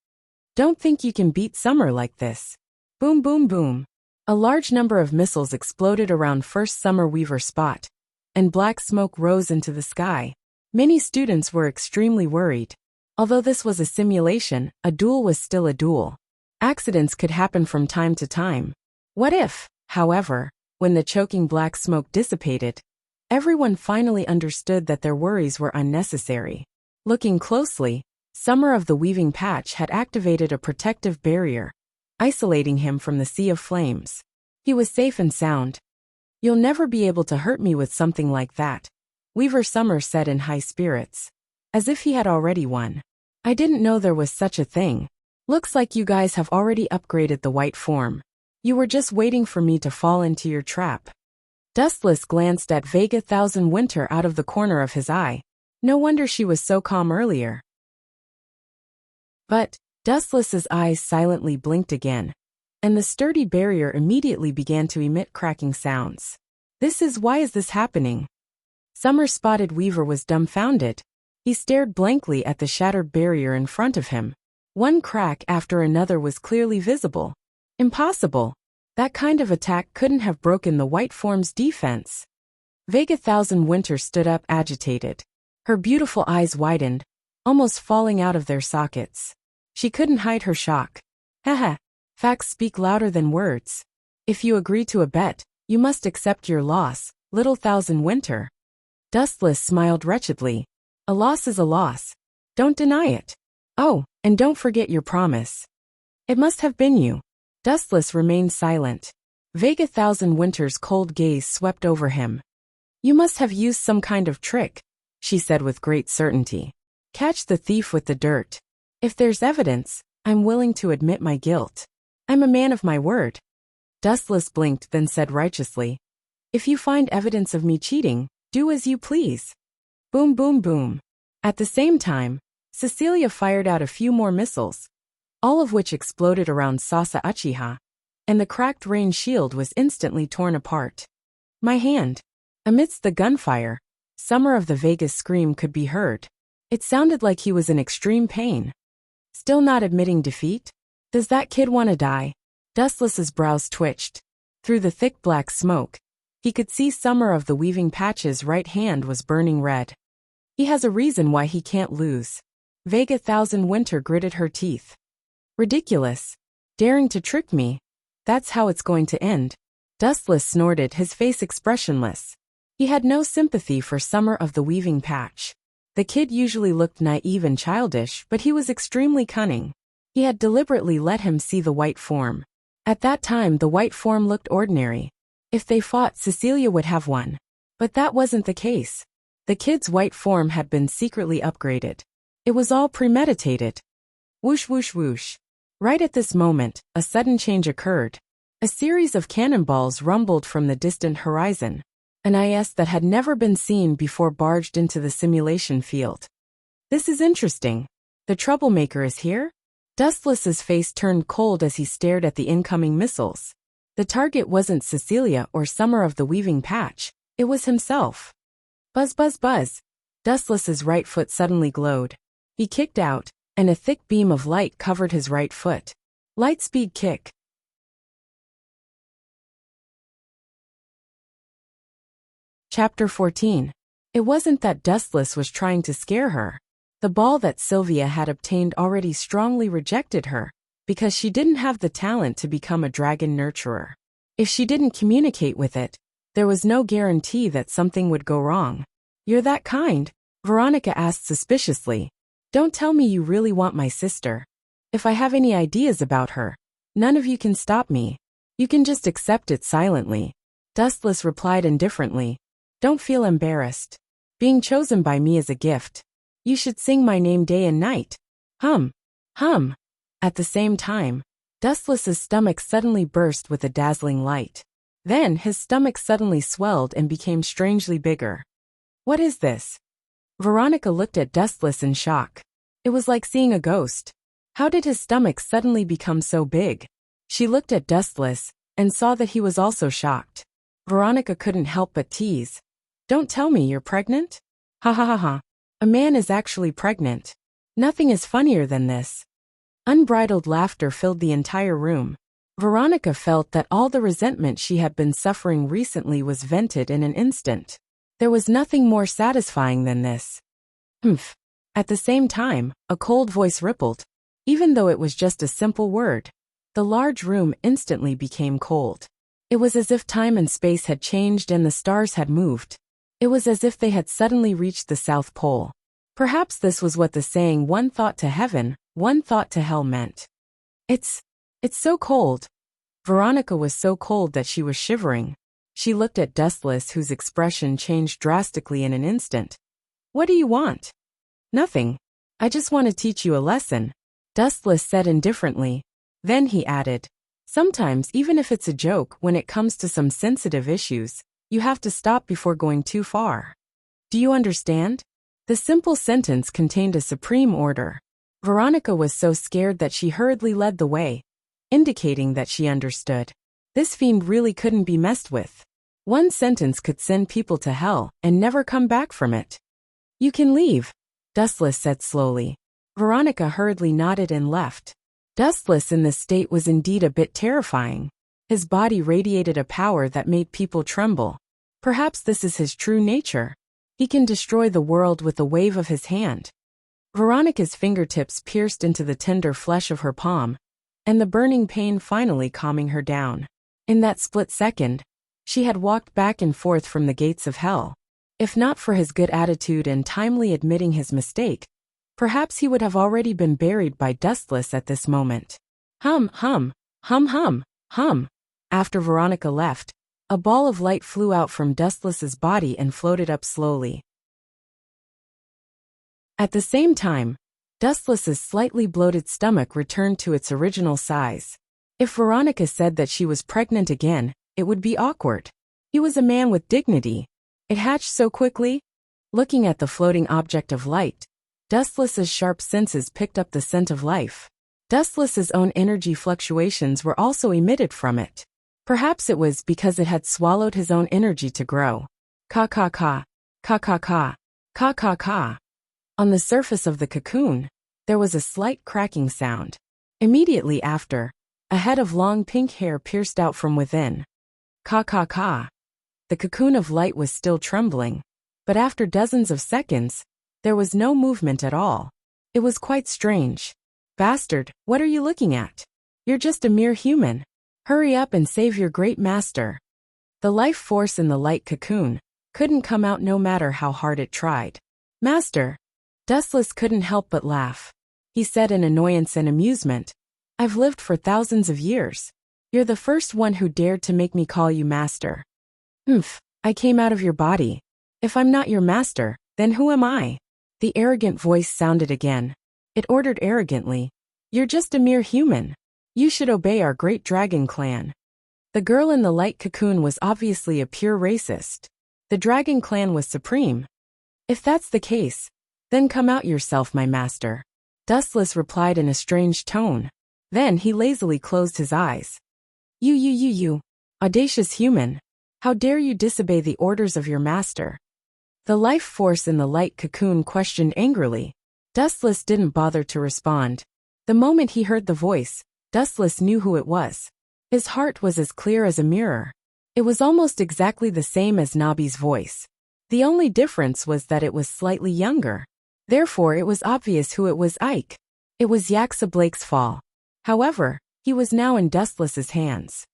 A: Don't think you can beat Summer like this. Boom boom boom. A large number of missiles exploded around First Summer Weaver spot, and black smoke rose into the sky. Many students were extremely worried. Although this was a simulation, a duel was still a duel. Accidents could happen from time to time. What if, however, when the choking black smoke dissipated, everyone finally understood that their worries were unnecessary. Looking closely, Summer of the Weaving Patch had activated a protective barrier, isolating him from the sea of flames. He was safe and sound. You'll never be able to hurt me with something like that, Weaver Summer said in high spirits, as if he had already won. I didn't know there was such a thing. Looks like you guys have already upgraded the white form. You were just waiting for me to fall into your trap. Dustless glanced at Vega Thousand Winter out of the corner of his eye. No wonder she was so calm earlier. But Dustless's eyes silently blinked again, and the sturdy barrier immediately began to emit cracking sounds. Why is this happening? Summer spotted Weaver was dumbfounded. He stared blankly at the shattered barrier in front of him. One crack after another was clearly visible. Impossible. That kind of attack couldn't have broken the white form's defense. Vega Thousand Winter stood up agitated. Her beautiful eyes widened, almost falling out of their sockets. She couldn't hide her shock. Haha. Facts speak louder than words. If you agree to a bet, you must accept your loss, little Thousand Winter. Dustless smiled wretchedly. A loss is a loss. Don't deny it. Oh, and don't forget your promise. It must have been you. Dustless remained silent. Vega Thousand Winter's cold gaze swept over him. You must have used some kind of trick, she said with great certainty. Catch the thief with the dirt. If there's evidence, I'm willing to admit my guilt. I'm a man of my word. Dustless blinked, then said righteously, If you find evidence of me cheating, do as you please. Boom, boom, boom. At the same time, Cecilia fired out a few more missiles, all of which exploded around Sasa Uchiha, and the cracked rain shield was instantly torn apart. My hand. Amidst the gunfire, Summer of the Vegas scream could be heard. It sounded like he was in extreme pain. Still not admitting defeat? Does that kid want to die? Dustless's brows twitched. Through the thick black smoke, he could see Summer of the Weaving Patch's right hand was burning red. He has a reason why he can't lose. Vega Thousand Winter gritted her teeth. Ridiculous. Daring to trick me. That's how it's going to end. Dustless snorted, his face expressionless. He had no sympathy for Summer of the Weaving Patch. The kid usually looked naive and childish, but he was extremely cunning. He had deliberately let him see the white form. At that time, the white form looked ordinary. If they fought, Cecilia would have won. But that wasn't the case. The kid's white form had been secretly upgraded. It was all premeditated. Whoosh, whoosh, whoosh. Right at this moment, a sudden change occurred. A series of cannonballs rumbled from the distant horizon. An IS that had never been seen before barged into the simulation field. This is interesting. The troublemaker is here? Dustless's face turned cold as he stared at the incoming missiles. The target wasn't Cecilia or Summer of the Weaving Patch, it was himself. Buzz, buzz, buzz. Dustless's right foot suddenly glowed. He kicked out, and a thick beam of light covered his right foot. Lightspeed kick. Chapter 14. It wasn't that Dustless was trying to scare her. The ball that Sylvia had obtained already strongly rejected her, because she didn't have the talent to become a dragon nurturer. If she didn't communicate with it, there was no guarantee that something would go wrong. You're that kind? Veronica asked suspiciously. Don't tell me you really want my sister. If I have any ideas about her, none of you can stop me. You can just accept it silently. Dustless replied indifferently. Don't feel embarrassed. Being chosen by me is a gift. You should sing my name day and night. Hum. Hum. At the same time, Dustless's stomach suddenly burst with a dazzling light. Then his stomach suddenly swelled and became strangely bigger. What is this? Veronica looked at Dustless in shock. It was like seeing a ghost. How did his stomach suddenly become so big? She looked at Dustless and saw that he was also shocked. Veronica couldn't help but tease. Don't tell me you're pregnant? Ha ha ha ha. A man is actually pregnant. Nothing is funnier than this. Unbridled laughter filled the entire room. Veronica felt that all the resentment she had been suffering recently was vented in an instant. There was nothing more satisfying than this. Humph. At the same time, a cold voice rippled. Even though it was just a simple word, the large room instantly became cold. It was as if time and space had changed and the stars had moved. It was as if they had suddenly reached the South Pole. Perhaps this was what the saying "one thought to heaven, one thought to hell" meant. It's so cold. Veronica was so cold that she was shivering. She looked at Dustless, whose expression changed drastically in an instant. What do you want? Nothing. I just want to teach you a lesson, Dustless said indifferently. Then he added, sometimes even if it's a joke, when it comes to some sensitive issues, you have to stop before going too far. Do you understand? The simple sentence contained a supreme order. Veronica was so scared that she hurriedly led the way, indicating that she understood. This fiend really couldn't be messed with. One sentence could send people to hell and never come back from it. You can leave, Dustless said slowly. Veronica hurriedly nodded and left. Dustless in this state was indeed a bit terrifying. His body radiated a power that made people tremble. Perhaps this is his true nature. He can destroy the world with a wave of his hand. Veronica's fingertips pierced into the tender flesh of her palm, and the burning pain finally calming her down. In that split second, she had walked back and forth from the gates of hell. If not for his good attitude and timely admitting his mistake, perhaps he would have already been buried by Dustless at this moment. Hum, hum, hum, hum, hum. After Veronica left, a ball of light flew out from Dustless's body and floated up slowly. At the same time, Dustless's slightly bloated stomach returned to its original size. If Veronica said that she was pregnant again, it would be awkward. He was a man with dignity. It hatched so quickly. Looking at the floating object of light, Dustless's sharp senses picked up the scent of life. Dustless's own energy fluctuations were also emitted from it. Perhaps it was because it had swallowed his own energy to grow. Ka-ka-ka, ka-ka-ka, ka-ka-ka. On the surface of the cocoon, there was a slight cracking sound. Immediately after, a head of long pink hair pierced out from within. Ka-ka-ka. The cocoon of light was still trembling, but after dozens of seconds, there was no movement at all. It was quite strange. Bastard, what are you looking at? You're just a mere human. Hurry up and save your great master. The life force in the light cocoon couldn't come out no matter how hard it tried. Master. Dustless couldn't help but laugh. He said in annoyance and amusement, I've lived for thousands of years. You're the first one who dared to make me call you master. I came out of your body. If I'm not your master, then who am I? The arrogant voice sounded again. It ordered arrogantly, You're just a mere human. You should obey our great dragon clan. The girl in the light cocoon was obviously a pure racist. The dragon clan was supreme. If that's the case, then come out yourself, my master. Dustless replied in a strange tone. Then he lazily closed his eyes. You, audacious human. How dare you disobey the orders of your master? The life force in the light cocoon questioned angrily. Dustless didn't bother to respond. The moment he heard the voice, Dustless knew who it was. His heart was as clear as a mirror. It was almost exactly the same as Nobby's voice. The only difference was that it was slightly younger. Therefore it was obvious who it was. Ike. It was Yaksa Blake's fall. However, he was now in Dustless's hands.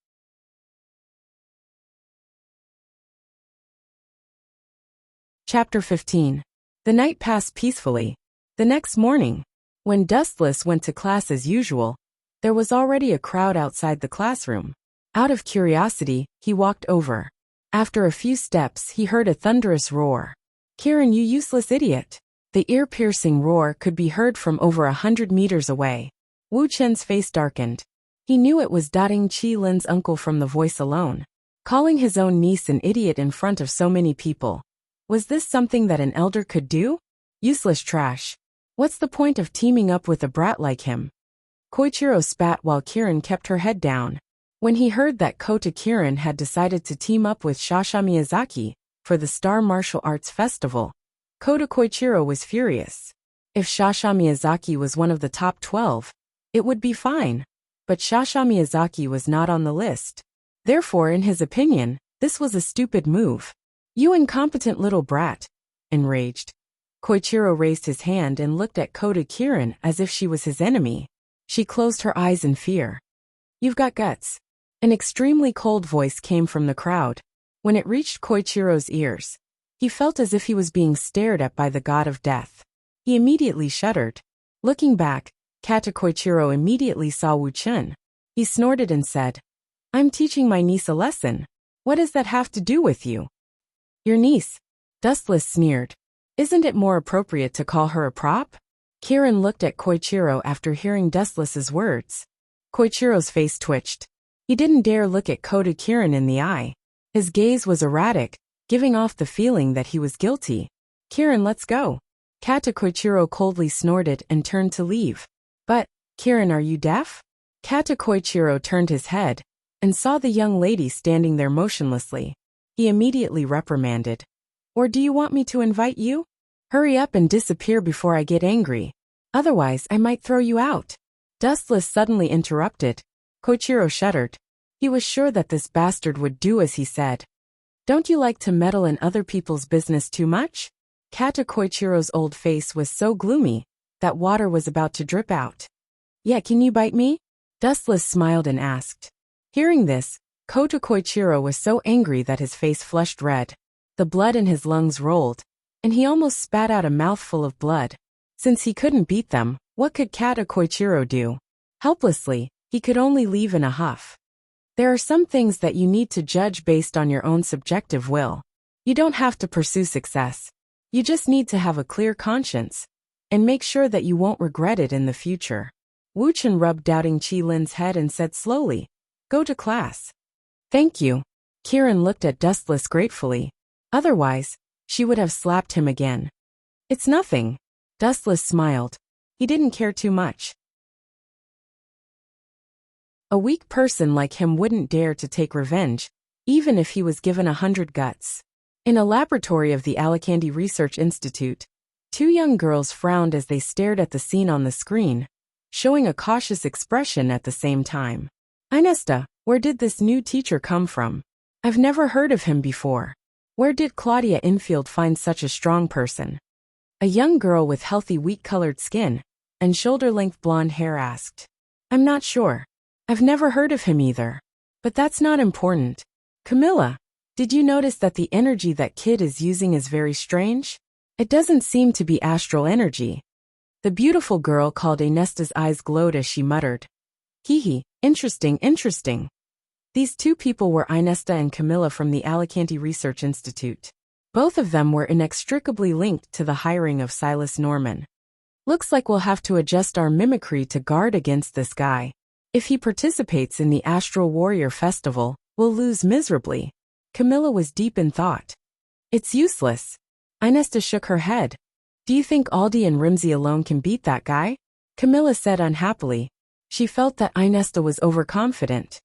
A: Chapter 15. The night passed peacefully. The next morning, when Dustless went to class as usual, there was already a crowd outside the classroom. Out of curiosity, he walked over. After a few steps, he heard a thunderous roar. Kieran, you useless idiot. The ear-piercing roar could be heard from over 100 meters away. Wu Chen's face darkened. He knew it was Dating Qi Lin's uncle from the voice alone. Calling his own niece an idiot in front of so many people. Was this something that an elder could do? Useless trash. What's the point of teaming up with a brat like him? Koichiro spat while Kieran kept her head down. When he heard that Kota Kieran had decided to team up with Shasha Miyazaki for the Star Martial Arts Festival, Kota Koichiro was furious. If Shasha Miyazaki was one of the top 12, it would be fine. But Shasha Miyazaki was not on the list. Therefore, in his opinion, this was a stupid move. You incompetent little brat. Enraged, Koichiro raised his hand and looked at Kota Kieran as if she was his enemy. She closed her eyes in fear. You've got guts. An extremely cold voice came from the crowd. When it reached Koichiro's ears, he felt as if he was being stared at by the god of death. He immediately shuddered. Looking back, Kata Koichiro immediately saw Wu Chen. He snorted and said, I'm teaching my niece a lesson. What does that have to do with you? Your niece? Dustless sneered. Isn't it more appropriate to call her a prop? Kieran looked at Koichiro after hearing Dustless's words. Koichiro's face twitched. He didn't dare look at Kota Kieran in the eye. His gaze was erratic, giving off the feeling that he was guilty. Kieran, let's go. Kata Koichiro coldly snorted and turned to leave. But, Kieran, are you deaf? Kata Koichiro turned his head and saw the young lady standing there motionlessly. He immediately reprimanded. Or do you want me to invite you? Hurry up and disappear before I get angry. Otherwise, I might throw you out. Dustless suddenly interrupted. Koichiro shuddered. He was sure that this bastard would do as he said. Don't you like to meddle in other people's business too much? Kata Koichiro's old face was so gloomy that water was about to drip out. Yeah, can you bite me? Dustless smiled and asked. Hearing this, Kota Koichiro was so angry that his face flushed red. The blood in his lungs rolled, and he almost spat out a mouthful of blood. Since he couldn't beat them, what could Kata Koichiro do? Helplessly, he could only leave in a huff. There are some things that you need to judge based on your own subjective will. You don't have to pursue success. You just need to have a clear conscience and make sure that you won't regret it in the future. Wu Chen rubbed Doubting Qi Lin's head and said slowly, Go to class. Thank you. Kieran looked at Dustless gratefully. Otherwise, she would have slapped him again. It's nothing. Dustless smiled. He didn't care too much. A weak person like him wouldn't dare to take revenge, even if he was given 100 guts. In a laboratory of the Alicante Research Institute, two young girls frowned as they stared at the scene on the screen, showing a cautious expression at the same time. Inesta, where did this new teacher come from? I've never heard of him before. Where did Claudia Infield find such a strong person? A young girl with healthy wheat-colored skin and shoulder-length blonde hair asked. I'm not sure. I've never heard of him either. But that's not important. Camilla, did you notice that the energy that kid is using is very strange? It doesn't seem to be astral energy. The beautiful girl called Inesta's eyes glowed as she muttered. Hee, interesting. These two people were Inesta and Camilla from the Alicante Research Institute. Both of them were inextricably linked to the hiring of Silas Norman. Looks like we'll have to adjust our mimicry to guard against this guy. If he participates in the Astral Warrior Festival, we'll lose miserably. Camilla was deep in thought. It's useless. Inesta shook her head. Do you think Aldi and Rimsey alone can beat that guy? Camilla said unhappily. She felt that Inesta was overconfident.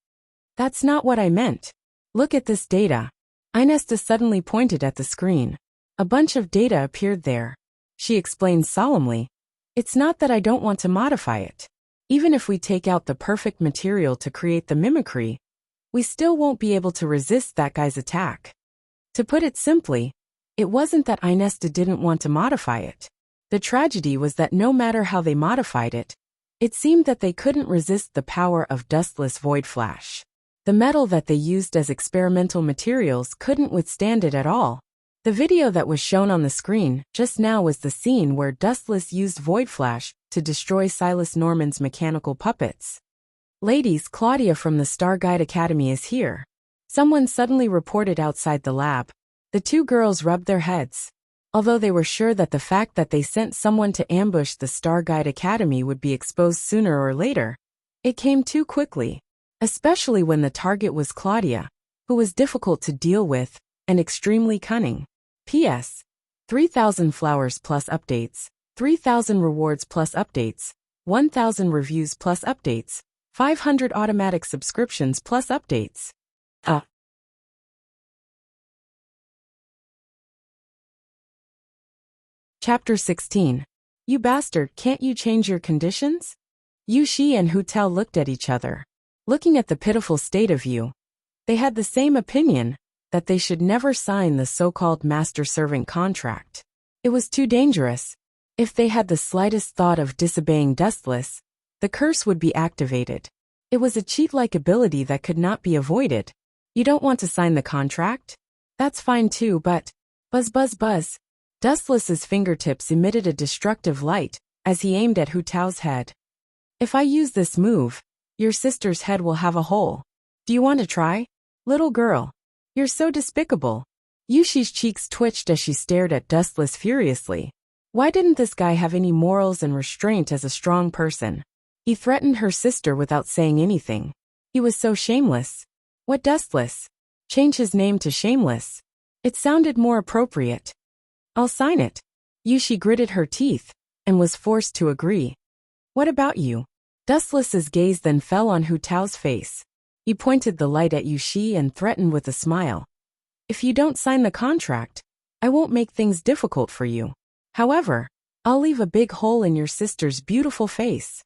A: That's not what I meant. Look at this data. Inesta suddenly pointed at the screen. A bunch of data appeared there. She explained solemnly. It's not that I don't want to modify it. Even if we take out the perfect material to create the mimicry, we still won't be able to resist that guy's attack. To put it simply, it wasn't that Inesta didn't want to modify it. The tragedy was that no matter how they modified it, it seemed that they couldn't resist the power of Dustless Void Flash. The metal that they used as experimental materials couldn't withstand it at all. The video that was shown on the screen just now was the scene where Dustless used Void Flash to destroy Silas Norman's mechanical puppets. Ladies, Claudia from the Star Guide Academy is here. Someone suddenly reported outside the lab. The two girls rubbed their heads. Although they were sure that the fact that they sent someone to ambush the Star Guide Academy would be exposed sooner or later, it came too quickly, especially when the target was Claudia, who was difficult to deal with and extremely cunning. P.S. 3,000 flowers plus updates, 3,000 rewards plus updates, 1,000 reviews plus updates, 500 automatic subscriptions plus updates. Chapter 16. You bastard, can't you change your conditions? Yushi and Hu Tao looked at each other. Looking at the pitiful state of Yu, they had the same opinion, that they should never sign the so-called master-servant contract. It was too dangerous. If they had the slightest thought of disobeying Dustless, the curse would be activated. It was a cheat-like ability that could not be avoided. You don't want to sign the contract? That's fine too, but... Buzz. Dustless's fingertips emitted a destructive light as he aimed at Hu Tao's head. If I use this move, your sister's head will have a hole. Do you want to try? Little girl. You're so despicable. Yushi's cheeks twitched as she stared at Dustless furiously. Why didn't this guy have any morals and restraint as a strong person? He threatened her sister without saying anything. He was so shameless. What Dustless? Change his name to Shameless. It sounded more appropriate. I'll sign it. Yushi gritted her teeth and was forced to agree. What about you? Dustless's gaze then fell on Hu Tao's face. He pointed the light at Yushi and threatened with a smile. If you don't sign the contract, I won't make things difficult for you. However, I'll leave a big hole in your sister's beautiful face.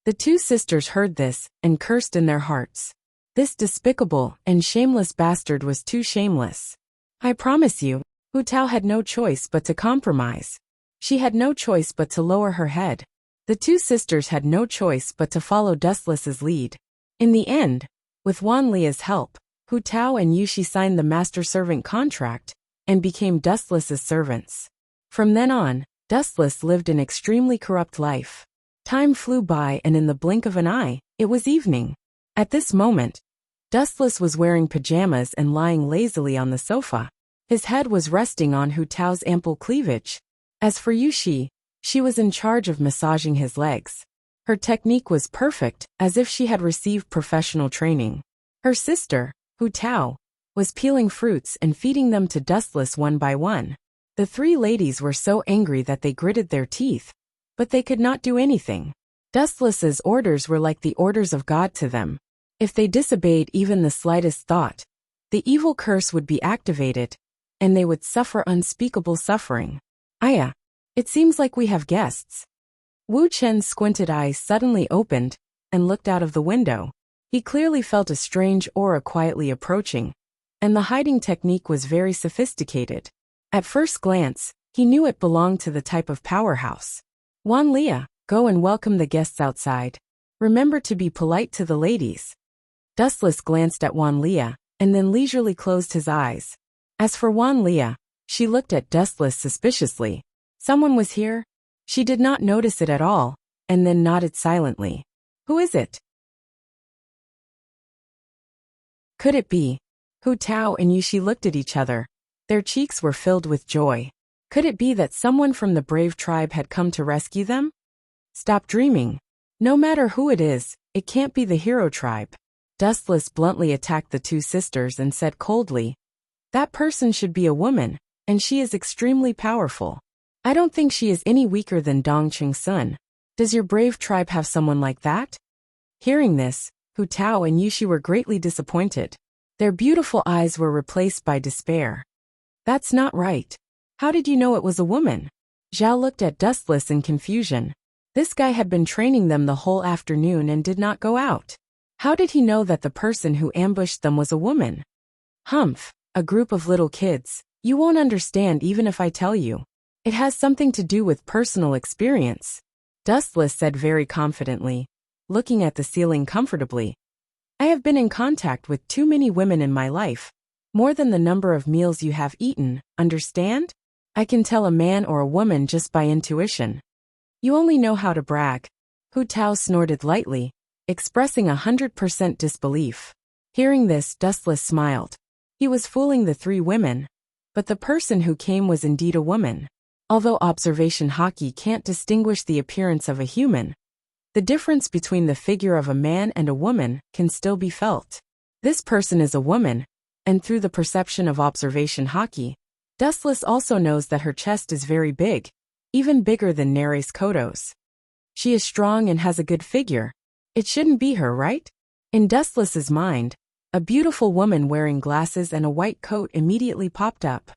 A: The two sisters heard this and cursed in their hearts. This despicable and shameless bastard was too shameless. I promise you, Hu Tao had no choice but to compromise. She had no choice but to lower her head. The two sisters had no choice but to follow Dustless's lead. In the end, with Wan Lia's help, Hu Tao and Yushi signed the master-servant contract and became Dustless's servants. From then on, Dustless lived an extremely corrupt life. Time flew by and in the blink of an eye, it was evening. At this moment, Dustless was wearing pajamas and lying lazily on the sofa. His head was resting on Hu Tao's ample cleavage. As for Yushi, she was in charge of massaging his legs. Her technique was perfect, as if she had received professional training. Her sister, Hu Tao, was peeling fruits and feeding them to Dustless one by one. The three ladies were so angry that they gritted their teeth, but they could not do anything. Dustless's orders were like the orders of God to them. If they disobeyed even the slightest thought, the evil curse would be activated, and they would suffer unspeakable suffering. Aya, it seems like we have guests. Wu Chen's squinted eyes suddenly opened and looked out of the window. He clearly felt a strange aura quietly approaching, and the hiding technique was very sophisticated. At first glance, he knew it belonged to the type of powerhouse. Wan Lia, go and welcome the guests outside. Remember to be polite to the ladies. Dustless glanced at Wan Lia, and then leisurely closed his eyes. As for Wan Lia, she looked at Dustless suspiciously. Someone was here? She did not notice it at all, and then nodded silently. Who is it? Could it be? Hu Tao and Yushi looked at each other. Their cheeks were filled with joy. Could it be that someone from the brave tribe had come to rescue them? Stop dreaming. No matter who it is, it can't be the hero tribe. Dustless bluntly attacked the two sisters and said coldly, that person should be a woman, and she is extremely powerful. I don't think she is any weaker than Dongqing Sun. Does your brave tribe have someone like that? Hearing this, Hu Tao and Yushi were greatly disappointed. Their beautiful eyes were replaced by despair. That's not right. How did you know it was a woman? Zhao looked at Dustless in confusion. This guy had been training them the whole afternoon and did not go out. How did he know that the person who ambushed them was a woman? Humph, a group of little kids. You won't understand even if I tell you. It has something to do with personal experience. Dustless said very confidently, looking at the ceiling comfortably. I have been in contact with too many women in my life. More than the number of meals you have eaten, understand? I can tell a man or a woman just by intuition. You only know how to brag. Hu Tao snorted lightly, expressing 100% disbelief. Hearing this, Dustless smiled. He was fooling the three women, but the person who came was indeed a woman. Although observation hockey can't distinguish the appearance of a human, the difference between the figure of a man and a woman can still be felt. This person is a woman, and through the perception of observation hockey, Dustless also knows that her chest is very big, even bigger than Nere's Koto's. She is strong and has a good figure. It shouldn't be her, right? In Dustless's mind, a beautiful woman wearing glasses and a white coat immediately popped up.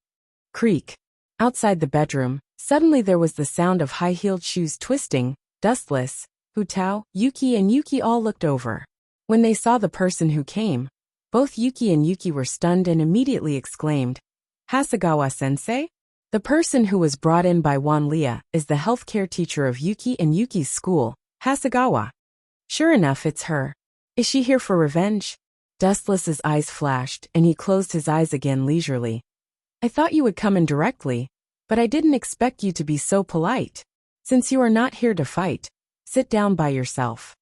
A: Creak. Outside the bedroom, suddenly there was the sound of high-heeled shoes twisting. Dustless, Hu Tao, Yuki and Yuki all looked over. When they saw the person who came, both Yuki and Yuki were stunned and immediately exclaimed, Hasegawa-sensei? The person who was brought in by Wan Lia is the healthcare teacher of Yuki and Yuki's school, Hasegawa. Sure enough, it's her. Is she here for revenge? Dustless's eyes flashed and he closed his eyes again leisurely. I thought you would come in directly, but I didn't expect you to be so polite. Since you are not here to fight, sit down by yourself.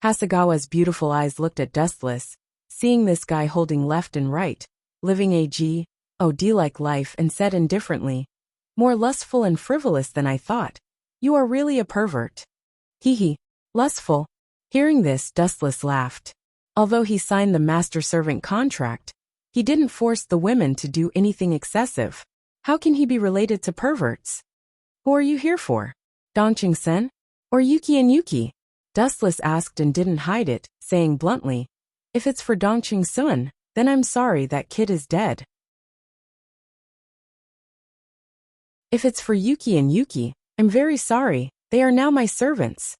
A: Hasegawa's beautiful eyes looked at Dustless, seeing this guy holding left and right, living a G.O.D. like life, and said indifferently, more lustful and frivolous than I thought. You are really a pervert. Hee, lustful. Hearing this, Dustless laughed. Although he signed the master-servant contract, he didn't force the women to do anything excessive. How can he be related to perverts? Who are you here for? Dongqing Sen? Or Yuki and Yuki? Dustless asked and didn't hide it, saying bluntly, if it's for Dongqing Sun, then I'm sorry, that kid is dead. If it's for Yuki and Yuki, I'm very sorry, they are now my servants.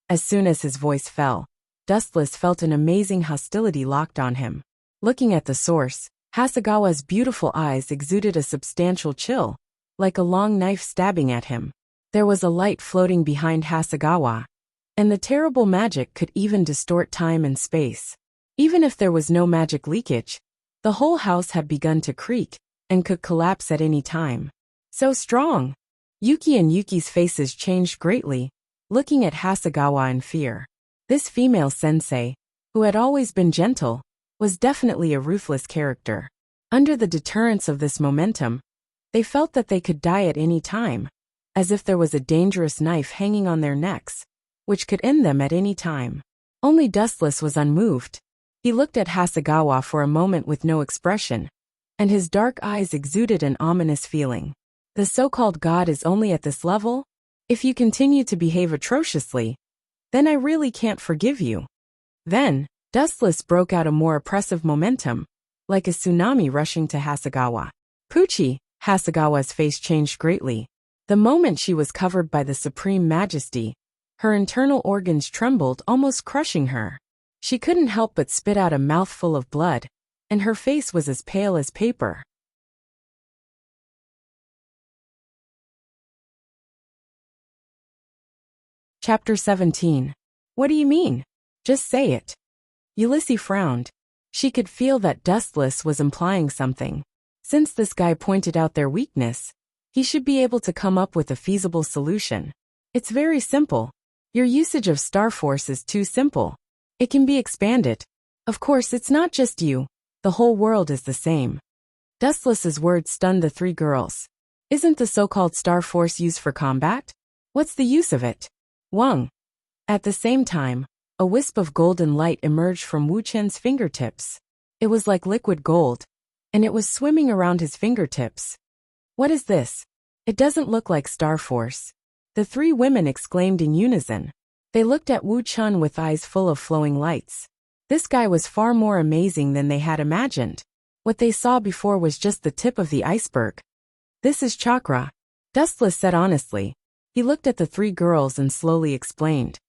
A: As soon as his voice fell, Dustless felt an amazing hostility locked on him. Looking at the source, Hasegawa's beautiful eyes exuded a substantial chill, like a long knife stabbing at him. There was a light floating behind Hasegawa, and the terrible magic could even distort time and space. Even if there was no magic leakage, the whole house had begun to creak, and could collapse at any time. So strong! Yuki and Yuki's faces changed greatly, looking at Hasegawa in fear. This female sensei, who had always been gentle, was definitely a ruthless character. Under the deterrence of this momentum, they felt that they could die at any time, as if there was a dangerous knife hanging on their necks, which could end them at any time. Only Dustless was unmoved. He looked at Hasegawa for a moment with no expression, and his dark eyes exuded an ominous feeling. The so-called god is only at this level? If you continue to behave atrociously, then I really can't forgive you. Then, Dustless broke out a more oppressive momentum, like a tsunami rushing to Hasegawa. Pucci, Hasegawa's face changed greatly. The moment she was covered by the supreme majesty, her internal organs trembled, almost crushing her. She couldn't help but spit out a mouthful of blood, and her face was as pale as paper. Chapter 17. What do you mean? Just say it. Ulysses frowned. She could feel that Dustless was implying something. Since this guy pointed out their weakness, he should be able to come up with a feasible solution. It's very simple. Your usage of Star Force is too simple. It can be expanded. Of course, it's not just you. The whole world is the same. Dustless's words stunned the three girls. Isn't the so-called Star Force used for combat? What's the use of it? Wang. At the same time, a wisp of golden light emerged from Wu Chen's fingertips. It was like liquid gold, and it was swimming around his fingertips. What is this? It doesn't look like Star Force. The three women exclaimed in unison. They looked at Wu Chen with eyes full of flowing lights. This guy was far more amazing than they had imagined. What they saw before was just the tip of the iceberg. This is chakra, Dustless said honestly. He looked at the three girls and slowly explained.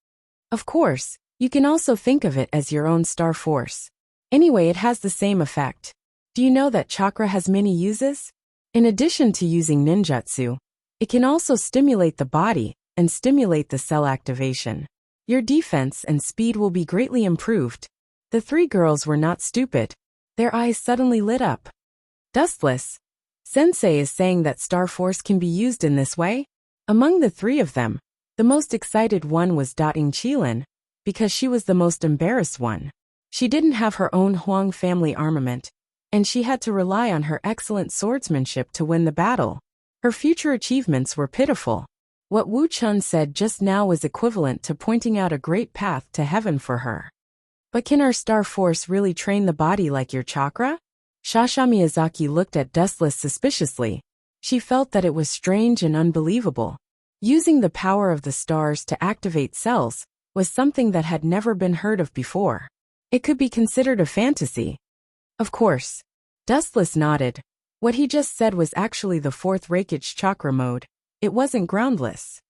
A: Of course, you can also think of it as your own Star Force. Anyway, it has the same effect. Do you know that chakra has many uses? In addition to using ninjutsu, it can also stimulate the body and stimulate the cell activation. Your defense and speed will be greatly improved. The three girls were not stupid. Their eyes suddenly lit up. Dustless, Sensei is saying that Star Force can be used in this way? Among the three of them, the most excited one was Dating Qilin, because she was the most embarrassed one. She didn't have her own Huang family armament, and she had to rely on her excellent swordsmanship to win the battle. Her future achievements were pitiful. What Wu Chun said just now was equivalent to pointing out a great path to heaven for her. But can our Star Force really train the body like your chakra? Shasha Miyazaki looked at Dustless suspiciously. She felt that it was strange and unbelievable. Using the power of the stars to activate cells was something that had never been heard of before. It could be considered a fantasy. Of course. Dustless nodded. What he just said was actually the fourth Reikage chakra mode. It wasn't groundless.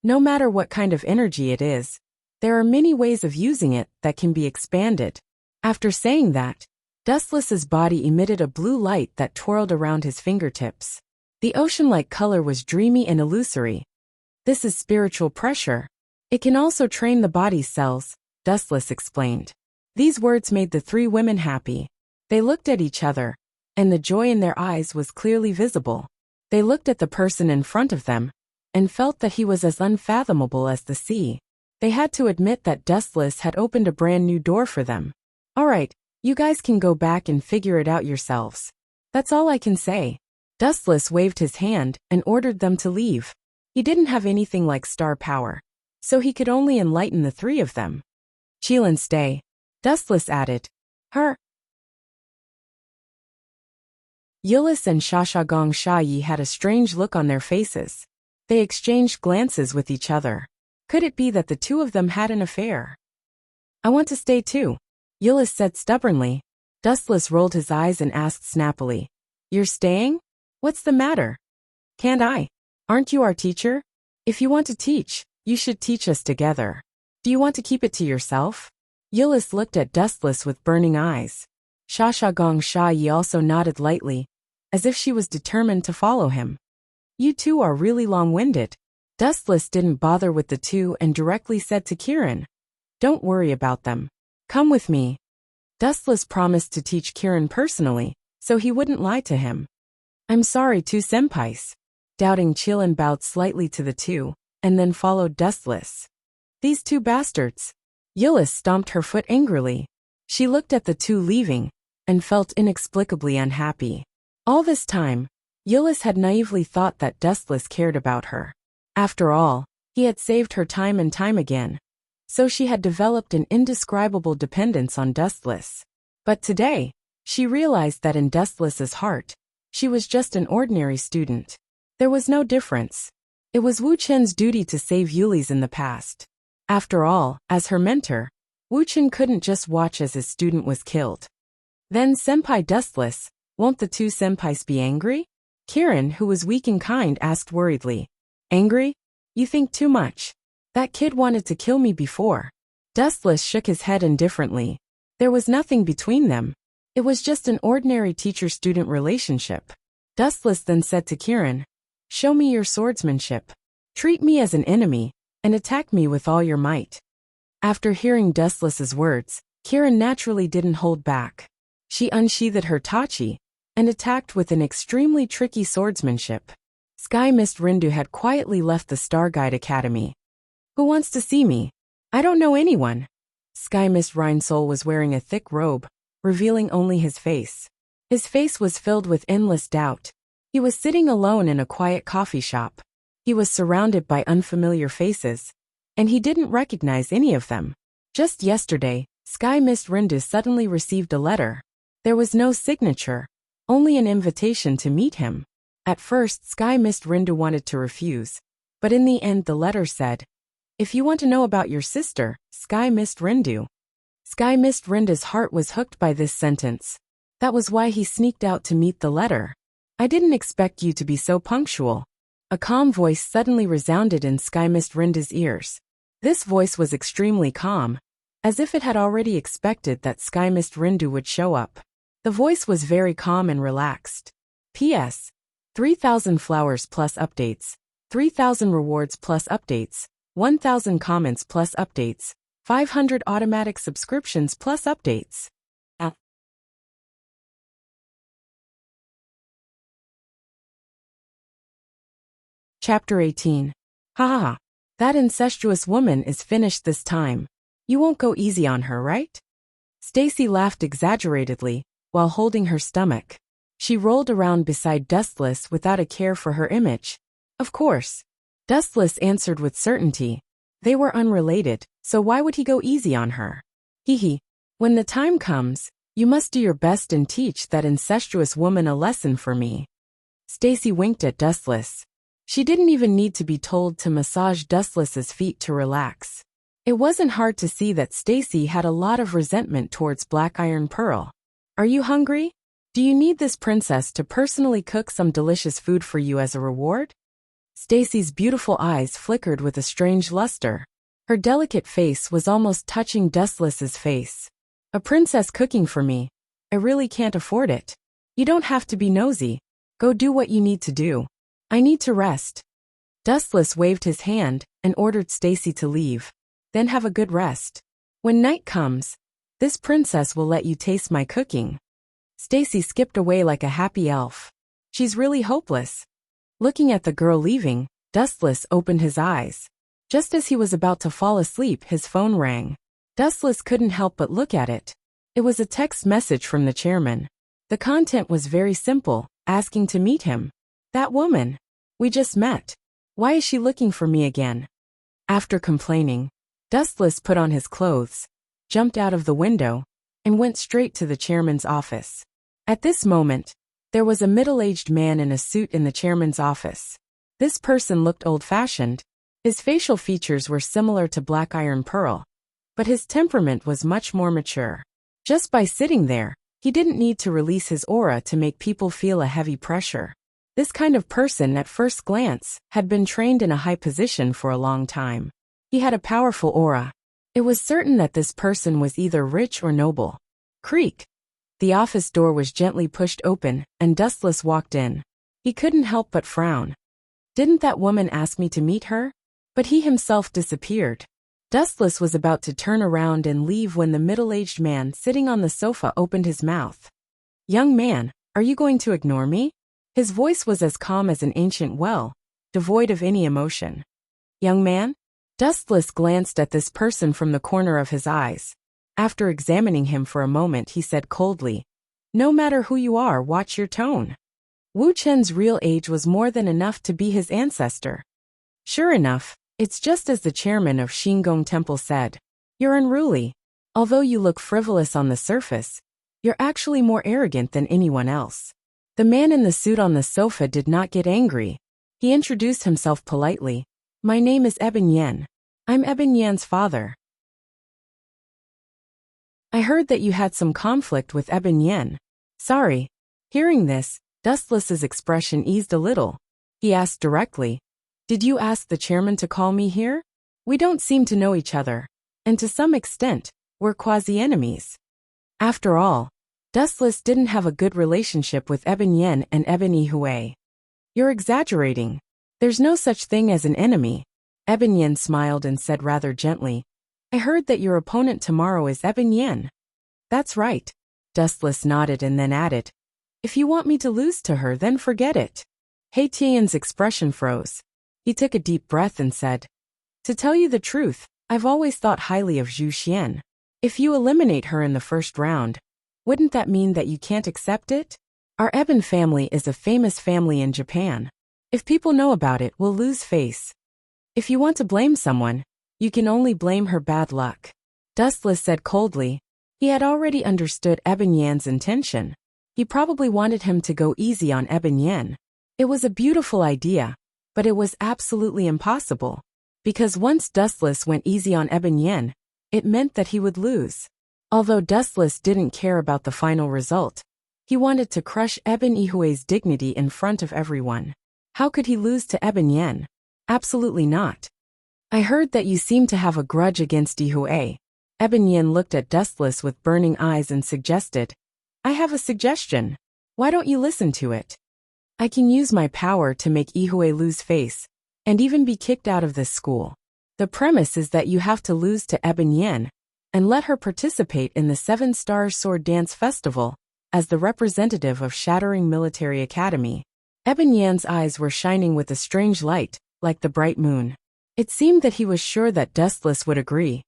A: No matter what kind of energy it is, there are many ways of using it that can be expanded. After saying that, Dustless's body emitted a blue light that twirled around his fingertips. The ocean-like color was dreamy and illusory. This is spiritual pressure. It can also train the body's cells, Dustless explained. These words made the three women happy. They looked at each other, and the joy in their eyes was clearly visible. They looked at the person in front of them, and felt that he was as unfathomable as the sea. They had to admit that Dustless had opened a brand new door for them. All right, you guys can go back and figure it out yourselves. That's all I can say. Dustless waved his hand and ordered them to leave. He didn't have anything like star power, so he could only enlighten the three of them. Qilin, stay. Dustless added. Her. Yulis and Shashagong Shayi had a strange look on their faces. They exchanged glances with each other. Could it be that the two of them had an affair? I want to stay too, Yulis said stubbornly. Dustless rolled his eyes and asked snappily. You're staying? What's the matter? Can't I? Aren't you our teacher? If you want to teach, you should teach us together. Do you want to keep it to yourself? Yulis looked at Dustless with burning eyes. Shashagong Shayi also nodded lightly, as if she was determined to follow him. You two are really long-winded. Dustless didn't bother with the two and directly said to Kirin. Don't worry about them. Come with me. Dustless promised to teach Kirin personally, so he wouldn't lie to him. I'm sorry, two senpais. Doubting Qilin bowed slightly to the two, and then followed Dustless. These two bastards. Yulis stomped her foot angrily. She looked at the two leaving, and felt inexplicably unhappy. All this time, Yulis had naively thought that Dustless cared about her. After all, he had saved her time and time again. So she had developed an indescribable dependence on Dustless. But today, she realized that in Dustless's heart, she was just an ordinary student. There was no difference. It was Wu Chen's duty to save Yuli's in the past. After all, as her mentor, Wu Chen couldn't just watch as his student was killed. Then Senpai Dustless, won't the two senpais be angry? Kiran, who was weak and kind, asked worriedly. Angry? You think too much. That kid wanted to kill me before. Dustless shook his head indifferently. There was nothing between them. It was just an ordinary teacher-student relationship. Dustless then said to Kiran, show me your swordsmanship. Treat me as an enemy, and attack me with all your might. After hearing Dustless's words, Kiran naturally didn't hold back. She unsheathed her tachi, and attacked with an extremely tricky swordsmanship. Sky Mist Rindu had quietly left the Star Guide Academy. Who wants to see me? I don't know anyone. Sky Mist Rhinesoul was wearing a thick robe, revealing only his face. His face was filled with endless doubt. He was sitting alone in a quiet coffee shop. He was surrounded by unfamiliar faces, and he didn't recognize any of them. Just yesterday, Sky Mist Rindu suddenly received a letter. There was no signature, only an invitation to meet him. At first, Sky Mist Rindu wanted to refuse, but in the end the letter said, if you want to know about your sister, Sky Mist Rindu. Sky Mist Rindu's heart was hooked by this sentence. That was why he sneaked out to meet the letter. I didn't expect you to be so punctual. A calm voice suddenly resounded in Sky Mist Rindu's ears. This voice was extremely calm, as if it had already expected that Sky Mist Rindu would show up. The voice was very calm and relaxed. P.S. 3,000 flowers plus updates, 3,000 rewards plus updates, 1,000 comments plus updates, 500 automatic subscriptions plus updates. Chapter 18. Ha ha ha. That incestuous woman is finished this time. You won't go easy on her, right? Stacy laughed exaggeratedly, while holding her stomach. She rolled around beside Dustless without a care for her image. Of course. Dustless answered with certainty. They were unrelated, so why would he go easy on her? Hee hee. When the time comes, you must do your best and teach that incestuous woman a lesson for me. Stacy winked at Dustless. She didn't even need to be told to massage Dustless's feet to relax. It wasn't hard to see that Stacy had a lot of resentment towards Black Iron Pearl. Are you hungry? Do you need this princess to personally cook some delicious food for you as a reward? Stacy's beautiful eyes flickered with a strange luster. Her delicate face was almost touching Dustless's face. A princess cooking for me. I really can't afford it. You don't have to be nosy. Go do what you need to do. I need to rest. Dustless waved his hand and ordered Stacy to leave. Then have a good rest. When night comes, this princess will let you taste my cooking. Stacy skipped away like a happy elf. She's really hopeless. Looking at the girl leaving, Dustless opened his eyes. Just as he was about to fall asleep, his phone rang. Dustless couldn't help but look at it. It was a text message from the chairman. The content was very simple, asking to meet him. That woman. We just met. Why is she looking for me again? After complaining, Dustless put on his clothes, jumped out of the window, and went straight to the chairman's office. At this moment, there was a middle-aged man in a suit in the chairman's office. This person looked old-fashioned. His facial features were similar to Black Iron Pearl, but his temperament was much more mature. Just by sitting there, he didn't need to release his aura to make people feel a heavy pressure. This kind of person at first glance had been trained in a high position for a long time. He had a powerful aura. It was certain that this person was either rich or noble. Creak. The office door was gently pushed open, and Dustless walked in. He couldn't help but frown. Didn't that woman ask me to meet her? But he himself disappeared. Dustless was about to turn around and leave when the middle-aged man sitting on the sofa opened his mouth. Young man, are you going to ignore me? His voice was as calm as an ancient well, devoid of any emotion. Young man? Dustless glanced at this person from the corner of his eyes. After examining him for a moment, he said coldly, no matter who you are, watch your tone. Wu Chen's real age was more than enough to be his ancestor. Sure enough, it's just as the chairman of Xingong Temple said. You're unruly. Although you look frivolous on the surface, You're actually more arrogant than anyone else. The man in the suit on the sofa did not get angry. He introduced himself politely. My name is Eben Yen. I'm Eben Yan's father. I heard that you had some conflict with Eben Yen. Sorry. Hearing this, Dustless's expression eased a little. He asked directly, did you ask the chairman to call me here? We don't seem to know each other. And to some extent, we're quasi-enemies. After all, Dustless didn't have a good relationship with Eben Yen and Eben Yihue. You're exaggerating. There's no such thing as an enemy. Eben Yen smiled and said rather gently, I heard that your opponent tomorrow is Eben Yen. That's right. Dustless nodded and then added, if you want me to lose to her, then forget it. He Tian's expression froze. He took a deep breath and said, to tell you the truth, I've always thought highly of Zhu Xian. If you eliminate her in the first round, wouldn't that mean that you can't accept it? Our Eben family is a famous family in Japan. If people know about it, we'll lose face. If you want to blame someone, you can only blame her bad luck. Dustless said coldly. He had already understood Eben Yan's intention. He probably wanted him to go easy on Eben Yan. It was a beautiful idea, but it was absolutely impossible. Because once Dustless went easy on Eben Yan, it meant that he would lose. Although Dustless didn't care about the final result, he wanted to crush Eben Yihue's dignity in front of everyone. How could he lose to Eben Yan? Absolutely not. I heard that you seem to have a grudge against Yihue. Eben Yan looked at Dustless with burning eyes and suggested, I have a suggestion. Why don't you listen to it? I can use my power to make Yihue lose face, and even be kicked out of this school. The premise is that you have to lose to Eben Yan, and let her participate in the 7-Star Sword Dance Festival, as the representative of Shattering Military Academy. Eben Yan's eyes were shining with a strange light, like the bright moon. It seemed that he was sure that Dustless would agree.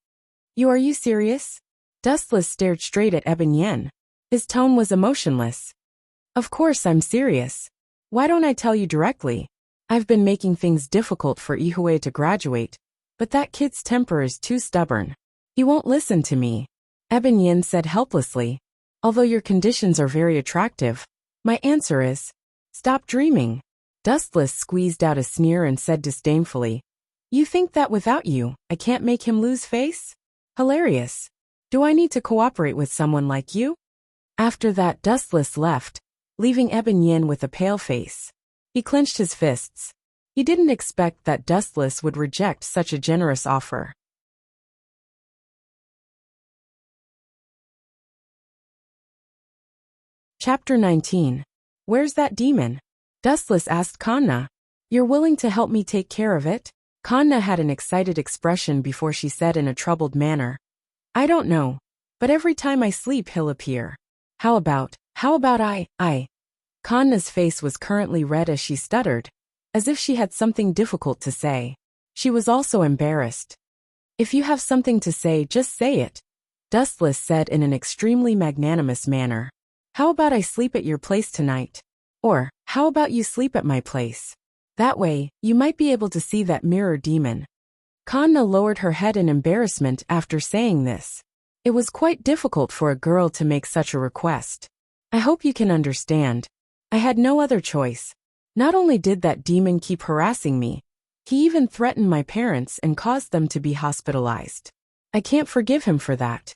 A: Are you serious? Dustless stared straight at Eben Yan. His tone was emotionless. Of course I'm serious. Why don't I tell you directly? I've been making things difficult for Yihue to graduate, but that kid's temper is too stubborn. He won't listen to me. Eben Yan said helplessly. Although your conditions are very attractive, my answer is, stop dreaming. Dustless squeezed out a sneer and said disdainfully, you think that without you, I can't make him lose face? Hilarious. Do I need to cooperate with someone like you? After that, Dustless left, leaving Eben Yan with a pale face. He clenched his fists. He didn't expect that Dustless would reject such a generous offer. Chapter 19. Where's that demon? Dustless asked Kanna. You're willing to help me take care of it? Kanna had an excited expression before she said in a troubled manner. I don't know, but every time I sleep he'll appear. How about I? Kanna's face was currently red as she stuttered, as if she had something difficult to say. She was also embarrassed. If you have something to say, just say it, Dustless said in an extremely magnanimous manner. How about I sleep at your place tonight? Or, how about you sleep at my place? That way, you might be able to see that mirror demon. Kanna lowered her head in embarrassment after saying this. It was quite difficult for a girl to make such a request. I hope you can understand. I had no other choice. Not only did that demon keep harassing me, he even threatened my parents and caused them to be hospitalized. I can't forgive him for that.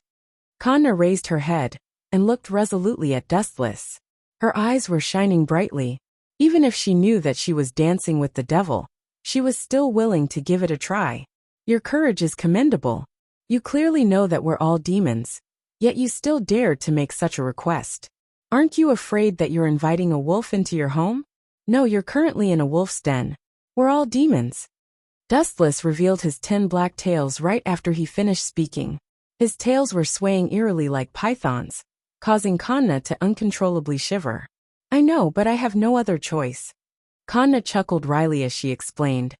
A: Kanna raised her head and looked resolutely at Dustless. Her eyes were shining brightly. Even if she knew that she was dancing with the devil, she was still willing to give it a try. Your courage is commendable. You clearly know that we're all demons, yet you still dared to make such a request. Aren't you afraid that you're inviting a wolf into your home? No, you're currently in a wolf's den. We're all demons. Dustless revealed his 10 black tails right after he finished speaking. His tails were swaying eerily like pythons, causing Kanna to uncontrollably shiver. I know, but I have no other choice. Kanna chuckled wryly as she explained.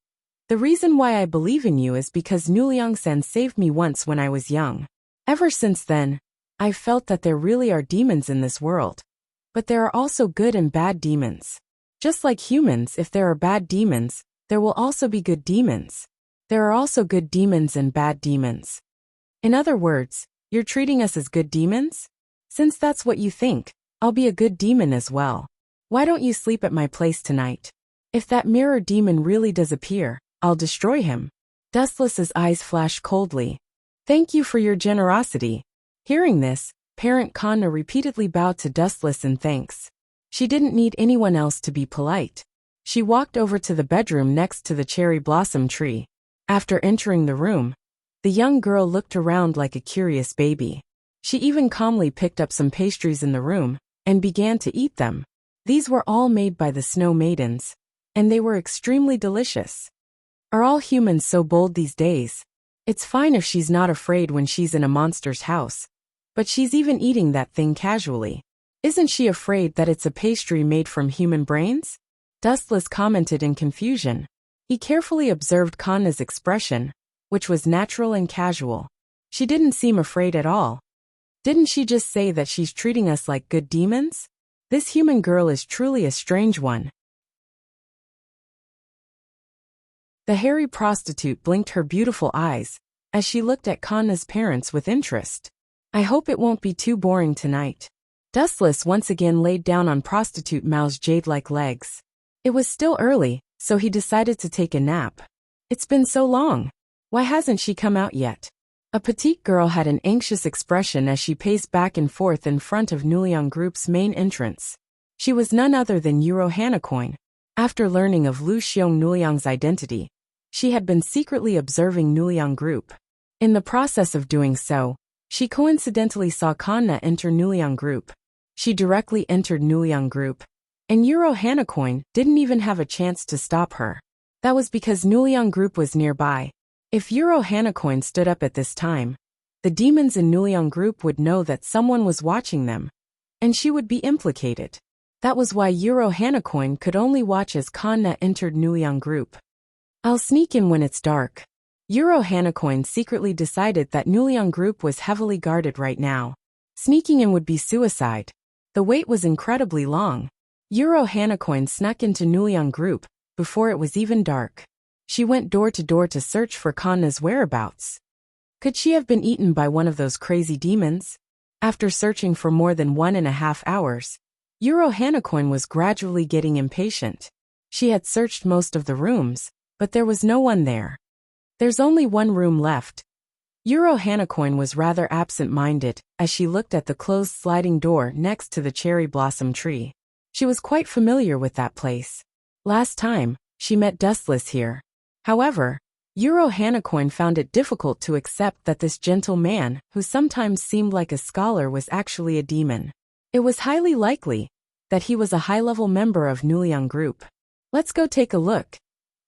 A: The reason why I believe in you is because Nuliang-sen saved me once when I was young. Ever since then, I've felt that there really are demons in this world. But there are also good and bad demons. Just like humans, if there are bad demons, there will also be good demons. There are also good demons and bad demons. In other words, you're treating us as good demons? Since that's what you think, I'll be a good demon as well. Why don't you sleep at my place tonight? If that mirror demon really does appear, I'll destroy him. Dustless's eyes flashed coldly. Thank you for your generosity. Hearing this, Parent Kanna repeatedly bowed to Dustless in thanks. She didn't need anyone else to be polite. She walked over to the bedroom next to the cherry blossom tree. After entering the room, the young girl looked around like a curious baby. She even calmly picked up some pastries in the room and began to eat them. These were all made by the Snow Maidens, and they were extremely delicious. Are all humans so bold these days? It's fine if she's not afraid when she's in a monster's house, but she's even eating that thing casually. Isn't she afraid that it's a pastry made from human brains? Dustless commented in confusion. He carefully observed Kanna's expression, which was natural and casual. She didn't seem afraid at all. Didn't she just say that she's treating us like good demons? This human girl is truly a strange one. The hairy prostitute blinked her beautiful eyes as she looked at Kanna's parents with interest. I hope it won't be too boring tonight. Dustless once again laid down on Prostitute Mao's jade-like legs. It was still early, so he decided to take a nap. It's been so long. Why hasn't she come out yet? A petite girl had an anxious expression as she paced back and forth in front of Nuliang Group's main entrance. She was none other than Yuro Hanacoin. After learning of Lu Xiong Nuliang's identity, she had been secretly observing Nuliang Group. In the process of doing so, she coincidentally saw Kanna enter Nuliang Group. She directly entered Nuliang Group, and Yuro Hanacoin didn't even have a chance to stop her. That was because Nuliang Group was nearby. If Yuro Hanacoin stood up at this time, the demons in Nuliang Group would know that someone was watching them, and she would be implicated. That was why Yuro Hanacoin could only watch as Kanna entered Nuliang Group. I'll sneak in when it's dark. Yuro Hanacoin secretly decided that Nuliang Group was heavily guarded right now. Sneaking in would be suicide. The wait was incredibly long. Yuro Hanacoin snuck into Nuliang Group before it was even dark. She went door to door to search for Kanna's whereabouts. Could she have been eaten by one of those crazy demons? After searching for more than 1.5 hours, Yuro Hanacoin was gradually getting impatient. She had searched most of the rooms, but there was no one there. There's only one room left. Yuro Hanacoin was rather absent-minded as she looked at the closed sliding door next to the cherry blossom tree. She was quite familiar with that place. Last time, she met Dustless here. However, Yuro Hanacoin found it difficult to accept that this gentle man, who sometimes seemed like a scholar, was actually a demon. It was highly likely that he was a high-level member of Nuliang Group. Let's go take a look.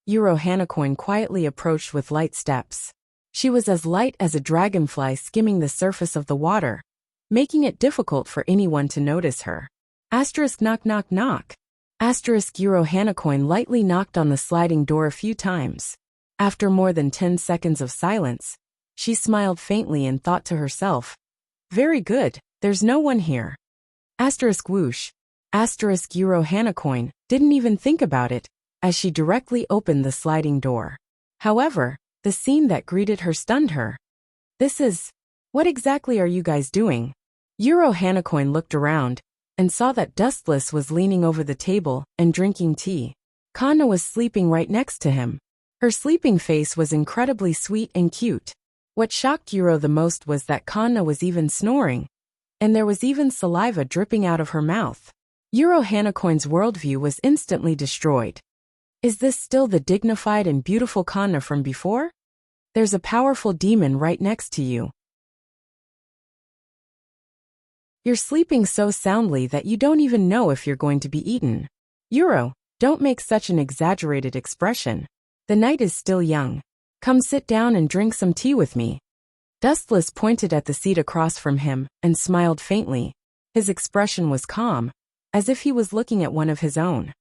A: Yuro Hanacoin quietly approached with light steps. She was as light as a dragonfly skimming the surface of the water, making it difficult for anyone to notice her. Knock knock knock. Yuro Hanacoin lightly knocked on the sliding door a few times. After more than 10 seconds of silence, she smiled faintly and thought to herself, very good, there's no one here. Whoosh. Yuro Hanacoin didn't even think about it, as she directly opened the sliding door. However, the scene that greeted her stunned her. What exactly are you guys doing? Yuro Hanacoin looked around and saw that Dustless was leaning over the table and drinking tea. Kanna was sleeping right next to him. Her sleeping face was incredibly sweet and cute. What shocked Yuro the most was that Kanna was even snoring, and there was even saliva dripping out of her mouth. Yuro Hanacoin's worldview was instantly destroyed. Is this still the dignified and beautiful Kanna from before? There's a powerful demon right next to you. You're sleeping so soundly that you don't even know if you're going to be eaten. Yuro, don't make such an exaggerated expression. The night is still young. Come sit down and drink some tea with me. Dustless pointed at the seat across from him and smiled faintly. His expression was calm, as if he was looking at one of his own.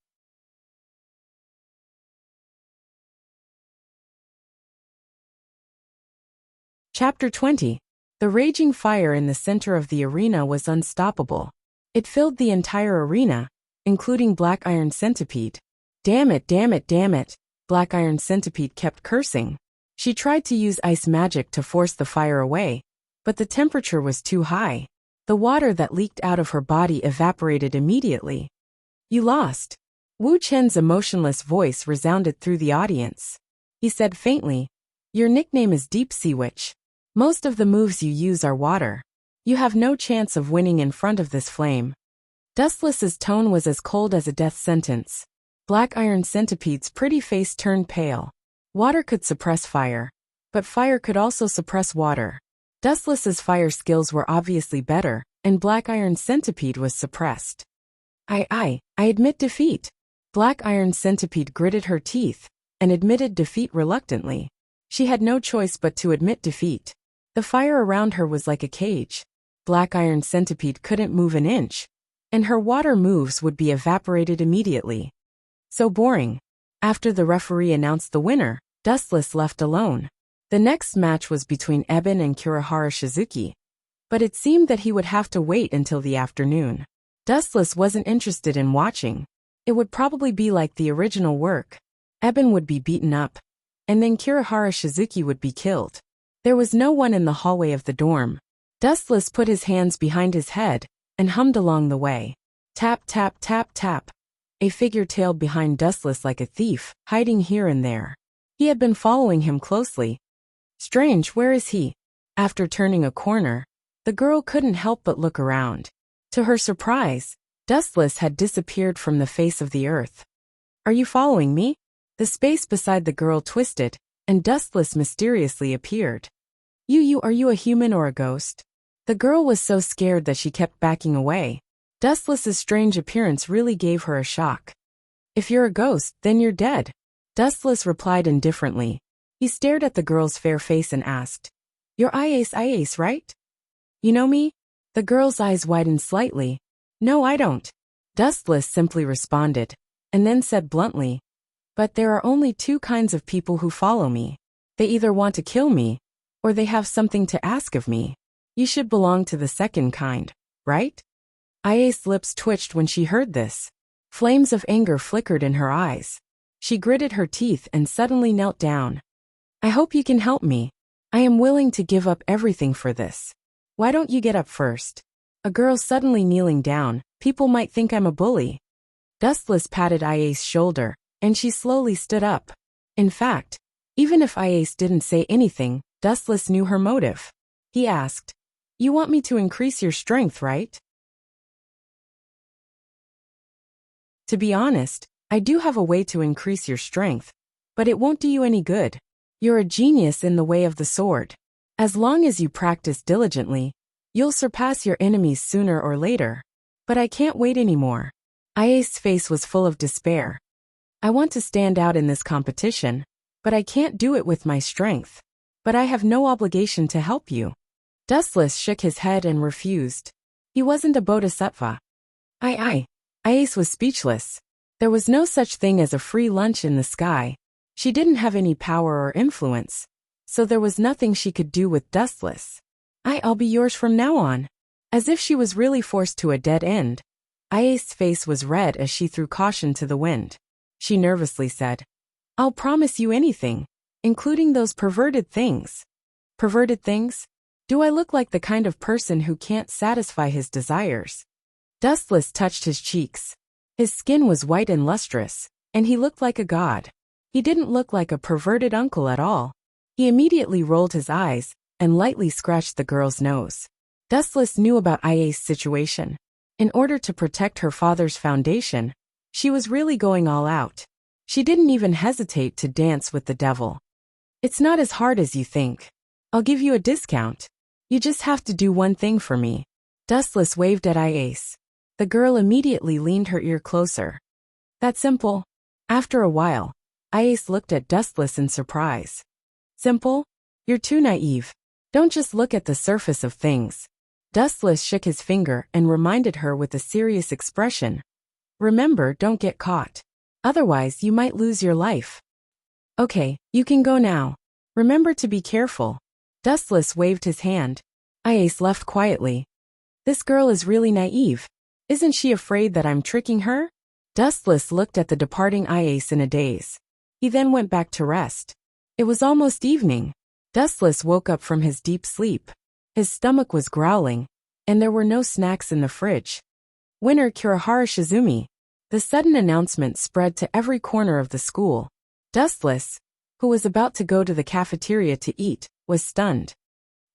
A: Chapter 20. The raging fire in the center of the arena was unstoppable. It filled the entire arena, including Black Iron Centipede. Damn it, damn it, damn it, Black Iron Centipede kept cursing. She tried to use ice magic to force the fire away, but the temperature was too high. The water that leaked out of her body evaporated immediately. You lost. Wu Chen's emotionless voice resounded through the audience. He said faintly, your nickname is Deep Sea Witch. Most of the moves you use are water. You have no chance of winning in front of this flame. Dustless's tone was as cold as a death sentence. Black Iron Centipede's pretty face turned pale. Water could suppress fire, but fire could also suppress water. Dustless's fire skills were obviously better, and Black Iron Centipede was suppressed. I admit defeat. Black Iron Centipede gritted her teeth and admitted defeat reluctantly. She had no choice but to admit defeat. The fire around her was like a cage. Black Iron Centipede couldn't move an inch, and her water moves would be evaporated immediately. So boring. After the referee announced the winner, Dustless left alone. The next match was between Eben and Kurihara Shizuki, but it seemed that he would have to wait until the afternoon. Dustless wasn't interested in watching. It would probably be like the original work. Eben would be beaten up, and then Kurihara Shizuki would be killed. There was no one in the hallway of the dorm. Dustless put his hands behind his head and hummed along the way. Tap, tap, tap, tap. A figure tailed behind Dustless like a thief, hiding here and there. He had been following him closely. Strange, where is he? After turning a corner, the girl couldn't help but look around. To her surprise, Dustless had disappeared from the face of the earth. Are you following me? The space beside the girl twisted, and Dustless mysteriously appeared. Are you a human or a ghost? The girl was so scared that she kept backing away. Dustless's strange appearance really gave her a shock. If you're a ghost, then you're dead. Dustless replied indifferently. He stared at the girl's fair face and asked, you're Ice, right? You know me? The girl's eyes widened slightly. No, I don't. Dustless simply responded, and then said bluntly, but there are only two kinds of people who follow me. They either want to kill me, or they have something to ask of me. You should belong to the second kind, right? Ia's lips twitched when she heard this. Flames of anger flickered in her eyes. She gritted her teeth and suddenly knelt down. I hope you can help me. I am willing to give up everything for this. Why don't you get up first? A girl suddenly kneeling down. People might think I'm a bully. Dustless patted Ia's shoulder, and she slowly stood up. In fact, even if Ice didn't say anything, Dustless knew her motive. He asked, you want me to increase your strength, right? To be honest, I do have a way to increase your strength, but it won't do you any good. You're a genius in the way of the sword. As long as you practice diligently, you'll surpass your enemies sooner or later. But I can't wait anymore. Ia's face was full of despair. I want to stand out in this competition, but I can't do it with my strength. But I have no obligation to help you. Dustless shook his head and refused. He wasn't a bodhisattva. Ice was speechless. There was no such thing as a free lunch in the sky. She didn't have any power or influence, so there was nothing she could do with Dustless. I'll be yours from now on. As if she was really forced to a dead end. Ia's face was red as she threw caution to the wind. She nervously said, I'll promise you anything, including those perverted things. Perverted things? Do I look like the kind of person who can't satisfy his desires? Dustless touched his cheeks. His skin was white and lustrous, and he looked like a god. He didn't look like a perverted uncle at all. He immediately rolled his eyes and lightly scratched the girl's nose. Dustless knew about Ia's situation. In order to protect her father's foundation, she was really going all out. She didn't even hesitate to dance with the devil. It's not as hard as you think. I'll give you a discount. You just have to do one thing for me. Dustless waved at Iace. The girl immediately leaned her ear closer. That simple? After a while, Iace looked at Dustless in surprise. Simple? You're too naive. Don't just look at the surface of things. Dustless shook his finger and reminded her with a serious expression. Remember, don't get caught. Otherwise, you might lose your life. Okay, you can go now. Remember to be careful. Dustless waved his hand. Iace left quietly. This girl is really naive. Isn't she afraid that I'm tricking her? Dustless looked at the departing Iace in a daze. He then went back to rest. It was almost evening. Dustless woke up from his deep sleep. His stomach was growling, and there were no snacks in the fridge. Winner Kurihara Shizumi. The sudden announcement spread to every corner of the school. Dustless, who was about to go to the cafeteria to eat, was stunned.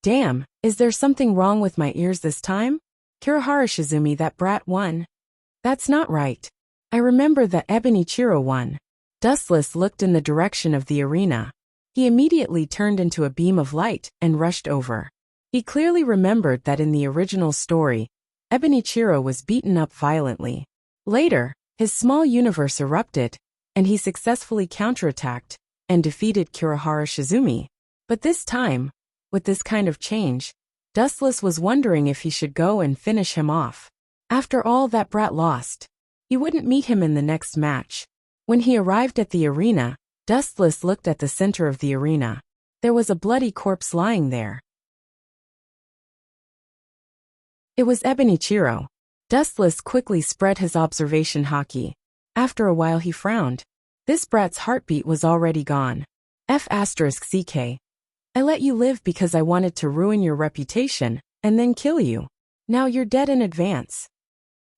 A: Damn, is there something wrong with my ears this time? Kurihara Shizumi, that brat won. That's not right. I remember that Ebonichiro won. Dustless looked in the direction of the arena. He immediately turned into a beam of light and rushed over. He clearly remembered that in the original story, Ebonichiro was beaten up violently. Later, his small universe erupted, and he successfully counterattacked and defeated Kurihara Shizumi. But this time, with this kind of change, Dustless was wondering if he should go and finish him off. After all, that brat lost. He wouldn't meet him in the next match. When he arrived at the arena, Dustless looked at the center of the arena. There was a bloody corpse lying there. It was Ebonichiro. Dustless quickly spread his observation haki. After a while he frowned. This brat's heartbeat was already gone. F***ck. I let you live because I wanted to ruin your reputation, and then kill you. Now you're dead in advance.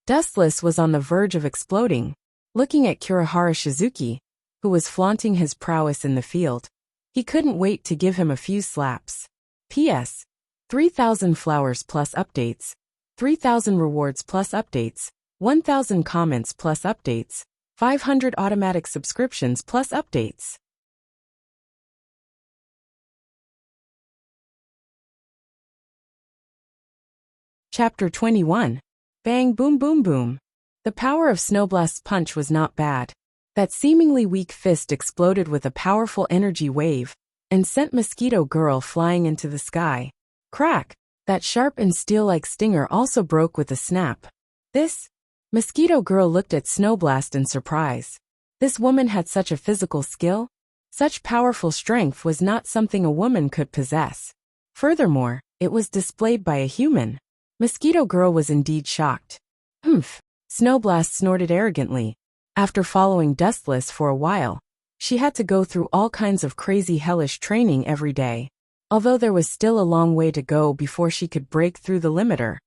A: Dustless was on the verge of exploding. Looking at Kurihara Shizuki, who was flaunting his prowess in the field, he couldn't wait to give him a few slaps. P.S. 3,000 flowers plus updates, 3,000 rewards plus updates, 1,000 comments plus updates, 500 automatic subscriptions plus updates. Chapter 21. Bang Boom Boom Boom. The power of Snowblast's punch was not bad. That seemingly weak fist exploded with a powerful energy wave and sent Mosquito Girl flying into the sky. Crack! That sharp and steel-like stinger also broke with a snap. Mosquito Girl looked at Snowblast in surprise. This woman had such a physical skill? Such powerful strength was not something a woman could possess. Furthermore, it was displayed by a human. Mosquito Girl was indeed shocked. Humph! Snowblast snorted arrogantly. After following Dustless for a while, she had to go through all kinds of crazy hellish training every day. Although there was still a long way to go before she could break through the limiter,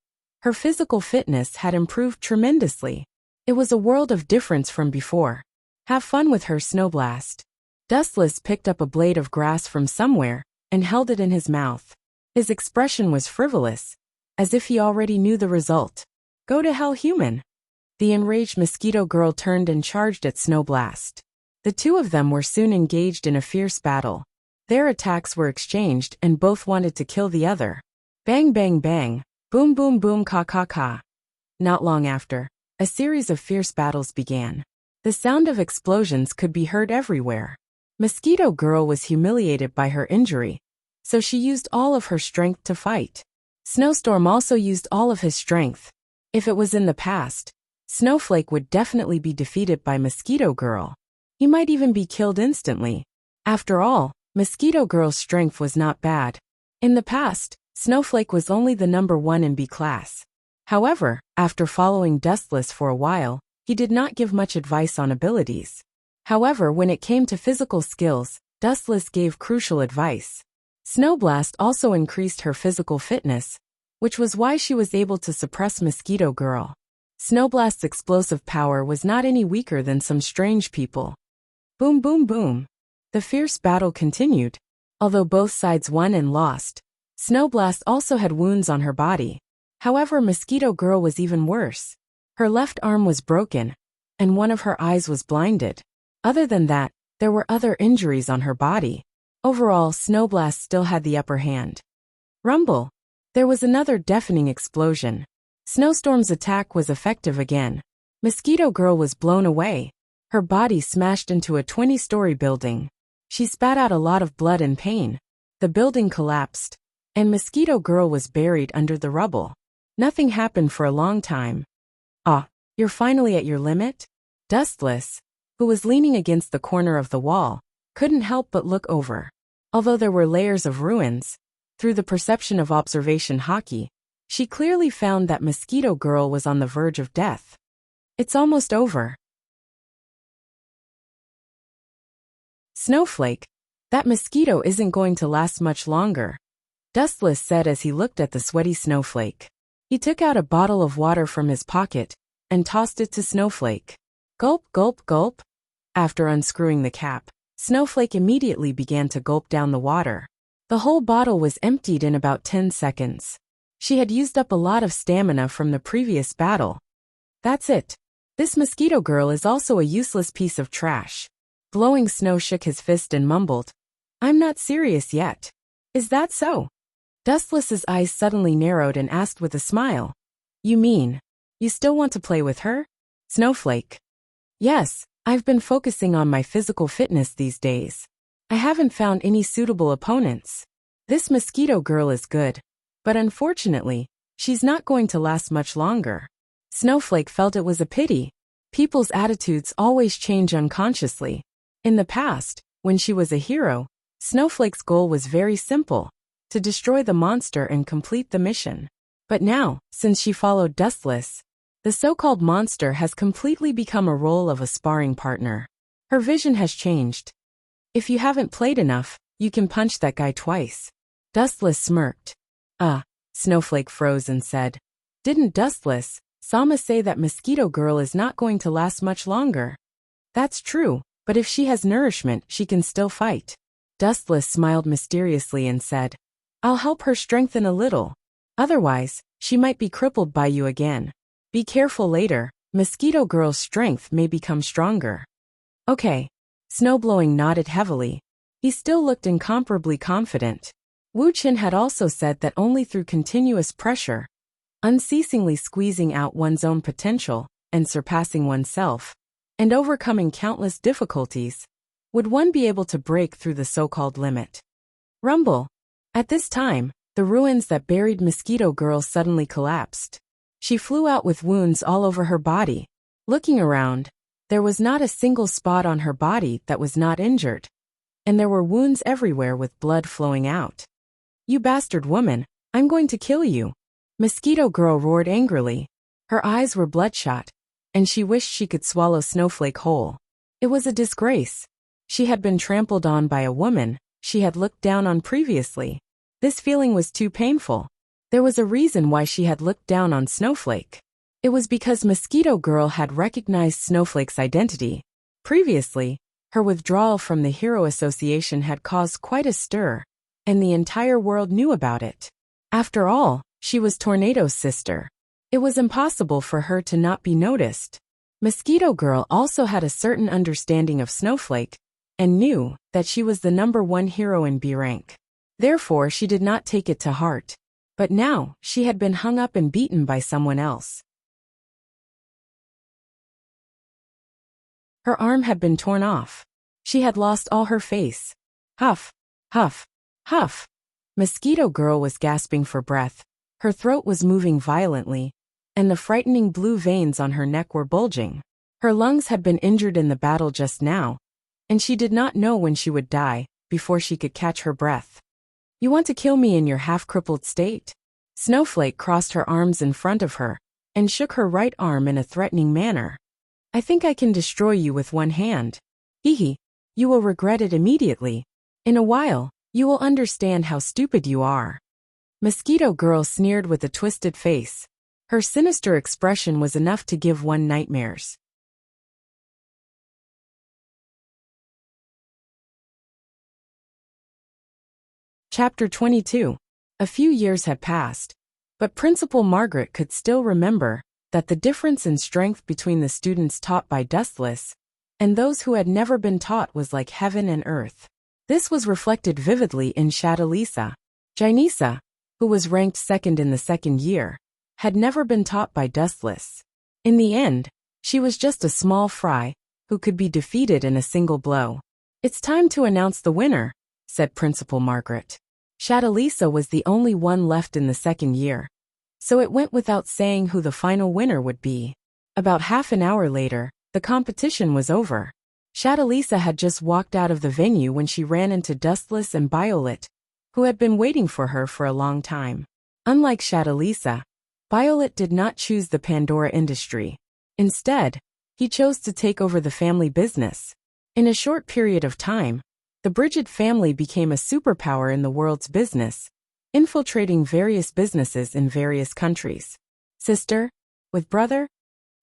A: her physical fitness had improved tremendously. It was a world of difference from before. Have fun with her, Snowblast. Dustless picked up a blade of grass from somewhere and held it in his mouth. His expression was frivolous, as if he already knew the result. Go to hell, human. The enraged Mosquito Girl turned and charged at Snowblast. The two of them were soon engaged in a fierce battle. Their attacks were exchanged and both wanted to kill the other. Bang bang bang, boom boom boom ka ka ka. Not long after, a series of fierce battles began. The sound of explosions could be heard everywhere. Mosquito Girl was humiliated by her injury, so she used all of her strength to fight. Snowstorm also used all of his strength. If it was in the past, Snowflake would definitely be defeated by Mosquito Girl. He might even be killed instantly. After all, Mosquito Girl's strength was not bad. In the past, Snowflake was only the number 1 in B class. However, after following Dustless for a while, he did not give much advice on abilities. However, when it came to physical skills, Dustless gave crucial advice. Snowblast also increased her physical fitness, which was why she was able to suppress Mosquito Girl. Snowblast's explosive power was not any weaker than some strange people. Boom boom boom. The fierce battle continued. Although both sides won and lost, Snowblast also had wounds on her body. However, Mosquito Girl was even worse. Her left arm was broken, and one of her eyes was blinded. Other than that, there were other injuries on her body. Overall, Snowblast still had the upper hand. Rumble! There was another deafening explosion. Snowstorm's attack was effective again. Mosquito Girl was blown away. Her body smashed into a 20-story building. She spat out a lot of blood and pain. The building collapsed, and Mosquito Girl was buried under the rubble. Nothing happened for a long time. Ah, you're finally at your limit? Dustless, who was leaning against the corner of the wall, couldn't help but look over. Although there were layers of ruins, through the perception of observation haki, she clearly found that Mosquito Girl was on the verge of death. It's almost over. Snowflake, that mosquito isn't going to last much longer, Dustless said as he looked at the sweaty Snowflake. He took out a bottle of water from his pocket and tossed it to Snowflake. Gulp, gulp, gulp. After unscrewing the cap, Snowflake immediately began to gulp down the water. The whole bottle was emptied in about 10 seconds. She had used up a lot of stamina from the previous battle. That's it. This mosquito girl is also a useless piece of trash. Blowing Snow shook his fist and mumbled, I'm not serious yet. Is that so? Dustless's eyes suddenly narrowed and asked with a smile. You mean, you still want to play with her? Snowflake. Yes, I've been focusing on my physical fitness these days. I haven't found any suitable opponents. This mosquito girl is good, but unfortunately, she's not going to last much longer. Snowflake felt it was a pity. People's attitudes always change unconsciously. In the past, when she was a hero, Snowflake's goal was very simple, to destroy the monster and complete the mission. But now, since she followed Dustless, the so-called monster has completely become a role of a sparring partner. Her vision has changed. If you haven't played enough, you can punch that guy twice. Dustless smirked. Snowflake froze and said, Didn't Dustless, Sama say that mosquito girl is not going to last much longer? That's true, but if she has nourishment, she can still fight. Dustless smiled mysteriously and said, I'll help her strengthen a little. Otherwise, she might be crippled by you again. Be careful later, mosquito girl's strength may become stronger. Okay. Snowblowing nodded heavily. He still looked incomparably confident. Wuxia had also said that only through continuous pressure, unceasingly squeezing out one's own potential, and surpassing oneself, and overcoming countless difficulties, would one be able to break through the so-called limit. Rumble. At this time, the ruins that buried Mosquito Girl suddenly collapsed. She flew out with wounds all over her body. Looking around, there was not a single spot on her body that was not injured, and there were wounds everywhere with blood flowing out. You bastard woman, I'm going to kill you. Mosquito Girl roared angrily. Her eyes were bloodshot, and she wished she could swallow Snowflake whole. It was a disgrace. She had been trampled on by a woman she had looked down on previously. This feeling was too painful. There was a reason why she had looked down on Snowflake. It was because Mosquito Girl had recognized Snowflake's identity. Previously, her withdrawal from the Hero Association had caused quite a stir, and the entire world knew about it. After all, she was Tornado's sister. It was impossible for her to not be noticed. Mosquito Girl also had a certain understanding of Snowflake, and knew that she was the #1 hero in B rank. Therefore, she did not take it to heart. But now, she had been hung up and beaten by someone else. Her arm had been torn off. She had lost all her face. Huff, huff, huff. Mosquito Girl was gasping for breath. Her throat was moving violently, and the frightening blue veins on her neck were bulging. Her lungs had been injured in the battle just now, and she did not know when she would die, before she could catch her breath. You want to kill me in your half-crippled state? Snowflake crossed her arms in front of her, and shook her right arm in a threatening manner. I think I can destroy you with one hand. Hee. You will regret it immediately. In a while, you will understand how stupid you are. Mosquito Girl sneered with a twisted face. Her sinister expression was enough to give one nightmares. Chapter 22. A few years had passed, but Principal Margaret could still remember that the difference in strength between the students taught by Dustless and those who had never been taught was like heaven and earth. This was reflected vividly in Shadalisa. Jainisa, who was ranked second in the second year, had never been taught by Dustless. In the end, she was just a small fry who could be defeated in a single blow. It's time to announce the winner, said Principal Margaret. Shadalisa was the only one left in the second year, so it went without saying who the final winner would be. About half an hour later, the competition was over. Shadalisa had just walked out of the venue when she ran into Dustless and Violet, who had been waiting for her for a long time. Unlike Shadalisa, Violet did not choose the Pandora industry. Instead, he chose to take over the family business. In a short period of time, the Bridget family became a superpower in the world's business, infiltrating various businesses in various countries. Sister? With brother?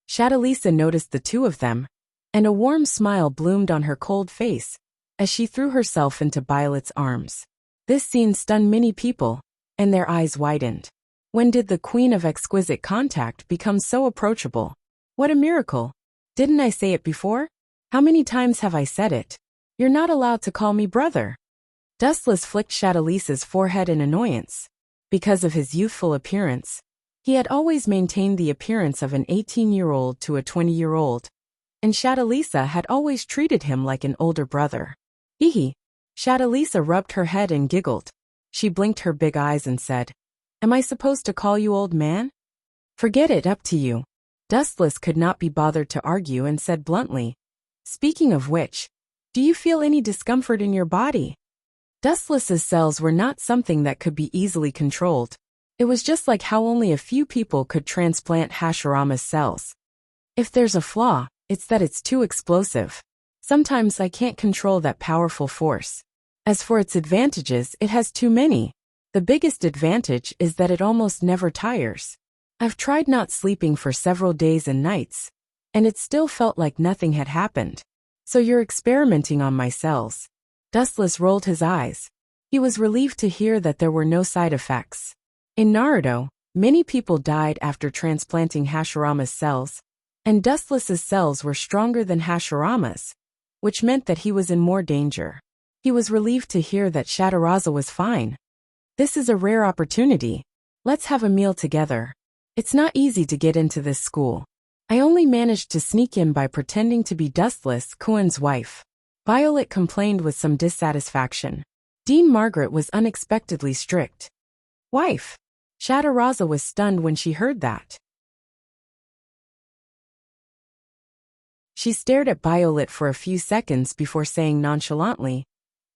A: Shadalisa noticed the two of them, and a warm smile bloomed on her cold face as she threw herself into Violet's arms. This scene stunned many people, and their eyes widened. When did the Queen of Exquisite Contact become so approachable? What a miracle! Didn't I say it before? How many times have I said it? You're not allowed to call me brother. Dustless flicked Shadalisa's forehead in annoyance. Because of his youthful appearance, he had always maintained the appearance of an 18-year-old to a 20-year-old, and Shadalisa had always treated him like an older brother. Hee. Shadalisa rubbed her head and giggled. She blinked her big eyes and said, "Am I supposed to call you old man?" "Forget it, up to you." Dustless could not be bothered to argue and said bluntly, "Speaking of which, do you feel any discomfort in your body?" Dustless's cells were not something that could be easily controlled. It was just like how only a few people could transplant Hashirama's cells. If there's a flaw, it's that it's too explosive. Sometimes I can't control that powerful force. As for its advantages, it has too many. The biggest advantage is that it almost never tires. I've tried not sleeping for several days and nights, and it still felt like nothing had happened. So you're experimenting on my cells. Dustless rolled his eyes. He was relieved to hear that there were no side effects. In Naruto, many people died after transplanting Hashirama's cells, and Dustless's cells were stronger than Hashirama's, which meant that he was in more danger. He was relieved to hear that Shadaraza was fine. This is a rare opportunity. Let's have a meal together. It's not easy to get into this school. I only managed to sneak in by pretending to be Dustless Kuin's wife. Violet complained with some dissatisfaction. Dean Margaret was unexpectedly strict. Wife. Shadaraza was stunned when she heard that. She stared at Violet for a few seconds before saying nonchalantly,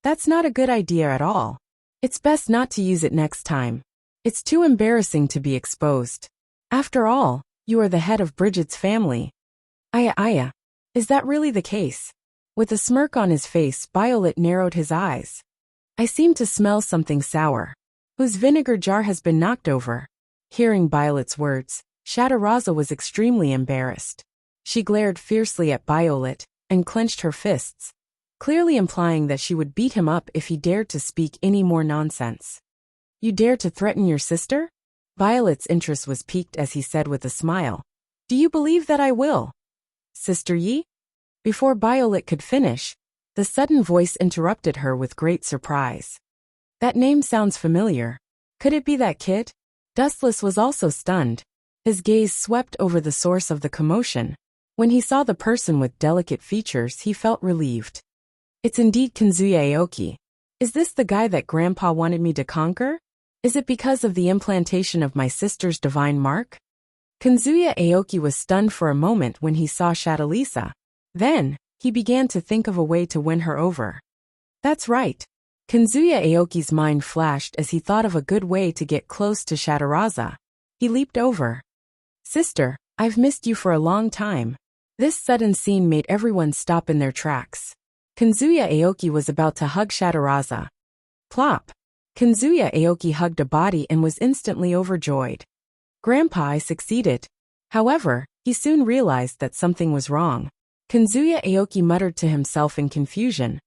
A: "That's not a good idea at all. It's best not to use it next time. It's too embarrassing to be exposed. After all, you are the head of Bridget's family." Aya. Is that really the case? With a smirk on his face, Violet narrowed his eyes. I seem to smell something sour. Whose vinegar jar has been knocked over? Hearing Violet's words, Shadaraza was extremely embarrassed. She glared fiercely at Violet and clenched her fists, clearly implying that she would beat him up if he dared to speak any more nonsense. You dare to threaten your sister? Violet's interest was piqued as he said with a smile, Do you believe that I will? Sister Yi? Before Violet could finish, the sudden voice interrupted her with great surprise. That name sounds familiar. Could it be that kid? Dustless was also stunned. His gaze swept over the source of the commotion. When he saw the person with delicate features, he felt relieved. It's indeed Kinzuya Aoki. Is this the guy that Grandpa wanted me to conquer? Is it because of the implantation of my sister's divine mark? Kinzuya Aoki was stunned for a moment when he saw Shadalisa. Then, he began to think of a way to win her over. That's right. Kinzuya Aoki's mind flashed as he thought of a good way to get close to Shadaraza. He leaped over. Sister, I've missed you for a long time. This sudden scene made everyone stop in their tracks. Kinzuya Aoki was about to hug Shadaraza. Plop. Kinzuya Aoki hugged a body and was instantly overjoyed. Grandpa, I succeeded. However, he soon realized that something was wrong. Kinzuya Aoki muttered to himself in confusion.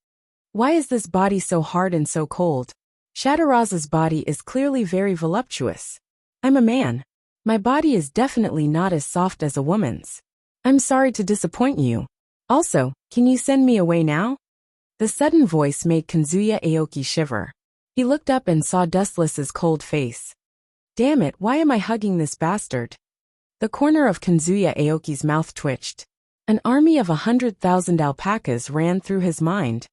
A: Why is this body so hard and so cold? Shadaraza's body is clearly very voluptuous. I'm a man. My body is definitely not as soft as a woman's. I'm sorry to disappoint you. Also, can you send me away now? The sudden voice made Kinzuya Aoki shiver. He looked up and saw Dustless's cold face. Damn it, why am I hugging this bastard? The corner of Kinzuya Aoki's mouth twitched. An army of 100,000 alpacas ran through his mind.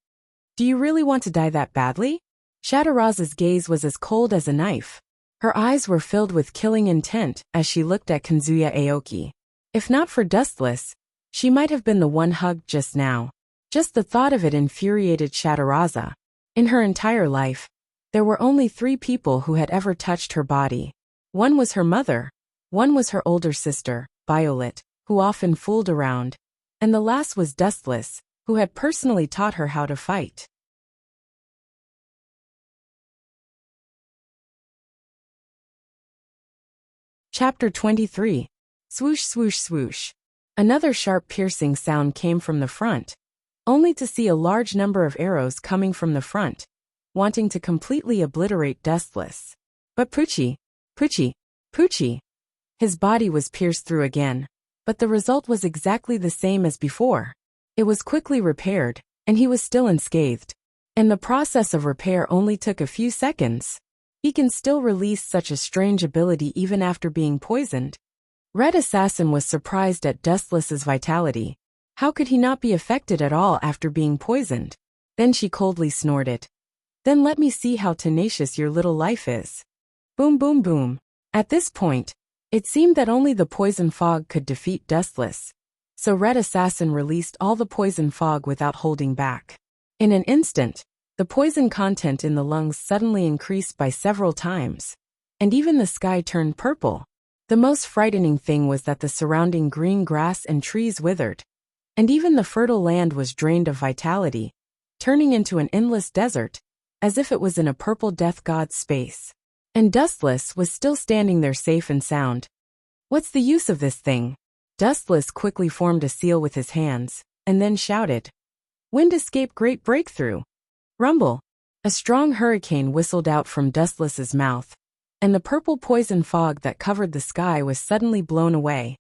A: Do you really want to die that badly? Shadaraza's gaze was as cold as a knife. Her eyes were filled with killing intent as she looked at Kinzuya Aoki. If not for Dustless, she might have been the one hugged just now. Just the thought of it infuriated Shadaraza. In her entire life, there were only 3 people who had ever touched her body. One was her mother, one was her older sister, Violet, who often fooled around, and the last was Dustless, who had personally taught her how to fight. Chapter 23. Swoosh swoosh swoosh. Another sharp piercing sound came from the front, only to see a large number of arrows coming from the front, wanting to completely obliterate Dustless. But Poochie, Poochie, Poochie. His body was pierced through again, but the result was exactly the same as before. It was quickly repaired, and he was still unscathed. And the process of repair only took a few seconds. He can still release such a strange ability even after being poisoned. Red Assassin was surprised at Dustless's vitality. How could he not be affected at all after being poisoned? Then she coldly snorted. Then let me see how tenacious your little life is. Boom boom boom. At this point, it seemed that only the poison fog could defeat Dustless. So Red Assassin released all the poison fog without holding back. In an instant, the poison content in the lungs suddenly increased by several times, and even the sky turned purple. The most frightening thing was that the surrounding green grass and trees withered, and even the fertile land was drained of vitality, turning into an endless desert, as if it was in a purple death god's space. And Dustless was still standing there safe and sound. What's the use of this thing? Dustless quickly formed a seal with his hands, and then shouted. Wind escape great breakthrough. Rumble. A strong hurricane whistled out from Dustless's mouth, and the purple poison fog that covered the sky was suddenly blown away.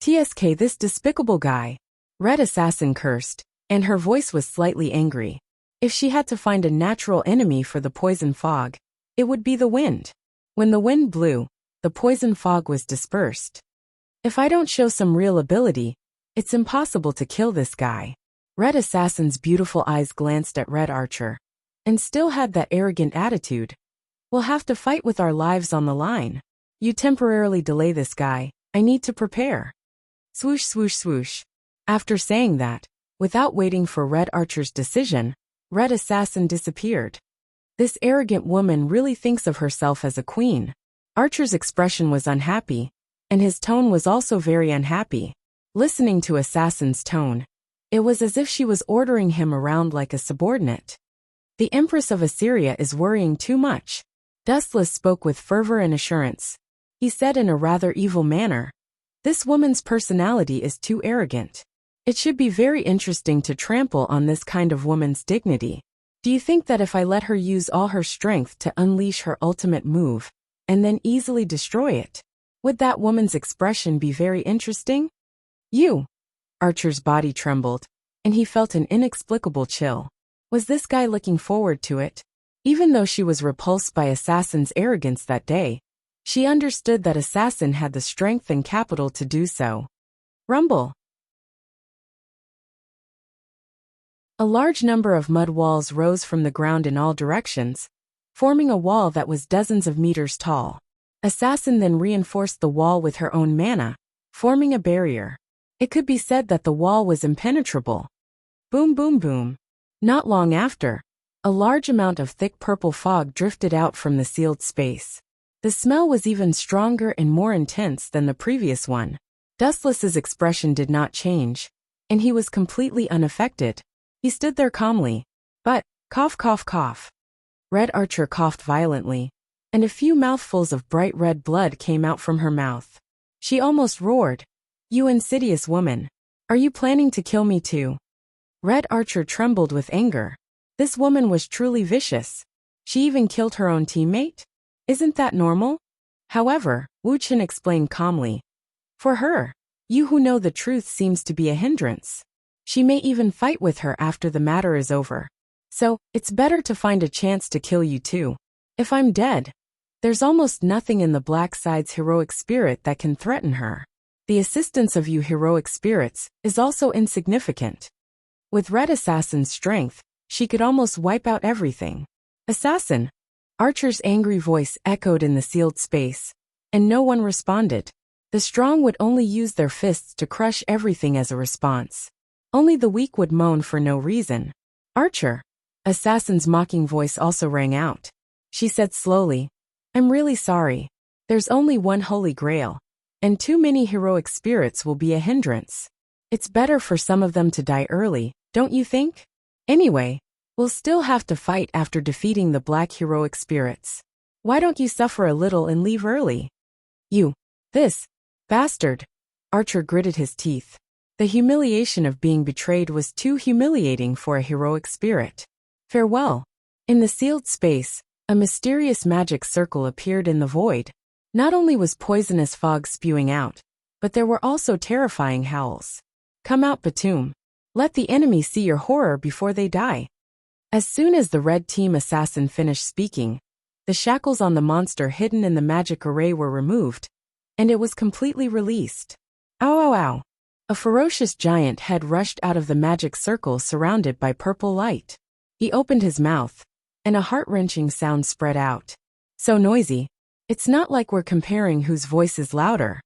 A: TSK, this despicable guy. Red Assassin cursed, and her voice was slightly angry. If she had to find a natural enemy for the poison fog, it would be the wind. When the wind blew, the poison fog was dispersed. If I don't show some real ability, it's impossible to kill this guy. Red Assassin's beautiful eyes glanced at Red Archer, and still had that arrogant attitude. We'll have to fight with our lives on the line. You temporarily delay this guy, I need to prepare. Swoosh swoosh swoosh. After saying that, without waiting for Red Archer's decision, Red Assassin disappeared. This arrogant woman really thinks of herself as a queen. Archer's expression was unhappy, and his tone was also very unhappy. Listening to Assassin's tone, it was as if she was ordering him around like a subordinate. The Empress of Assyria is worrying too much. Dustless spoke with fervor and assurance. He said in a rather evil manner, this woman's personality is too arrogant. It should be very interesting to trample on this kind of woman's dignity. Do you think that if I let her use all her strength to unleash her ultimate move, and then easily destroy it, would that woman's expression be very interesting? You. Archer's body trembled, and he felt an inexplicable chill. Was this guy looking forward to it? Even though she was repulsed by Assassin's arrogance that day, she understood that Assassin had the strength and capital to do so. Rumble. A large number of mud walls rose from the ground in all directions, forming a wall that was dozens of meters tall. Assassin then reinforced the wall with her own mana, forming a barrier. It could be said that the wall was impenetrable. Boom boom boom. Not long after, a large amount of thick purple fog drifted out from the sealed space. The smell was even stronger and more intense than the previous one. Dustless's expression did not change, and he was completely unaffected. He stood there calmly. But, cough cough cough. Red Archer coughed violently, and a few mouthfuls of bright red blood came out from her mouth. She almost roared. You insidious woman. Are you planning to kill me too? Red Archer trembled with anger. This woman was truly vicious. She even killed her own teammate? Isn't that normal? However, Wuxia explained calmly. For her, you who know the truth seems to be a hindrance. She may even fight with her after the matter is over. So, it's better to find a chance to kill you too. If I'm dead, there's almost nothing in the black side's heroic spirit that can threaten her. The assistance of you heroic spirits is also insignificant. With Red Assassin's strength, she could almost wipe out everything. Assassin! Archer's angry voice echoed in the sealed space, and no one responded. The strong would only use their fists to crush everything as a response. Only the weak would moan for no reason. Archer! Assassin's mocking voice also rang out. She said slowly, I'm really sorry. There's only one holy grail, and too many heroic spirits will be a hindrance. It's better for some of them to die early, don't you think? Anyway, we'll still have to fight after defeating the black heroic spirits. Why don't you suffer a little and leave early? You. This bastard! Archer gritted his teeth. The humiliation of being betrayed was too humiliating for a heroic spirit. Farewell. In the sealed space, a mysterious magic circle appeared in the void. Not only was poisonous fog spewing out, but there were also terrifying howls. Come out, Batum. Let the enemy see your horror before they die. As soon as the red team assassin finished speaking, the shackles on the monster hidden in the magic array were removed, and it was completely released. Ow ow ow. A ferocious giant head rushed out of the magic circle surrounded by purple light. He opened his mouth, and a heart-wrenching sound spread out. So noisy. It's not like we're comparing whose voice is louder.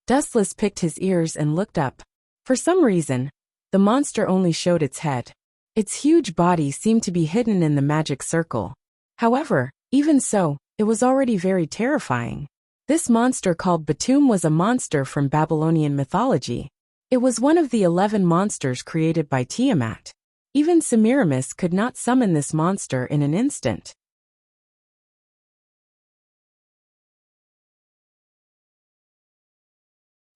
A: Dustless picked his ears and looked up. For some reason, the monster only showed its head. Its huge body seemed to be hidden in the magic circle. However, even so, it was already very terrifying. This monster called Batum was a monster from Babylonian mythology. It was one of the 11 monsters created by Tiamat. Even Semiramis could not summon this monster in an instant.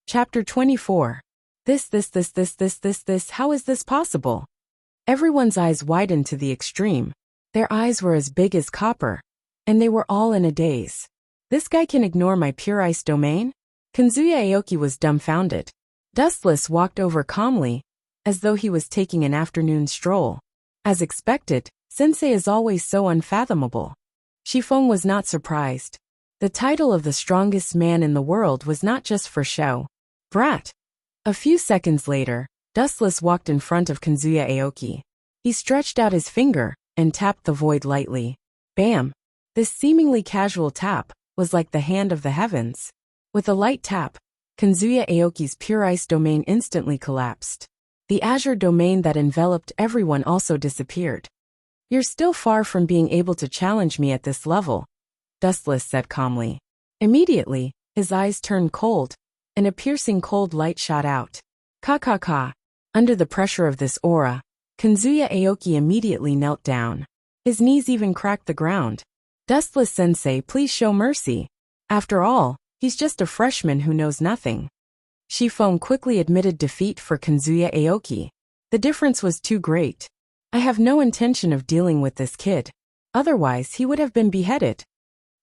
A: Chapter 24. This, how is this possible? Everyone's eyes widened to the extreme. Their eyes were as big as copper, and they were all in a daze. This guy can ignore my pure ice domain? Kanzuya Aoki was dumbfounded. Dustless walked over calmly, as though he was taking an afternoon stroll. As expected, Sensei is always so unfathomable. Shifeng was not surprised. The title of the strongest man in the world was not just for show. Brat. A few seconds later, Dustless walked in front of Kanzuya Aoki. He stretched out his finger and tapped the void lightly. Bam! This seemingly casual tap was like the hand of the heavens. With a light tap, Kanzuya Aoki's pure ice domain instantly collapsed. The azure domain that enveloped everyone also disappeared. You're still far from being able to challenge me at this level, Dustless said calmly. Immediately, his eyes turned cold, and a piercing cold light shot out. Ka. Under the pressure of this aura, Kanzuya Aoki immediately knelt down. His knees even cracked the ground. Dustless Sensei, please show mercy. After all, he's just a freshman who knows nothing. Shifeng quickly admitted defeat for Kanzuya Aoki. The difference was too great. I have no intention of dealing with this kid. Otherwise, he would have been beheaded.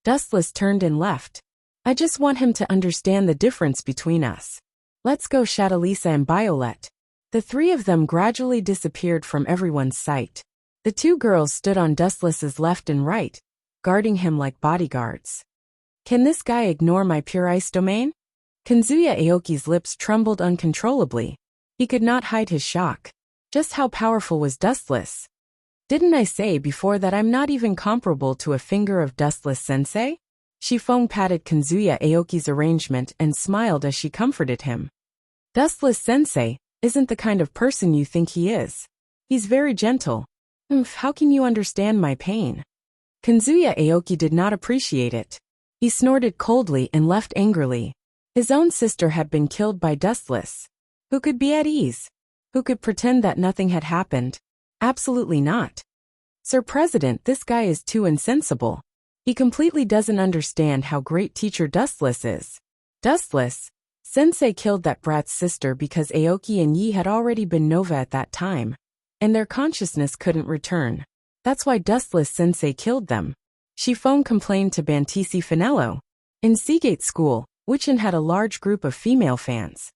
A: Dustless turned and left. I just want him to understand the difference between us. Let's go, Shatalisa and Violet. The three of them gradually disappeared from everyone's sight. The two girls stood on Dustless's left and right, guarding him like bodyguards. Can this guy ignore my pure ice domain? Kanzuya Aoki's lips trembled uncontrollably. He could not hide his shock. Just how powerful was Dustless? Didn't I say before that I'm not even comparable to a finger of Dustless Sensei? Shifeng patted Kanzuya Aoki's arrangement and smiled as she comforted him. Dustless Sensei isn't the kind of person you think he is. He's very gentle. How can you understand my pain? Kanzuya Aoki did not appreciate it. He snorted coldly and left angrily. His own sister had been killed by Dustless. Who could be at ease? Who could pretend that nothing had happened? Absolutely not. Sir President, this guy is too insensible. He completely doesn't understand how great teacher Dustless is. Dustless? Sensei killed that brat's sister because Aoki and Yi had already been Nova at that time, and their consciousness couldn't return. That's why Dustless Sensei killed them. Shifeng complained to Bantisi Finello. In Seagate School, Wuxia had a large group of female fans.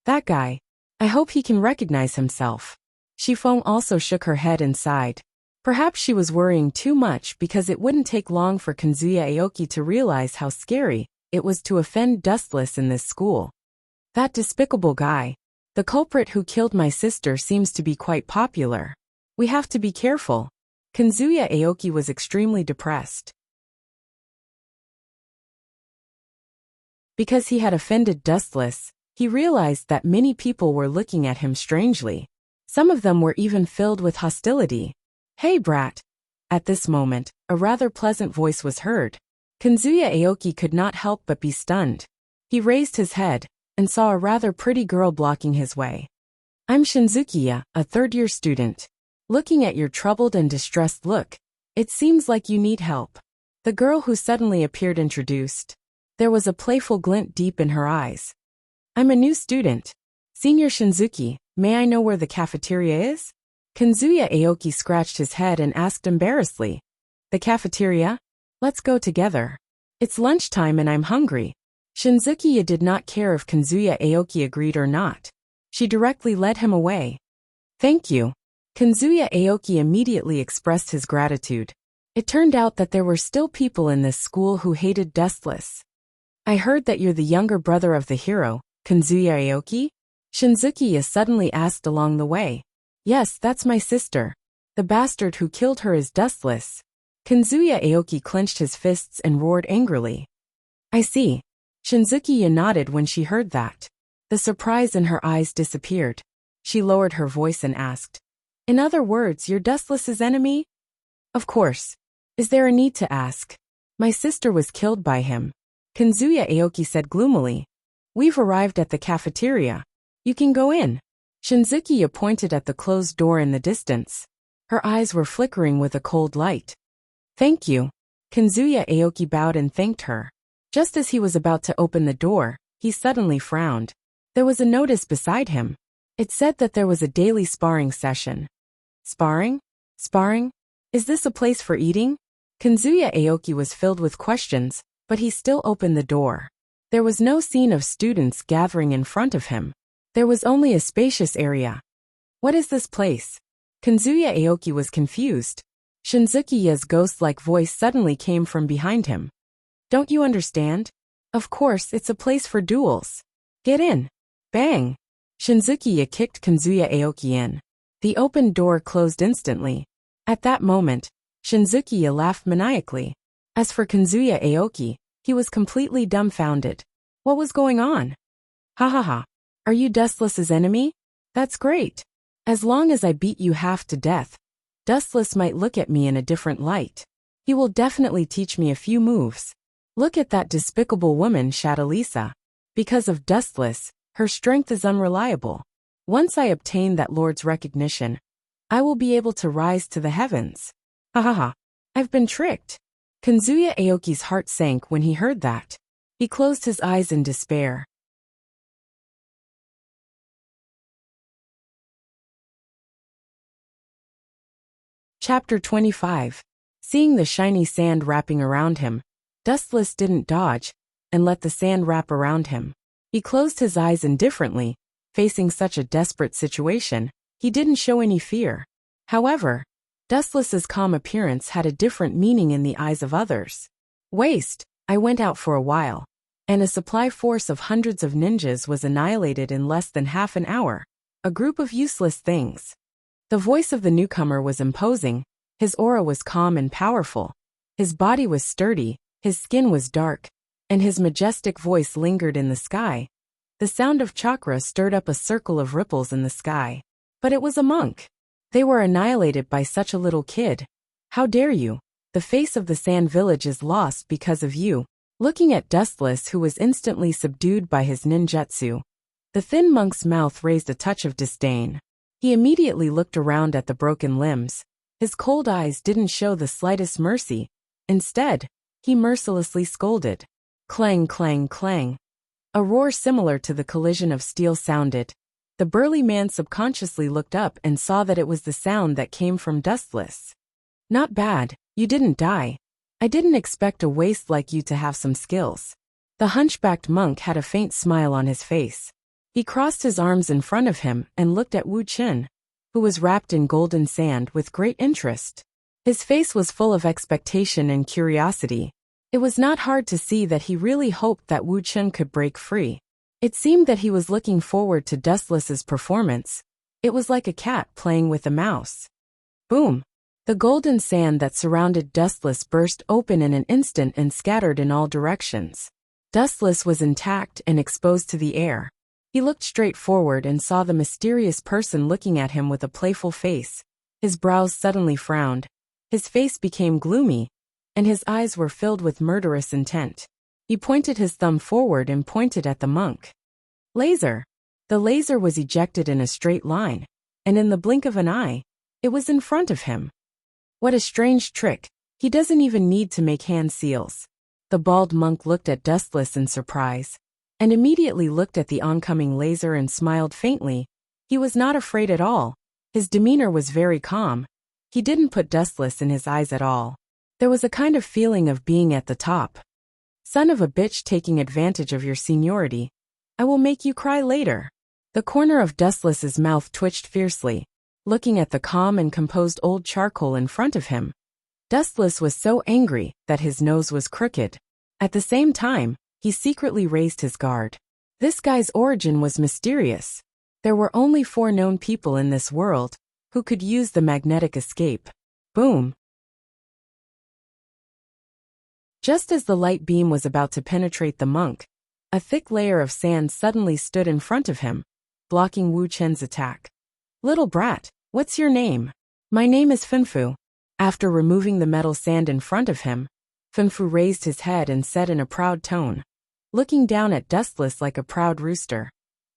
A: That guy. I hope he can recognize himself. Shifeng also shook her head and sighed. Perhaps she was worrying too much because it wouldn't take long for Kanzuya Aoki to realize how scary it was to offend Dustless in this school. That despicable guy. The culprit who killed my sister seems to be quite popular. We have to be careful. Kanzuya Aoki was extremely depressed. Because he had offended Dustless, he realized that many people were looking at him strangely. Some of them were even filled with hostility. Hey, brat. At this moment, a rather pleasant voice was heard. Kanzuya Aoki could not help but be stunned. He raised his head and saw a rather pretty girl blocking his way. I'm Shinzukiya, a third-year student. Looking at your troubled and distressed look, it seems like you need help. The girl who suddenly appeared introduced. There was a playful glint deep in her eyes. I'm a new student. Senior Shinzuki, may I know where the cafeteria is? Kazuya Aoki scratched his head and asked embarrassedly. The cafeteria? Let's go together. It's lunchtime and I'm hungry. Shinzuki did not care if Kazuya Aoki agreed or not. She directly led him away. Thank you. Kazuya Aoki immediately expressed his gratitude. It turned out that there were still people in this school who hated Dustless. I heard that you're the younger brother of the hero, Kazuya Aoki? Shinzuki suddenly asked along the way. Yes, that's my sister. The bastard who killed her is Dustless. Kazuya Aoki clenched his fists and roared angrily. I see. Shinzuki nodded when she heard that. The surprise in her eyes disappeared. She lowered her voice and asked. In other words, you're Dustless's enemy? Of course. Is there a need to ask? My sister was killed by him. Kazuya Aoki said gloomily. We've arrived at the cafeteria. You can go in. Shinzuki pointed at the closed door in the distance. Her eyes were flickering with a cold light. Thank you. Kazuya Aoki bowed and thanked her. Just as he was about to open the door, he suddenly frowned. There was a notice beside him. It said that there was a daily sparring session. Sparring? Sparring? Is this a place for eating? Kazuya Aoki was filled with questions, but he still opened the door. There was no scene of students gathering in front of him. There was only a spacious area. What is this place? Kazuya Aoki was confused. Shinzuki's ghost-like voice suddenly came from behind him. Don't you understand? Of course, it's a place for duels. Get in. Bang! Shinzuki kicked Kazuya Aoki in. The open door closed instantly. At that moment, Shinzuki laughed maniacally. As for Kazuya Aoki, he was completely dumbfounded. What was going on? Ha ha ha. Are you Dustless's enemy? That's great. As long as I beat you half to death, Dustless might look at me in a different light. He will definitely teach me a few moves. Look at that despicable woman, Shadalisa. Because of Dustless, her strength is unreliable. Once I obtain that lord's recognition, I will be able to rise to the heavens. Ha ha ha. I've been tricked. Kazuya Aoki's heart sank when he heard that. He closed his eyes in despair. Chapter 25. Seeing the shiny sand wrapping around him, Dustless didn't dodge and let the sand wrap around him. He closed his eyes indifferently. Facing such a desperate situation, he didn't show any fear. However, Dustless's calm appearance had a different meaning in the eyes of others. Waste. I went out for a while, and a supply force of hundreds of ninjas was annihilated in less than half an hour. A group of useless things. The voice of the newcomer was imposing. His aura was calm and powerful. His body was sturdy, his skin was dark, and his majestic voice lingered in the sky. The sound of chakra stirred up a circle of ripples in the sky. But it was a monk. They were annihilated by such a little kid. How dare you? The face of the sand village is lost because of you. Looking at Dustless, who was instantly subdued by his ninjutsu, the thin monk's mouth raised a touch of disdain. He immediately looked around at the broken limbs. His cold eyes didn't show the slightest mercy. Instead, he mercilessly scolded. Clang, clang, clang. A roar similar to the collision of steel sounded. The burly man subconsciously looked up and saw that it was the sound that came from Dustless. Not bad, you didn't die. I didn't expect a waste like you to have some skills. The hunchbacked monk had a faint smile on his face. He crossed his arms in front of him and looked at Wu Qin, who was wrapped in golden sand, with great interest. His face was full of expectation and curiosity. It was not hard to see that he really hoped that Wu Qin could break free. It seemed that he was looking forward to Dustless's performance. It was like a cat playing with a mouse. Boom! The golden sand that surrounded Dustless burst open in an instant and scattered in all directions. Dustless was intact and exposed to the air. He looked straight forward and saw the mysterious person looking at him with a playful face. His brows suddenly frowned. His face became gloomy, and his eyes were filled with murderous intent. He pointed his thumb forward and pointed at the monk. Laser! The laser was ejected in a straight line, and in the blink of an eye, it was in front of him. What a strange trick. He doesn't even need to make hand seals. The bald monk looked at Dustless in surprise, and immediately looked at the oncoming laser and smiled faintly. He was not afraid at all. His demeanor was very calm. He didn't put Dustless in his eyes at all. There was a kind of feeling of being at the top. Son of a bitch, taking advantage of your seniority. I will make you cry later. The corner of Dustless's mouth twitched fiercely, looking at the calm and composed old charcoal in front of him. Dustless was so angry that his nose was crooked. At the same time, he secretly raised his guard. This guy's origin was mysterious. There were only 4 known people in this world who could use the magnetic escape. Boom! Just as the light beam was about to penetrate the monk, a thick layer of sand suddenly stood in front of him, blocking Wu Chen's attack. Little brat, what's your name? My name is Finfu. After removing the metal sand in front of him, Finfu raised his head and said in a proud tone, looking down at Dustless like a proud rooster.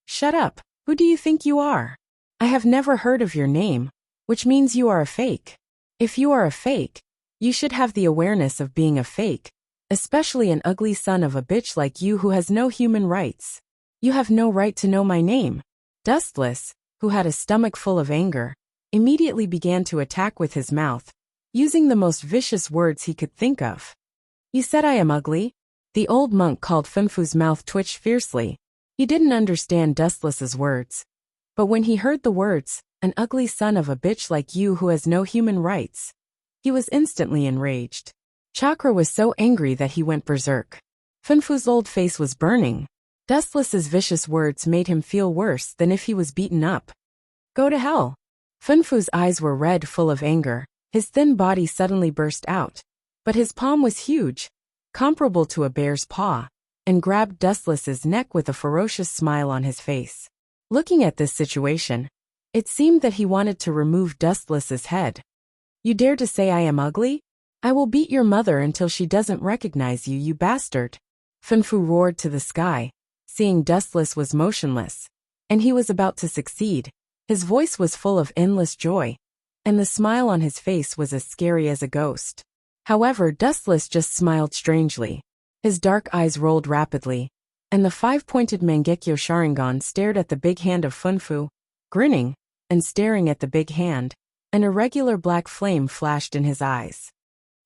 A: Shut up, who do you think you are? I have never heard of your name, which means you are a fake. If you are a fake, you should have the awareness of being a fake, especially an ugly son of a bitch like you who has no human rights. You have no right to know my name. Dustless, who had a stomach full of anger, immediately began to attack with his mouth, using the most vicious words he could think of. You said I am ugly? The old monk called Finfu's mouth twitched fiercely. He didn't understand Dustless's words. But when he heard the words, an ugly son of a bitch like you who has no human rights, he was instantly enraged. Chakra was so angry that he went berserk. Finfu's old face was burning. Dustless's vicious words made him feel worse than if he was beaten up. Go to hell. Finfu's eyes were red, full of anger. His thin body suddenly burst out. But his palm was huge, comparable to a bear's paw, and grabbed Dustless's neck with a ferocious smile on his face. Looking at this situation, it seemed that he wanted to remove Dustless's head. You dare to say I am ugly? I will beat your mother until she doesn't recognize you, you bastard. Finfu roared to the sky, seeing Dustless was motionless, and he was about to succeed. His voice was full of endless joy, and the smile on his face was as scary as a ghost. However, Dustless just smiled strangely. His dark eyes rolled rapidly, and the 5-pointed Mangekyo Sharingan stared at the big hand of Finfu, grinning, and staring at the big hand. An irregular black flame flashed in his eyes.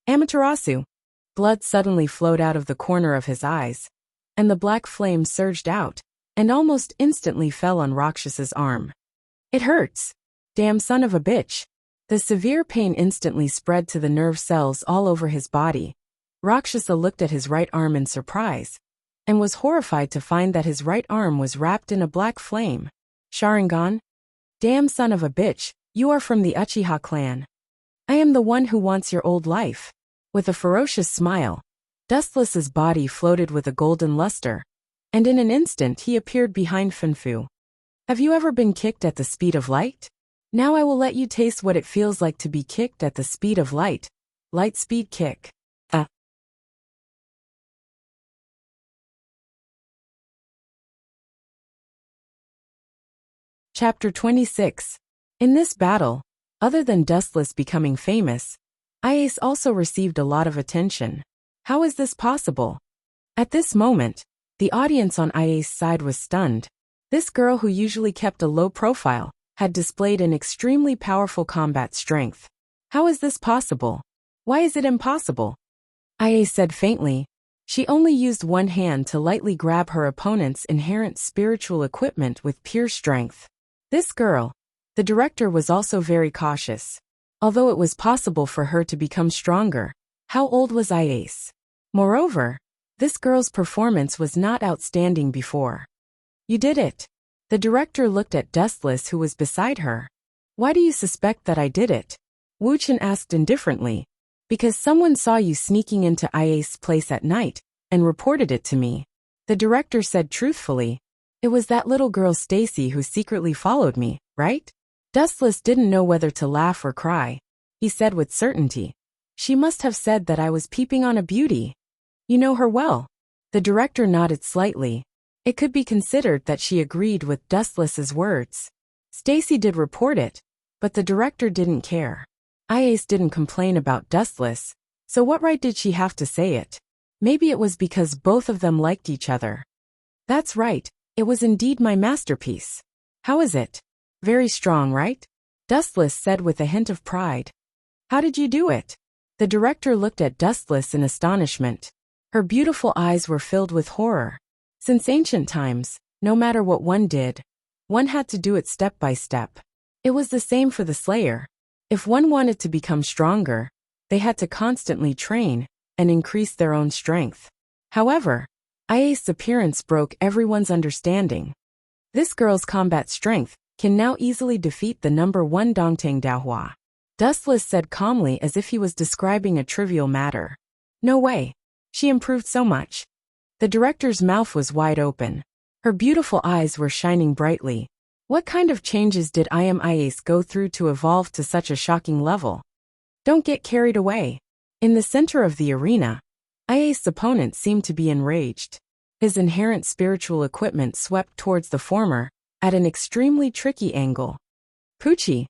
A: Amaterasu! Blood suddenly flowed out of the corner of his eyes, and the black flame surged out, and almost instantly fell on Rakshas's arm. It hurts. Damn son of a bitch. The severe pain instantly spread to the nerve cells all over his body. Rakshasa looked at his right arm in surprise, and was horrified to find that his right arm was wrapped in a black flame. Sharingan? Damn son of a bitch, you are from the Uchiha clan. I am the one who wants your old life. With a ferocious smile, Dustless's body floated with a golden luster, and in an instant he appeared behind Finfu. Have you ever been kicked at the speed of light? Now I will let you taste what it feels like to be kicked at the speed of light. Light speed kick. Chapter 26. In this battle, other than Dustless becoming famous, Ice also received a lot of attention. How is this possible? At this moment, the audience on Ice's side was stunned. This girl, who usually kept a low profile, had displayed an extremely powerful combat strength. How is this possible? Why is it impossible? Ice said faintly. She only used one hand to lightly grab her opponent's inherent spiritual equipment with pure strength. This girl, the director, was also very cautious. Although it was possible for her to become stronger, how old was Ice? Moreover, this girl's performance was not outstanding before. You did it. The director looked at Dustless, who was beside her. Why do you suspect that I did it? Wu Chen asked indifferently. Because someone saw you sneaking into Ice's place at night, and reported it to me. The director said truthfully. It was that little girl Stacy who secretly followed me, right? Dustless didn't know whether to laugh or cry. He said with certainty. She must have said that I was peeping on a beauty. You know her well. The director nodded slightly. It could be considered that she agreed with Dustless's words. Stacy did report it, but the director didn't care. Ice didn't complain about Dustless, so what right did she have to say it? Maybe it was because both of them liked each other. That's right, it was indeed my masterpiece. How is it? Very strong, right? Dustless said with a hint of pride. How did you do it? The director looked at Dustless in astonishment. Her beautiful eyes were filled with horror. Since ancient times, no matter what one did, one had to do it step by step. It was the same for the Slayer. If one wanted to become stronger, they had to constantly train and increase their own strength. However, Ai's appearance broke everyone's understanding. This girl's combat strength can now easily defeat the #1 Dongtang Daohua. Dustless said calmly as if he was describing a trivial matter. No way. She improved so much. The director's mouth was wide open. Her beautiful eyes were shining brightly. What kind of changes did I's go through to evolve to such a shocking level? Don't get carried away. In the center of the arena, I's opponent seemed to be enraged. His inherent spiritual equipment swept towards the former, at an extremely tricky angle. Poochie.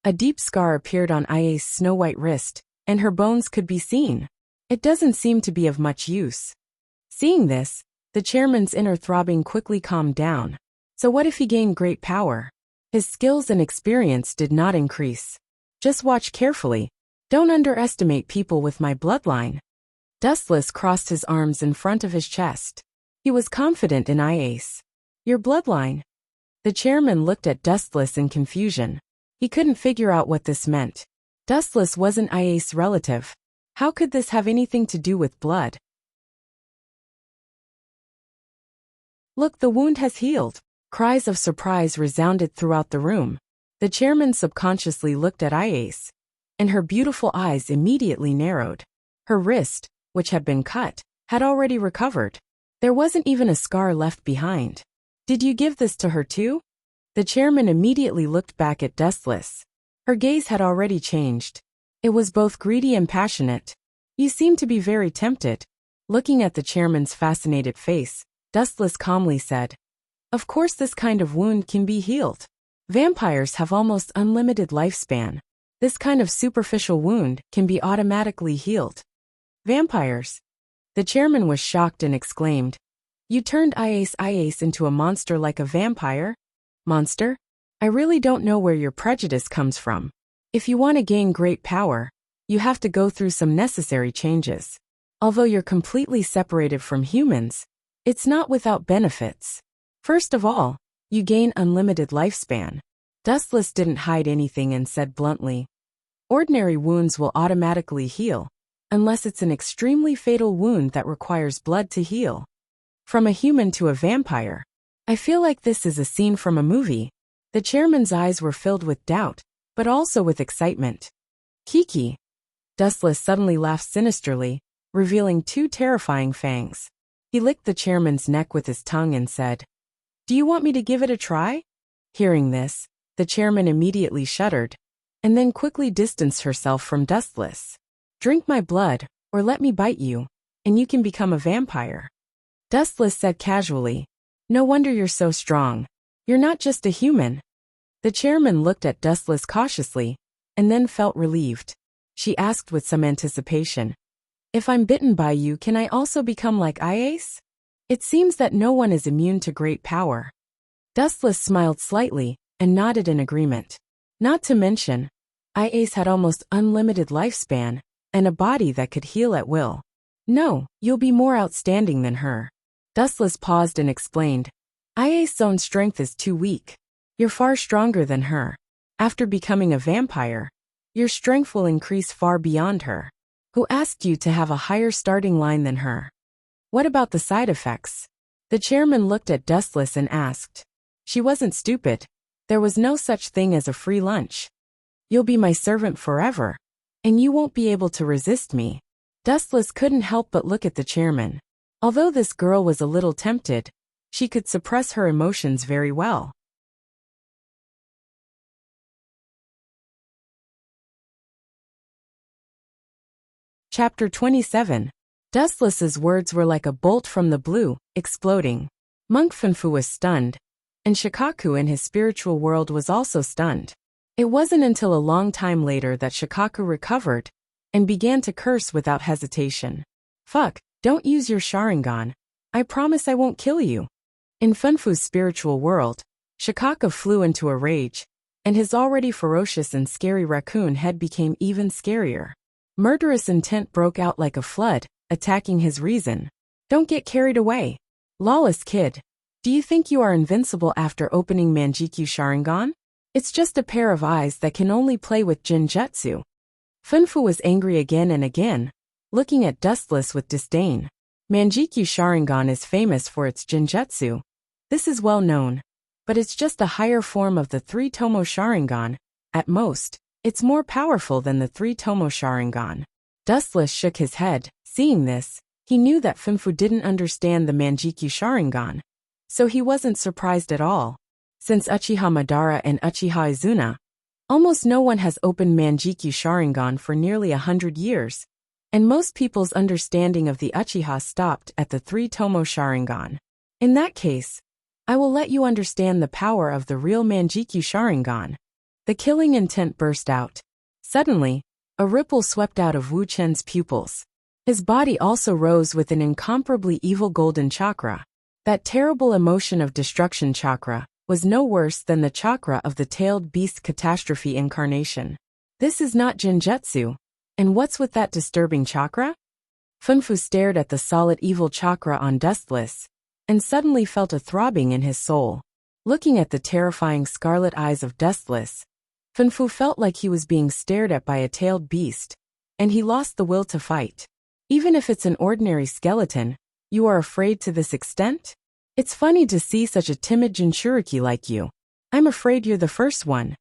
A: A deep scar appeared on I's snow-white wrist, and her bones could be seen. It doesn't seem to be of much use. Seeing this, the chairman's inner throbbing quickly calmed down. So what if he gained great power? His skills and experience did not increase. Just watch carefully. Don't underestimate people with my bloodline. Dustless crossed his arms in front of his chest. He was confident in I's. Your bloodline? The chairman looked at Dustless in confusion. He couldn't figure out what this meant. Dustless wasn't I's relative. How could this have anything to do with blood? Look, the wound has healed. Cries of surprise resounded throughout the room. The chairman subconsciously looked at I's, and her beautiful eyes immediately narrowed. Her wrist, which had been cut, had already recovered. There wasn't even a scar left behind. Did you give this to her too? The chairman immediately looked back at Dustless. Her gaze had already changed. It was both greedy and passionate. You seem to be very tempted. Looking at the chairman's fascinated face, Dustless calmly said, Of course this kind of wound can be healed. Vampires have almost unlimited lifespan. This kind of superficial wound can be automatically healed. Vampires. The chairman was shocked and exclaimed, You turned I's into a monster like a vampire? Monster? I really don't know where your prejudice comes from. If you want to gain great power, you have to go through some necessary changes. Although you're completely separated from humans, it's not without benefits. First of all, you gain unlimited lifespan. Dustless didn't hide anything and said bluntly, Ordinary wounds will automatically heal, unless it's an extremely fatal wound that requires blood to heal. From a human to a vampire. I feel like this is a scene from a movie. The chairman's eyes were filled with doubt, but also with excitement. Kiki. Dustless suddenly laughed sinisterly, revealing 2 terrifying fangs. He licked the chairman's neck with his tongue and said, Do you want me to give it a try? Hearing this, the chairman immediately shuddered, and then quickly distanced herself from Dustless. Drink my blood, or let me bite you, and you can become a vampire. Dustless said casually, No wonder you're so strong. You're not just a human. The chairman looked at Dustless cautiously, and then felt relieved. She asked with some anticipation, If I'm bitten by you, can I also become like I's? It seems that no one is immune to great power. Dustless smiled slightly, and nodded in agreement. Not to mention, I's had almost unlimited lifespan, and a body that could heal at will. No, you'll be more outstanding than her. Dustless paused and explained, I's own strength is too weak. You're far stronger than her. After becoming a vampire, your strength will increase far beyond her. Who asked you to have a higher starting line than her? What about the side effects? The chairman looked at Dustless and asked. She wasn't stupid. There was no such thing as a free lunch. You'll be my servant forever, and you won't be able to resist me. Dustless couldn't help but look at the chairman. Although this girl was a little tempted, she could suppress her emotions very well. Chapter 27. Dustless's words were like a bolt from the blue, exploding. Monk Funfu was stunned, and Shikaku in his spiritual world was also stunned. It wasn't until a long time later that Shikaku recovered and began to curse without hesitation. Fuck, Don't use your Sharingan. I promise I won't kill you. In Funfu's spiritual world, Shikaka flew into a rage, and his already ferocious and scary raccoon head became even scarier. Murderous intent broke out like a flood, attacking his reason. Don't get carried away. Lawless kid. Do you think you are invincible after opening Manjikyu Sharingan? It's just a pair of eyes that can only play with Jinjutsu. Funfu was angry again and again, looking at Dustless with disdain. Manjikyu Sharingan is famous for its Jinjutsu. This is well known. But it's just a higher form of the three-tomo Sharingan. At most, it's more powerful than the three-tomo Sharingan. Dustless shook his head. Seeing this, he knew that Funfu didn't understand the Manjikyu Sharingan. So he wasn't surprised at all. Since Uchiha Madara and Uchiha Izuna, almost no one has opened Manjikyu Sharingan for nearly 100 years, and most people's understanding of the Uchiha stopped at the three-tomo Sharingan. In that case, I will let you understand the power of the real Manjikyu Sharingan. The killing intent burst out. Suddenly, a ripple swept out of Wu Chen's pupils. His body also rose with an incomparably evil golden chakra. That terrible emotion of destruction chakra was no worse than the chakra of the tailed beast catastrophe incarnation. This is not Jinjutsu. And what's with that disturbing chakra? Funfu stared at the solid evil chakra on Dustless, and suddenly felt a throbbing in his soul. Looking at the terrifying scarlet eyes of Dustless, Funfu felt like he was being stared at by a tailed beast, and he lost the will to fight. Even if it's an ordinary skeleton, you are afraid to this extent? It's funny to see such a timid Jinchuriki like you. I'm afraid you're the first one.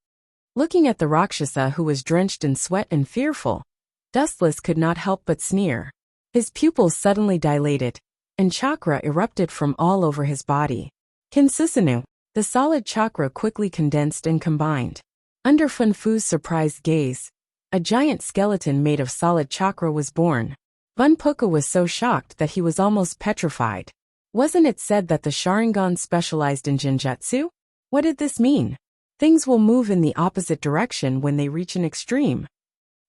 A: Looking at the Rakshasa who was drenched in sweat and fearful, Dustless could not help but sneer. His pupils suddenly dilated, and chakra erupted from all over his body. Kinsusanu, the solid chakra quickly condensed and combined. Under Funfu's surprised gaze, a giant skeleton made of solid chakra was born. Bunpuku was so shocked that he was almost petrified. Wasn't it said that the Sharingan specialized in Jinjutsu? What did this mean? Things will move in the opposite direction when they reach an extreme.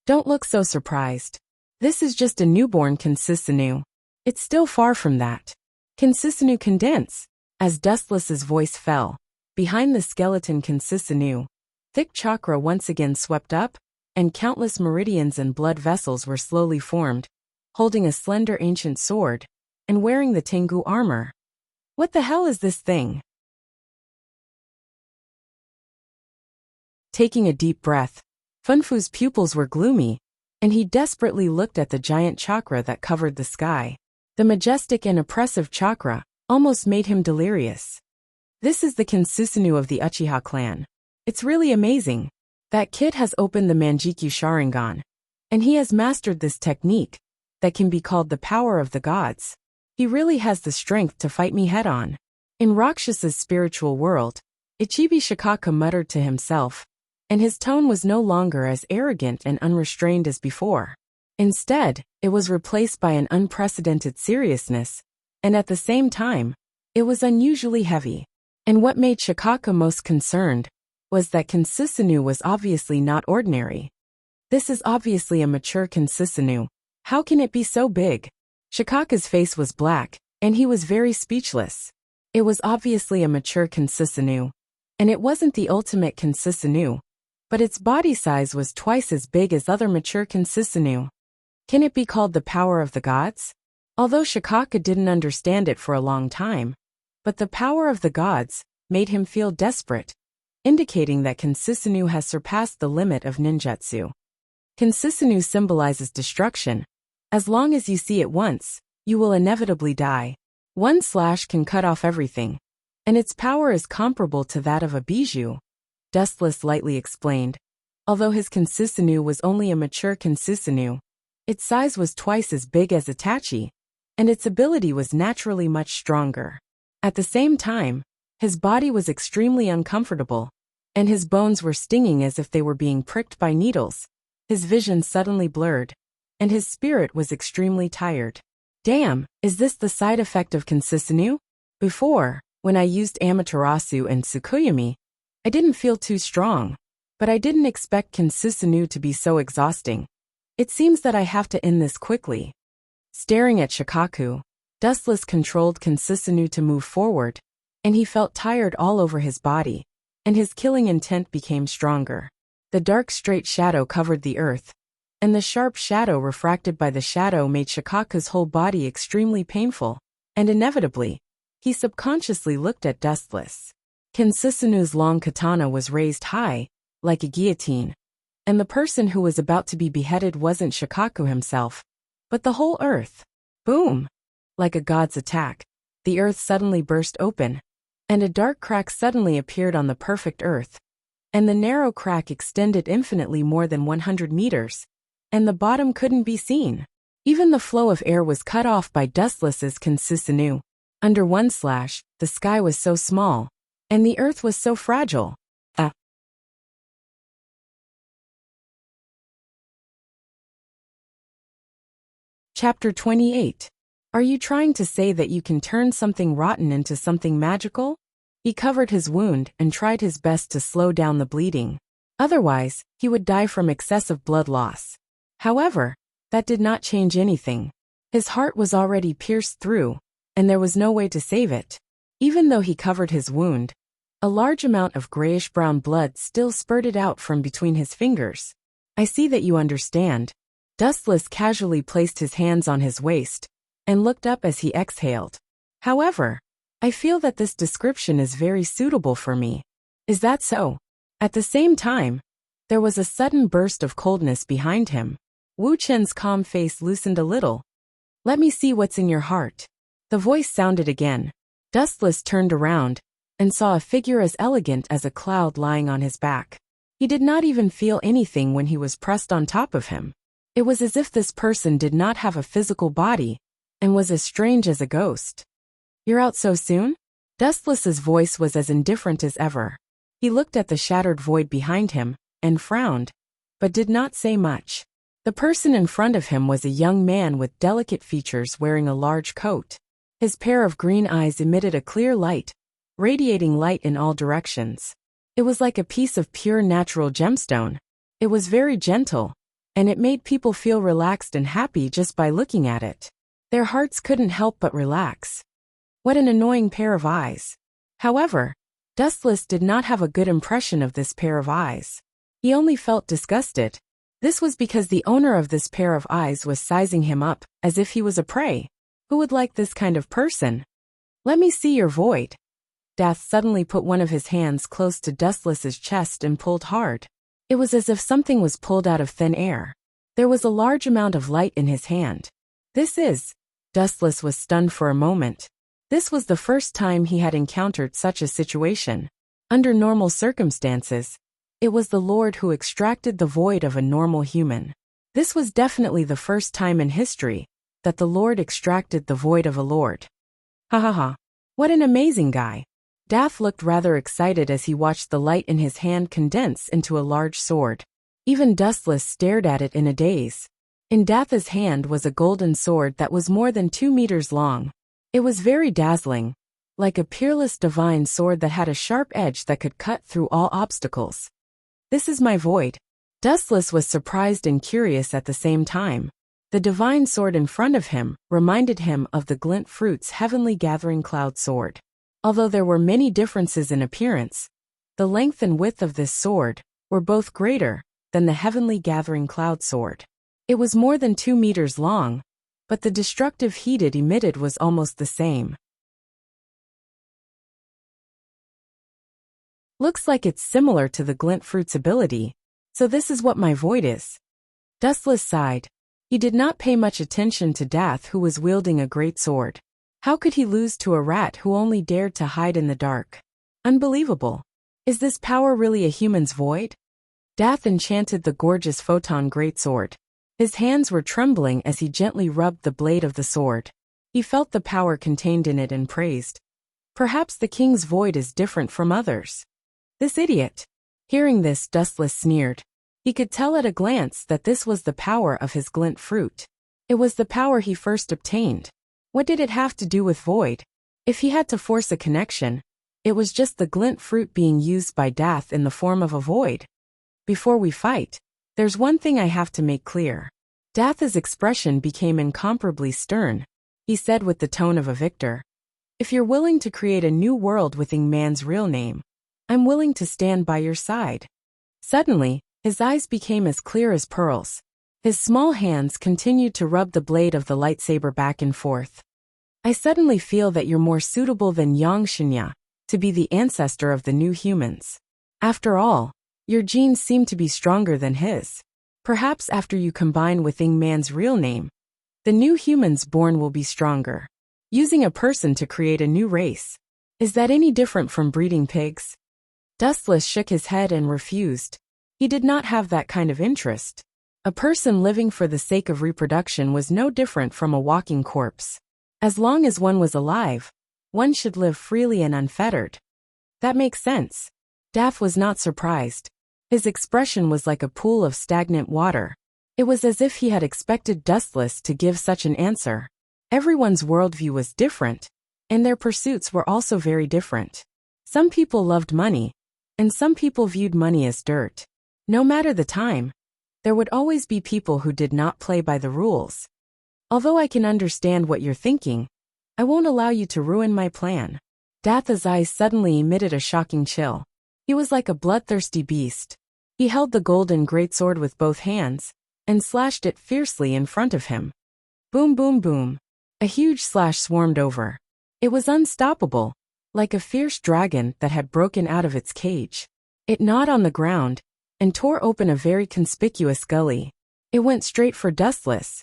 A: Don't look so surprised. This is just a newborn Kinsusanu. It's still far from that. Kinsusanu condense. As Dustless's voice fell, behind the skeleton Kinsusanu, thick chakra once again swept up, and countless meridians and blood vessels were slowly formed, holding a slender ancient sword, and wearing the Tengu armor. What the hell is this thing? Taking a deep breath, Funfu's pupils were gloomy, and he desperately looked at the giant chakra that covered the sky. The majestic and oppressive chakra almost made him delirious. This is the Kinsusanu of the Uchiha clan. It's really amazing. That kid has opened the Manjikyu Sharingan, and he has mastered this technique that can be called the power of the gods. He really has the strength to fight me head-on. In Rakshasa's spiritual world, Ichibi Shikaka muttered to himself, and his tone was no longer as arrogant and unrestrained as before. Instead, it was replaced by an unprecedented seriousness, and at the same time, it was unusually heavy. And what made Shikaka most concerned was that Kinsusanu was obviously not ordinary. This is obviously a mature Kinsusanu. How can it be so big? Shikaka's face was black, and he was very speechless. It was obviously a mature Kinsusanu, and it wasn't the ultimate Kinsusanu, but its body size was twice as big as other mature Kinsusanu. Can it be called the power of the gods? Although Shikaka didn't understand it for a long time, but the power of the gods made him feel desperate, indicating that Kinsusanu has surpassed the limit of ninjutsu. Kinsusanu symbolizes destruction. As long as you see it once, you will inevitably die. One slash can cut off everything, and its power is comparable to that of a bijou, Dustless lightly explained. Although his Kinsusanu was only a mature Kinsusanu, its size was twice as big as Itachi, and its ability was naturally much stronger. At the same time, his body was extremely uncomfortable, and his bones were stinging as if they were being pricked by needles. His vision suddenly blurred, and his spirit was extremely tired. Damn, is this the side effect of Kinsusanu? Before, when I used Amaterasu and Tsukuyomi, I didn't feel too strong, but I didn't expect Kinsusanu to be so exhausting. It seems that I have to end this quickly. Staring at Shikaku, Dustless controlled Kinsisanu to move forward, and he felt tired all over his body, and his killing intent became stronger. The dark straight shadow covered the earth, and the sharp shadow refracted by the shadow made Shikaku's whole body extremely painful, and inevitably, he subconsciously looked at Dustless. Kinsisanu's long katana was raised high, like a guillotine, and the person who was about to be beheaded wasn't Shikaku himself, but the whole earth. Boom! Like a god's attack, the earth suddenly burst open, and a dark crack suddenly appeared on the perfect earth, and the narrow crack extended infinitely more than 100 meters, and the bottom couldn't be seen. Even the flow of air was cut off by Dustless's Kinsisanu. Under one slash, the sky was so small, and the earth was so fragile. Chapter 28. Are you trying to say that you can turn something rotten into something magical? He covered his wound and tried his best to slow down the bleeding. Otherwise, he would die from excessive blood loss. However, that did not change anything. His heart was already pierced through, and there was no way to save it. Even though he covered his wound, a large amount of grayish-brown blood still spurted out from between his fingers. I see that you understand. Dustless casually placed his hands on his waist, and looked up as he exhaled. However, I feel that this description is very suitable for me. Is that so? At the same time, there was a sudden burst of coldness behind him. Wu Chen's calm face loosened a little. Let me see what's in your heart. The voice sounded again. Dustless turned around, and saw a figure as elegant as a cloud lying on his back. He did not even feel anything when he was pressed on top of him. It was as if this person did not have a physical body, and was as strange as a ghost. You're out so soon? Dustless's voice was as indifferent as ever. He looked at the shattered void behind him, and frowned, but did not say much. The person in front of him was a young man with delicate features wearing a large coat. His pair of green eyes emitted a clear light, radiating light in all directions. It was like a piece of pure natural gemstone. It was very gentle, and it made people feel relaxed and happy just by looking at it. Their hearts couldn't help but relax. What an annoying pair of eyes. However, Dustless did not have a good impression of this pair of eyes. He only felt disgusted. This was because the owner of this pair of eyes was sizing him up, as if he was a prey. Who would like this kind of person? Let me see your void. Dath suddenly put one of his hands close to Dustless's chest and pulled hard. It was as if something was pulled out of thin air. There was a large amount of light in his hand. Dustless was stunned for a moment. This was the first time he had encountered such a situation. Under normal circumstances, it was the Lord who extracted the void of a normal human. This was definitely the first time in history that the Lord extracted the void of a lord. Ha ha ha. What an amazing guy. Dath looked rather excited as he watched the light in his hand condense into a large sword. Even Dustless stared at it in a daze. In Dath's hand was a golden sword that was more than 2 meters long. It was very dazzling, like a peerless divine sword that had a sharp edge that could cut through all obstacles. This is my void. Dustless was surprised and curious at the same time. The divine sword in front of him reminded him of the Glint Fruit's heavenly gathering cloud sword. Although there were many differences in appearance, the length and width of this sword were both greater than the heavenly gathering cloud sword. It was more than 2 meters long, but the destructive heat it emitted was almost the same. Looks like it's similar to the Glint Fruit's ability, so this is what my void is. Dustless sighed. He did not pay much attention to Dath, who was wielding a great sword. How could he lose to a rat who only dared to hide in the dark? Unbelievable. Is this power really a human's void? Dath enchanted the gorgeous photon greatsword. His hands were trembling as he gently rubbed the blade of the sword. He felt the power contained in it and praised. Perhaps the king's void is different from others. This idiot. Hearing this, Dustless sneered. He could tell at a glance that this was the power of his Glint Fruit. It was the power he first obtained. What did it have to do with void? If he had to force a connection, it was just the Glint Fruit being used by Dath in the form of a void. Before we fight, there's one thing I have to make clear. Datha's expression became incomparably stern. He said with the tone of a victor, "If you're willing to create a new world with Ingman's real name, I'm willing to stand by your side." Suddenly, his eyes became as clear as pearls. His small hands continued to rub the blade of the lightsaber back and forth. "I suddenly feel that you're more suitable than Yang Shinya to be the ancestor of the new humans. After all, your genes seem to be stronger than his. Perhaps after you combine with Ingman's real name, the new humans born will be stronger. Using a person to create a new race. Is that any different from breeding pigs?" Dustless shook his head and refused. He did not have that kind of interest. A person living for the sake of reproduction was no different from a walking corpse. As long as one was alive, one should live freely and unfettered. That makes sense. Daff was not surprised. His expression was like a pool of stagnant water. It was as if he had expected Dustless to give such an answer. Everyone's worldview was different, and their pursuits were also very different. Some people loved money, and some people viewed money as dirt. No matter the time, there would always be people who did not play by the rules. Although I can understand what you're thinking, I won't allow you to ruin my plan. Datha's eyes suddenly emitted a shocking chill. He was like a bloodthirsty beast. He held the golden greatsword with both hands, and slashed it fiercely in front of him. Boom boom boom. A huge slash swarmed over. It was unstoppable, like a fierce dragon that had broken out of its cage. It gnawed on the ground, and tore open a very conspicuous gully. It went straight for Dustless.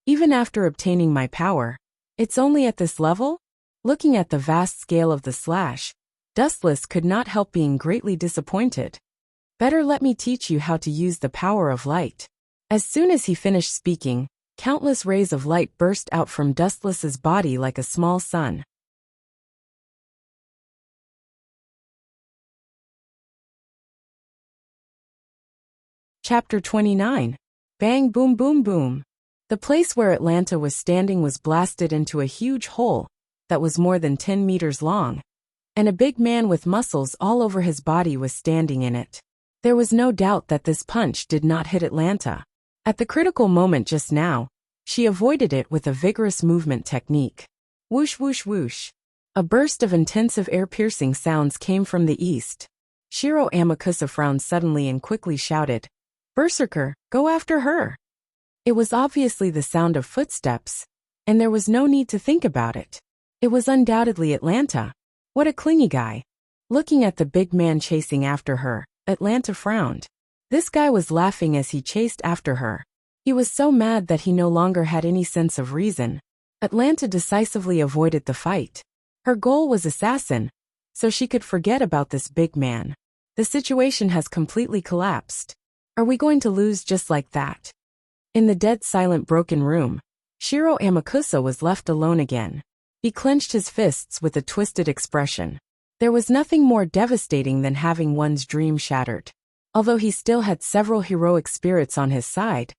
A: Even after obtaining my power, it's only at this level? Looking at the vast scale of the slash, Dustless could not help being greatly disappointed. Better let me teach you how to use the power of light. As soon as he finished speaking, countless rays of light burst out from Dustless's body like a small sun. Chapter 29. Bang boom boom boom. The place where Atlanta was standing was blasted into a huge hole that was more than 10 meters long, and a big man with muscles all over his body was standing in it. There was no doubt that this punch did not hit Atlanta. At the critical moment just now, she avoided it with a vigorous movement technique. Whoosh whoosh whoosh. A burst of intensive ear-piercing sounds came from the east. Shiro Amakusa frowned suddenly and quickly shouted, "Berserker, go after her!" It was obviously the sound of footsteps, and there was no need to think about it. It was undoubtedly Atlanta. What a clingy guy. Looking at the big man chasing after her, Atlanta frowned. This guy was laughing as he chased after her. He was so mad that he no longer had any sense of reason. Atlanta decisively avoided the fight. Her goal was assassin, so she could forget about this big man. The situation has completely collapsed. Are we going to lose just like that? In the dead silent broken room, Shiro Amakusa was left alone again. He clenched his fists with a twisted expression. There was nothing more devastating than having one's dream shattered. Although he still had several heroic spirits on his side,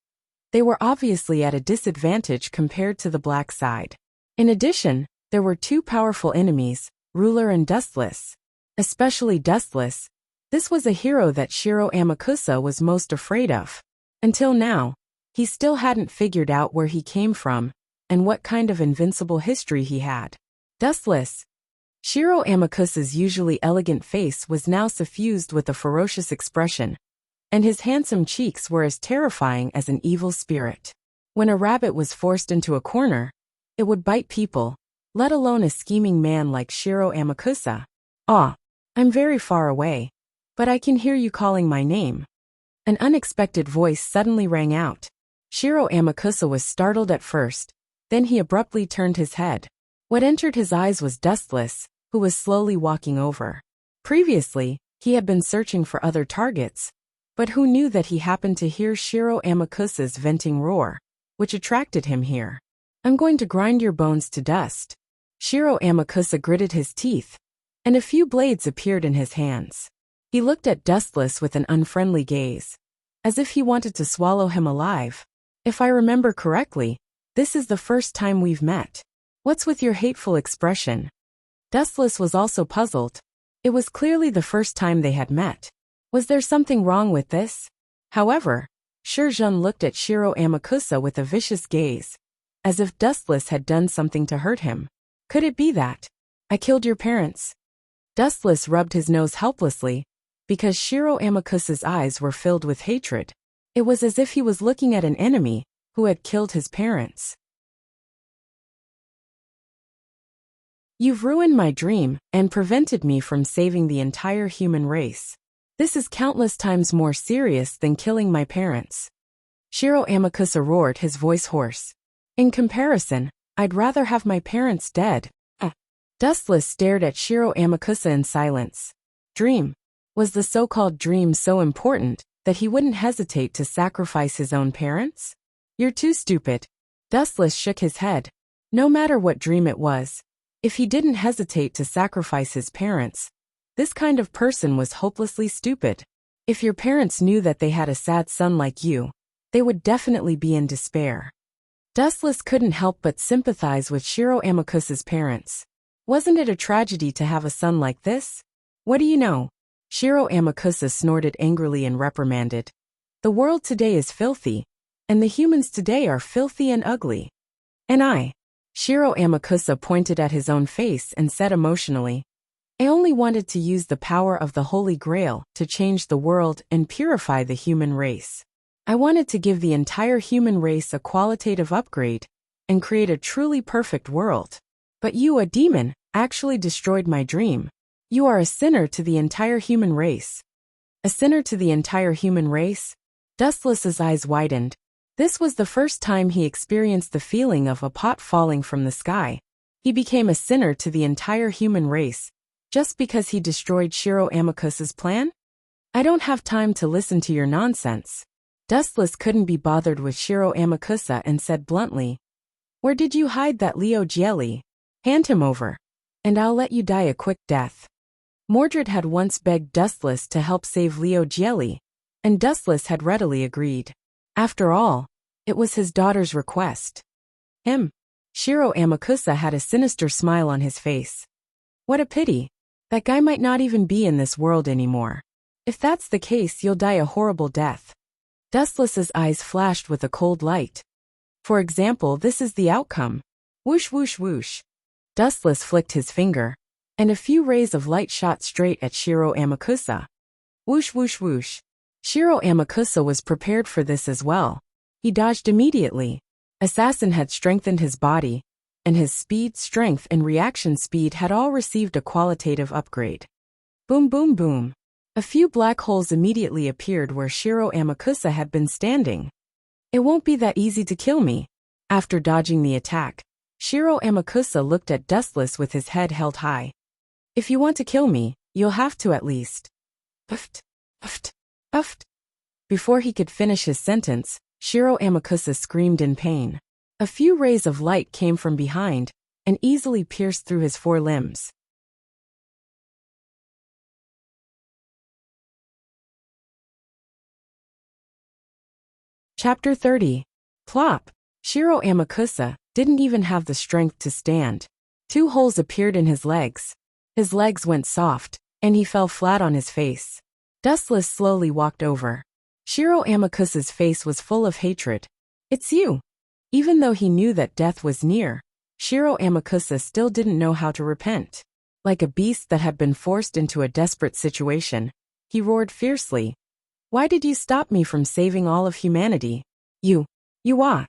A: they were obviously at a disadvantage compared to the black side. In addition, there were two powerful enemies, Ruler and Dustless. Especially Dustless. This was a hero that Shiro Amakusa was most afraid of. Until now, he still hadn't figured out where he came from and what kind of invincible history he had. Dustless. Shiro Amakusa's usually elegant face was now suffused with a ferocious expression, and his handsome cheeks were as terrifying as an evil spirit. When a rabbit was forced into a corner, it would bite people, let alone a scheming man like Shiro Amakusa. "Ah, I'm very far away, but I can hear you calling my name." An unexpected voice suddenly rang out. Shiro Amakusa was startled at first, then he abruptly turned his head. What entered his eyes was Dustless, who was slowly walking over. Previously, he had been searching for other targets, but who knew that he happened to hear Shiro Amakusa's venting roar, which attracted him here. "I'm going to grind your bones to dust." Shiro Amakusa gritted his teeth, and a few blades appeared in his hands. He looked at Dustless with an unfriendly gaze, as if he wanted to swallow him alive. "If I remember correctly, this is the first time we've met. What's with your hateful expression?" Dustless was also puzzled. It was clearly the first time they had met. Was there something wrong with this? However, Shirjun looked at Shiro Amakusa with a vicious gaze, as if Dustless had done something to hurt him. Could it be that I killed your parents? Dustless rubbed his nose helplessly, because Shiro Amakusa's eyes were filled with hatred. It was as if he was looking at an enemy who had killed his parents. You've ruined my dream and prevented me from saving the entire human race. This is countless times more serious than killing my parents. Shiro Amakusa roared, his voice hoarse. In comparison, I'd rather have my parents dead. Dustless stared at Shiro Amakusa in silence. Dream. Was the so-called dream so important that he wouldn't hesitate to sacrifice his own parents? You're too stupid. Dustless shook his head. No matter what dream it was, if he didn't hesitate to sacrifice his parents, this kind of person was hopelessly stupid. If your parents knew that they had a sad son like you, they would definitely be in despair. Dustless couldn't help but sympathize with Shiro Amakusa's parents. Wasn't it a tragedy to have a son like this? What do you know? Shiro Amakusa snorted angrily and reprimanded. The world today is filthy, and the humans today are filthy and ugly. And Shiro Amakusa pointed at his own face and said emotionally, I only wanted to use the power of the Holy Grail to change the world and purify the human race. I wanted to give the entire human race a qualitative upgrade and create a truly perfect world. But you, a demon, actually destroyed my dream. You are a sinner to the entire human race. A sinner to the entire human race? Dustless's eyes widened. This was the first time he experienced the feeling of a pot falling from the sky. He became a sinner to the entire human race, just because he destroyed Shiro Amakusa's plan? I don't have time to listen to your nonsense. Dustless couldn't be bothered with Shiro Amakusa and said bluntly, Where did you hide that Leo Jelly? Hand him over, and I'll let you die a quick death. Mordred had once begged Dustless to help save Leo Jelly, and Dustless had readily agreed. After all, it was his daughter's request. Shiro Amakusa had a sinister smile on his face. What a pity. That guy might not even be in this world anymore. If that's the case, you'll die a horrible death. Dustless's eyes flashed with a cold light. For example, this is the outcome. Whoosh whoosh whoosh. Dustless flicked his finger, and a few rays of light shot straight at Shiro Amakusa. Whoosh whoosh whoosh. Shiro Amakusa was prepared for this as well. He dodged immediately. Assassin had strengthened his body, and his speed, strength, and reaction speed had all received a qualitative upgrade. Boom boom boom. A few black holes immediately appeared where Shiro Amakusa had been standing. It won't be that easy to kill me. After dodging the attack, Shiro Amakusa looked at Dustless with his head held high. If you want to kill me, you'll have to at least. Uft, uft, uft. Before he could finish his sentence, Shiro Amakusa screamed in pain. A few rays of light came from behind and easily pierced through his four limbs. Chapter 30. Plop. Shiro Amakusa didn't even have the strength to stand. 2 holes appeared in his legs. His legs went soft, and he fell flat on his face. Dustless slowly walked over. Shiro Amakusa's face was full of hatred. It's you. Even though he knew that death was near, Shiro Amakusa still didn't know how to repent. Like a beast that had been forced into a desperate situation, he roared fiercely. Why did you stop me from saving all of humanity? You ah.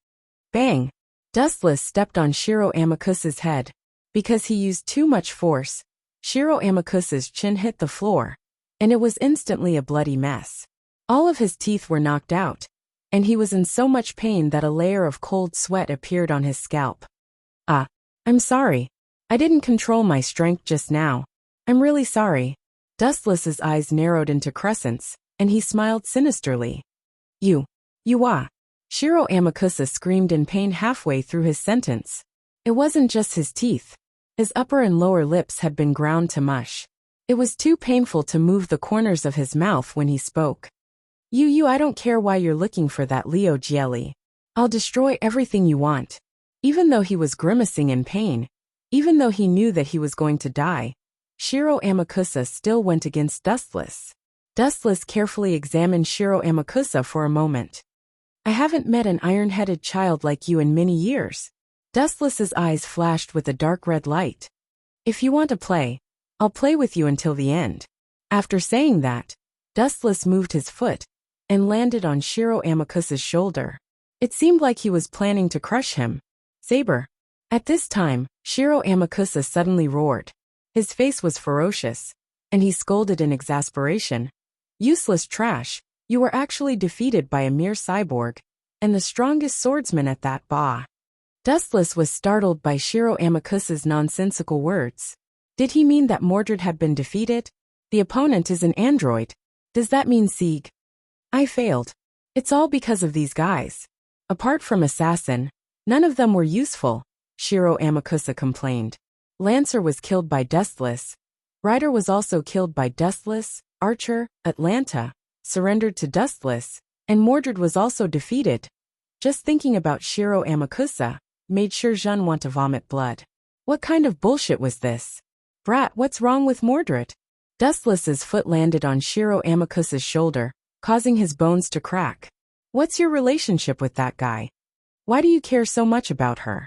A: Bang. Dustless stepped on Shiro Amakusa's head. Because he used too much force, Shiro Amakusa's chin hit the floor, and it was instantly a bloody mess. All of his teeth were knocked out, and he was in so much pain that a layer of cold sweat appeared on his scalp. I'm sorry. I didn't control my strength just now. I'm really sorry. Dustless's eyes narrowed into crescents, and he smiled sinisterly. You ah. Shiro Amakusa screamed in pain halfway through his sentence. It wasn't just his teeth. His upper and lower lips had been ground to mush. It was too painful to move the corners of his mouth when he spoke. I don't care why you're looking for that Leo jelly. I'll destroy everything you want. Even though he was grimacing in pain, even though he knew that he was going to die, Shiro Amakusa still went against Dustless. Dustless carefully examined Shiro Amakusa for a moment. I haven't met an iron-headed child like you in many years. Dustless's eyes flashed with a dark red light. If you want to play, I'll play with you until the end. After saying that, Dustless moved his foot and landed on Shiro Amakusa's shoulder. It seemed like he was planning to crush him. Saber. At this time, Shiro Amakusa suddenly roared. His face was ferocious, and he scolded in exasperation. Useless trash, you were actually defeated by a mere cyborg, and the strongest swordsman at that. Bah. Dustless was startled by Shiro Amakusa's nonsensical words. Did he mean that Mordred had been defeated? The opponent is an android. Does that mean Sieg? I failed. It's all because of these guys. Apart from Assassin, none of them were useful, Shiro Amakusa complained. Lancer was killed by Dustless. Ryder was also killed by Dustless. Archer, Atlanta, surrendered to Dustless, and Mordred was also defeated. Just thinking about Shiro Amakusa made sure Jeanne want to vomit blood. What kind of bullshit was this? Brat, what's wrong with Mordred? Dustless's foot landed on Shiro Amakusa's shoulder, causing his bones to crack. What's your relationship with that guy? Why do you care so much about her?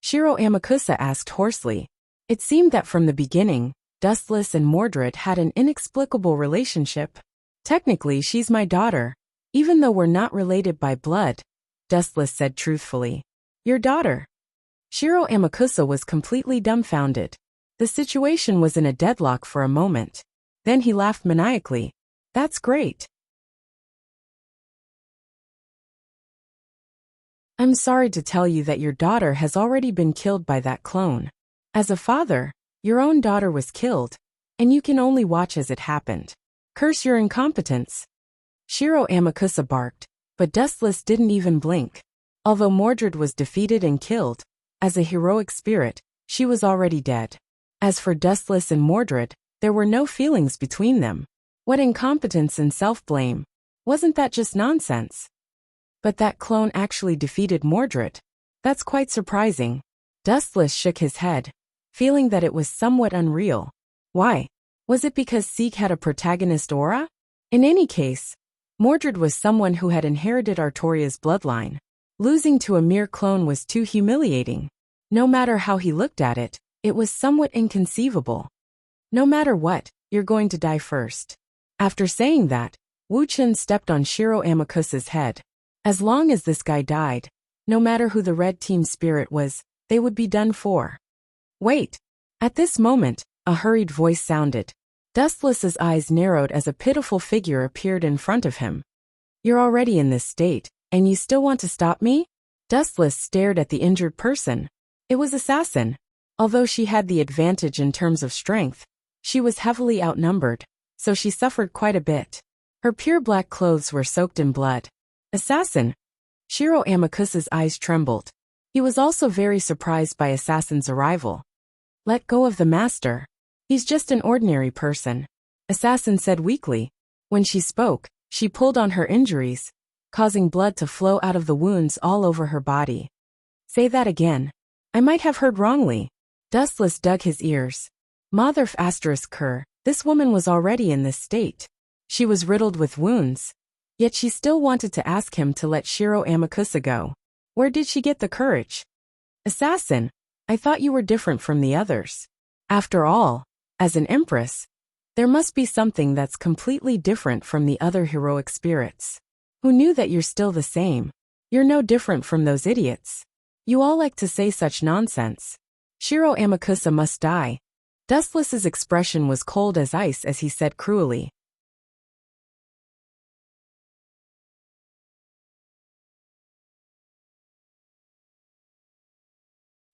A: Shiro Amakusa asked hoarsely. It seemed that from the beginning, Dustless and Mordred had an inexplicable relationship. Technically, she's my daughter, even though we're not related by blood, Dustless said truthfully. Your daughter? Shiro Amakusa was completely dumbfounded. The situation was in a deadlock for a moment. Then he laughed maniacally. That's great. I'm sorry to tell you that your daughter has already been killed by that clone. As a father, your own daughter was killed, and you can only watch as it happened. Curse your incompetence. Shiro Amakusa barked, but Dustless didn't even blink. Although Mordred was defeated and killed, as a heroic spirit, she was already dead. As for Dustless and Mordred, there were no feelings between them. What incompetence and self-blame? Wasn't that just nonsense? But that clone actually defeated Mordred. That's quite surprising. Dustless shook his head, feeling that it was somewhat unreal. Why? Was it because Sieg had a protagonist aura? In any case, Mordred was someone who had inherited Artoria's bloodline. Losing to a mere clone was too humiliating. No matter how he looked at it, it was somewhat inconceivable. No matter what, you're going to die first. After saying that, Wuxia stepped on Shiro Amakusa's head. As long as this guy died, no matter who the red team spirit was, they would be done for. Wait. At this moment, a hurried voice sounded. Dustless's eyes narrowed as a pitiful figure appeared in front of him. You're already in this state, and you still want to stop me? Dustless stared at the injured person. It was Assassin. Although she had the advantage in terms of strength, she was heavily outnumbered, so she suffered quite a bit. Her pure black clothes were soaked in blood. Assassin. Shiro Amakusa's eyes trembled. He was also very surprised by Assassin's arrival. Let go of the master. He's just an ordinary person, Assassin said weakly. When she spoke, she pulled on her injuries, causing blood to flow out of the wounds all over her body. Say that again. I might have heard wrongly. Dustless dug his ears. Motherf ***, this woman was already in this state. She was riddled with wounds. Yet she still wanted to ask him to let Shiro Amakusa go. Where did she get the courage? Assassin, I thought you were different from the others. After all, as an empress, there must be something that's completely different from the other heroic spirits. Who knew that you're still the same? You're no different from those idiots. You all like to say such nonsense. Shiro Amakusa must die. Dustless's expression was cold as ice as he said cruelly.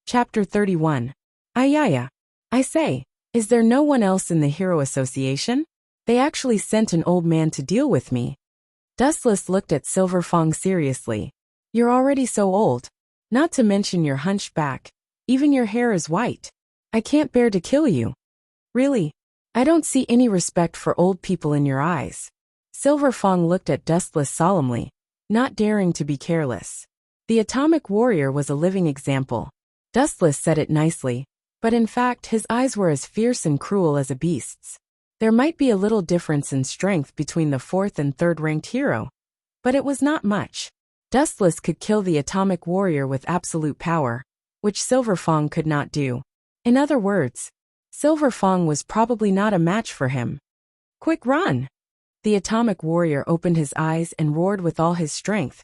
A: Chapter 31. Ayaya. I say, is there no one else in the Hero Association? They actually sent an old man to deal with me. Dustless looked at Silverfang seriously. You're already so old. Not to mention your hunchback. Even your hair is white. I can't bear to kill you. Really? I don't see any respect for old people in your eyes. Silverfang looked at Dustless solemnly, not daring to be careless. The atomic warrior was a living example. Dustless said it nicely, but in fact his eyes were as fierce and cruel as a beast's. There might be a little difference in strength between the 4th and 3rd ranked hero, but it was not much. Dustless could kill the atomic warrior with absolute power, which Silver Fang could not do. In other words, Silver Fang was probably not a match for him. Quick run! The atomic warrior opened his eyes and roared with all his strength.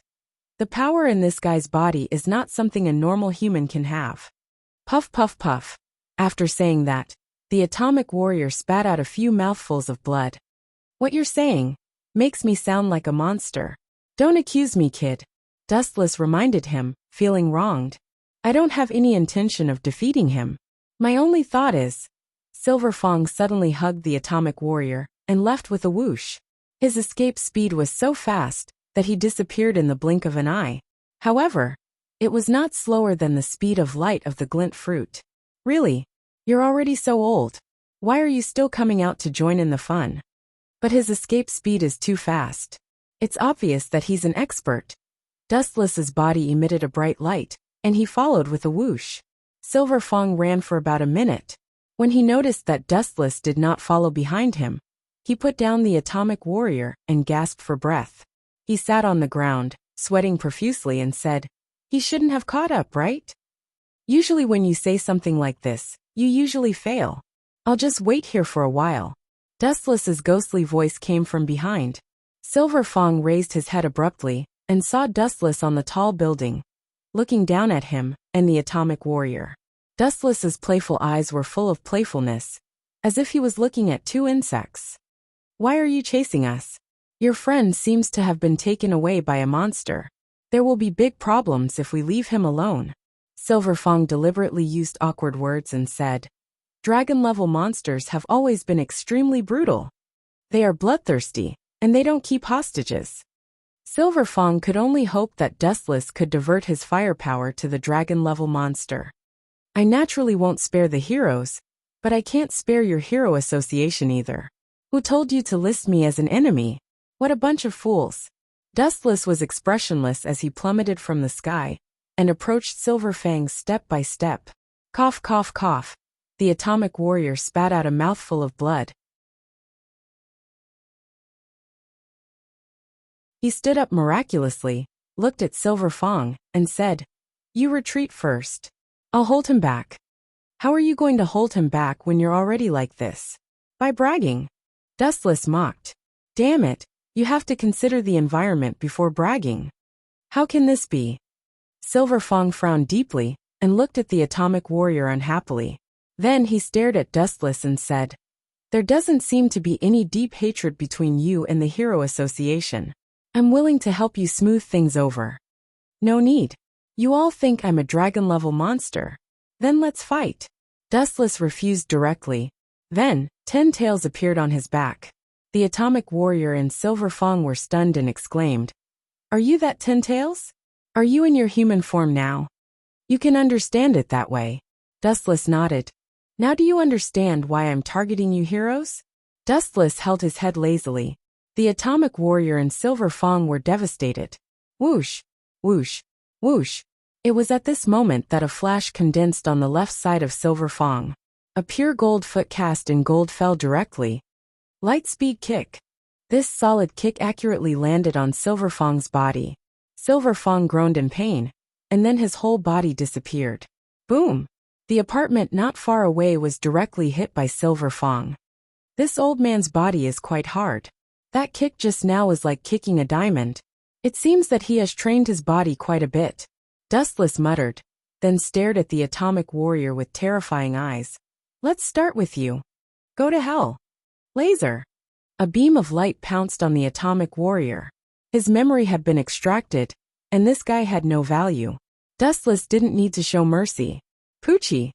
A: The power in this guy's body is not something a normal human can have. Puff puff puff. After saying that, the atomic warrior spat out a few mouthfuls of blood. What you're saying makes me sound like a monster. Don't accuse me, kid. Dustless reminded him, feeling wronged. I don't have any intention of defeating him. My only thought is... Silver Fang suddenly hugged the atomic warrior and left with a whoosh. His escape speed was so fast that he disappeared in the blink of an eye. However, it was not slower than the speed of light of the glint fruit. Really? You're already so old. Why are you still coming out to join in the fun? But his escape speed is too fast. It's obvious that he's an expert. Dustless's body emitted a bright light, and he followed with a whoosh. Silver Fang ran for about a minute. When he noticed that Dustless did not follow behind him, he put down the atomic warrior and gasped for breath. He sat on the ground, sweating profusely, and said, "He shouldn't have caught up, right? Usually when you say something like this, you usually fail. I'll just wait here for a while." Dustless's ghostly voice came from behind. Silver Fang raised his head abruptly and saw Dustless on the tall building, looking down at him and the atomic warrior. Dustless's playful eyes were full of playfulness, as if he was looking at two insects. "Why are you chasing us? Your friend seems to have been taken away by a monster. There will be big problems if we leave him alone." Silver Fang deliberately used awkward words and said, "Dragon-level monsters have always been extremely brutal. They are bloodthirsty, and they don't keep hostages." Silver Fang could only hope that Dustless could divert his firepower to the dragon-level monster. "I naturally won't spare the heroes, but I can't spare your hero association either. Who told you to list me as an enemy? What a bunch of fools." Dustless was expressionless as he plummeted from the sky and approached Silver Fang step by step. Cough, cough, cough. The atomic warrior spat out a mouthful of blood. He stood up miraculously, looked at Silver Fang, and said, "You retreat first. I'll hold him back." "How are you going to hold him back when you're already like this?" "By bragging." Dustless mocked. "Damn it, you have to consider the environment before bragging." "How can this be?" Silver Fang frowned deeply and looked at the atomic warrior unhappily. Then he stared at Dustless and said, "There doesn't seem to be any deep hatred between you and the Hero Association. I'm willing to help you smooth things over." "No need. You all think I'm a dragon-level monster. Then let's fight." Dustless refused directly. Then, 10 tails appeared on his back. The atomic warrior and Silver Fang were stunned and exclaimed, "Are you that 10 tails? Are you in your human form now?" "You can understand it that way." Dustless nodded. "Now do you understand why I'm targeting you heroes?" Dustless held his head lazily. The atomic warrior and Silver Fang were devastated. Whoosh, whoosh, whoosh. It was at this moment that a flash condensed on the left side of Silver Fang. A pure gold foot cast in gold fell directly. Lightspeed kick. This solid kick accurately landed on Silver Fang's body. Silver Fang groaned in pain, and then his whole body disappeared. Boom! The apartment not far away was directly hit by Silver Fang. This old man's body is quite hard. That kick just now was like kicking a diamond. It seems that he has trained his body quite a bit. Dustless muttered, then stared at the atomic warrior with terrifying eyes. "Let's start with you. Go to hell." Laser. A beam of light pounced on the atomic warrior. His memory had been extracted, and this guy had no value. Dustless didn't need to show mercy. Poochie.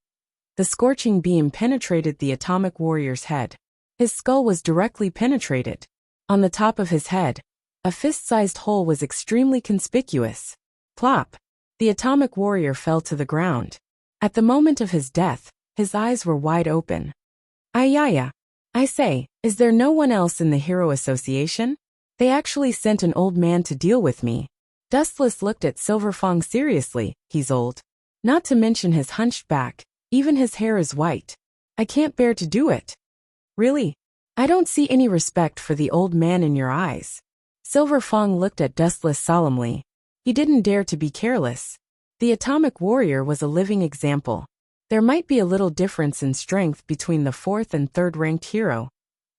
A: The scorching beam penetrated the atomic warrior's head. His skull was directly penetrated. On the top of his head, a fist-sized hole was extremely conspicuous. Plop. The atomic warrior fell to the ground. At the moment of his death, his eyes were wide open. Ayaya. I say, is there no one else in the Hero Association? They actually sent an old man to deal with me. Dustless looked at Silver Fang seriously. He's old. Not to mention his hunched back, even his hair is white. I can't bear to do it. Really? I don't see any respect for the old man in your eyes. Silver Fang looked at Dustless solemnly. He didn't dare to be careless. The atomic warrior was a living example. There might be a little difference in strength between the 4th and 3rd ranked hero,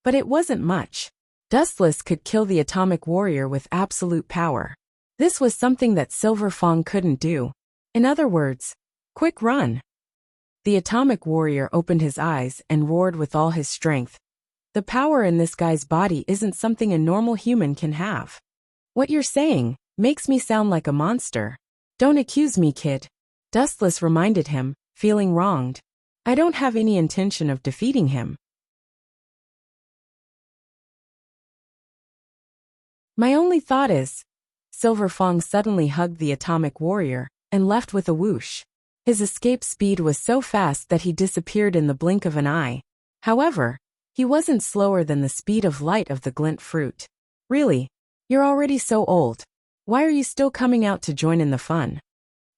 A: but it wasn't much. Dustless could kill the atomic warrior with absolute power. This was something that Silver Fang couldn't do. In other words, quick run. The atomic warrior opened his eyes and roared with all his strength. The power in this guy's body isn't something a normal human can have. What you're saying makes me sound like a monster. Don't accuse me, kid. Dustless reminded him, feeling wronged. I don't have any intention of defeating him. My only thought is... Silver Fang suddenly hugged the atomic warrior and left with a whoosh. His escape speed was so fast that he disappeared in the blink of an eye. However, he wasn't slower than the speed of light of the glint fruit. Really? You're already so old. Why are you still coming out to join in the fun?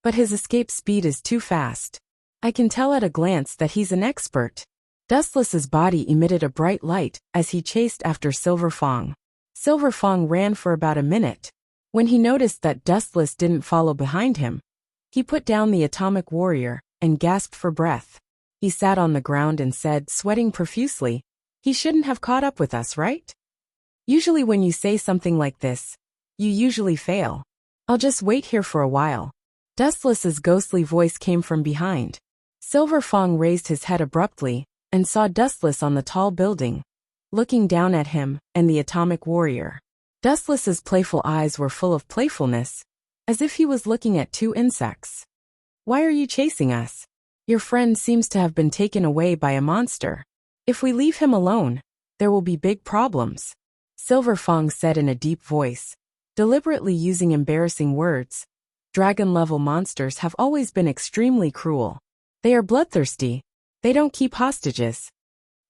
A: But his escape speed is too fast. I can tell at a glance that he's an expert. Dustless's body emitted a bright light as he chased after Silver Fang. Silver Fang ran for about a minute. When he noticed that Dustless didn't follow behind him, he put down the atomic warrior and gasped for breath. He sat on the ground and said, sweating profusely, "He shouldn't have caught up with us, right? Usually when you say something like this, you usually fail. I'll just wait here for a while." Dustless's ghostly voice came from behind. Silver Fang raised his head abruptly and saw Dustless on the tall building, looking down at him and the atomic warrior. Dustless's playful eyes were full of playfulness, as if he was looking at two insects. "Why are you chasing us? Your friend seems to have been taken away by a monster. If we leave him alone, there will be big problems," Silver Fang said in a deep voice, deliberately using embarrassing words. Dragon-level monsters have always been extremely cruel. They are bloodthirsty. They don't keep hostages.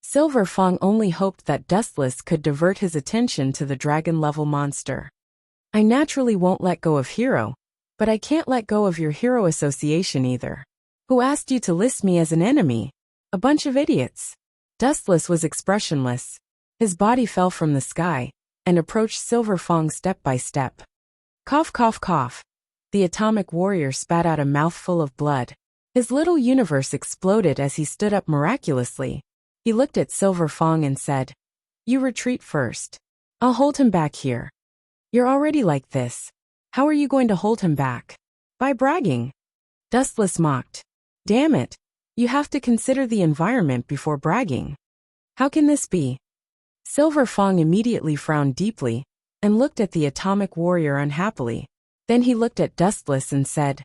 A: Silver Fang only hoped that Dustless could divert his attention to the dragon-level monster. "I naturally won't let go of Hero, but I can't let go of your hero association either. Who asked you to list me as an enemy? A bunch of idiots." Dustless was expressionless. His body fell from the sky and approached Silver Fang step by step. Cough, cough, cough. The atomic warrior spat out a mouthful of blood. His little universe exploded as he stood up miraculously. He looked at Silver Fang and said, "You retreat first. I'll hold him back here." "You're already like this. How are you going to hold him back?" "By bragging." Dustless mocked. "Damn it. You have to consider the environment before bragging. How can this be?" Silver Fang immediately frowned deeply and looked at the atomic warrior unhappily. Then he looked at Dustless and said,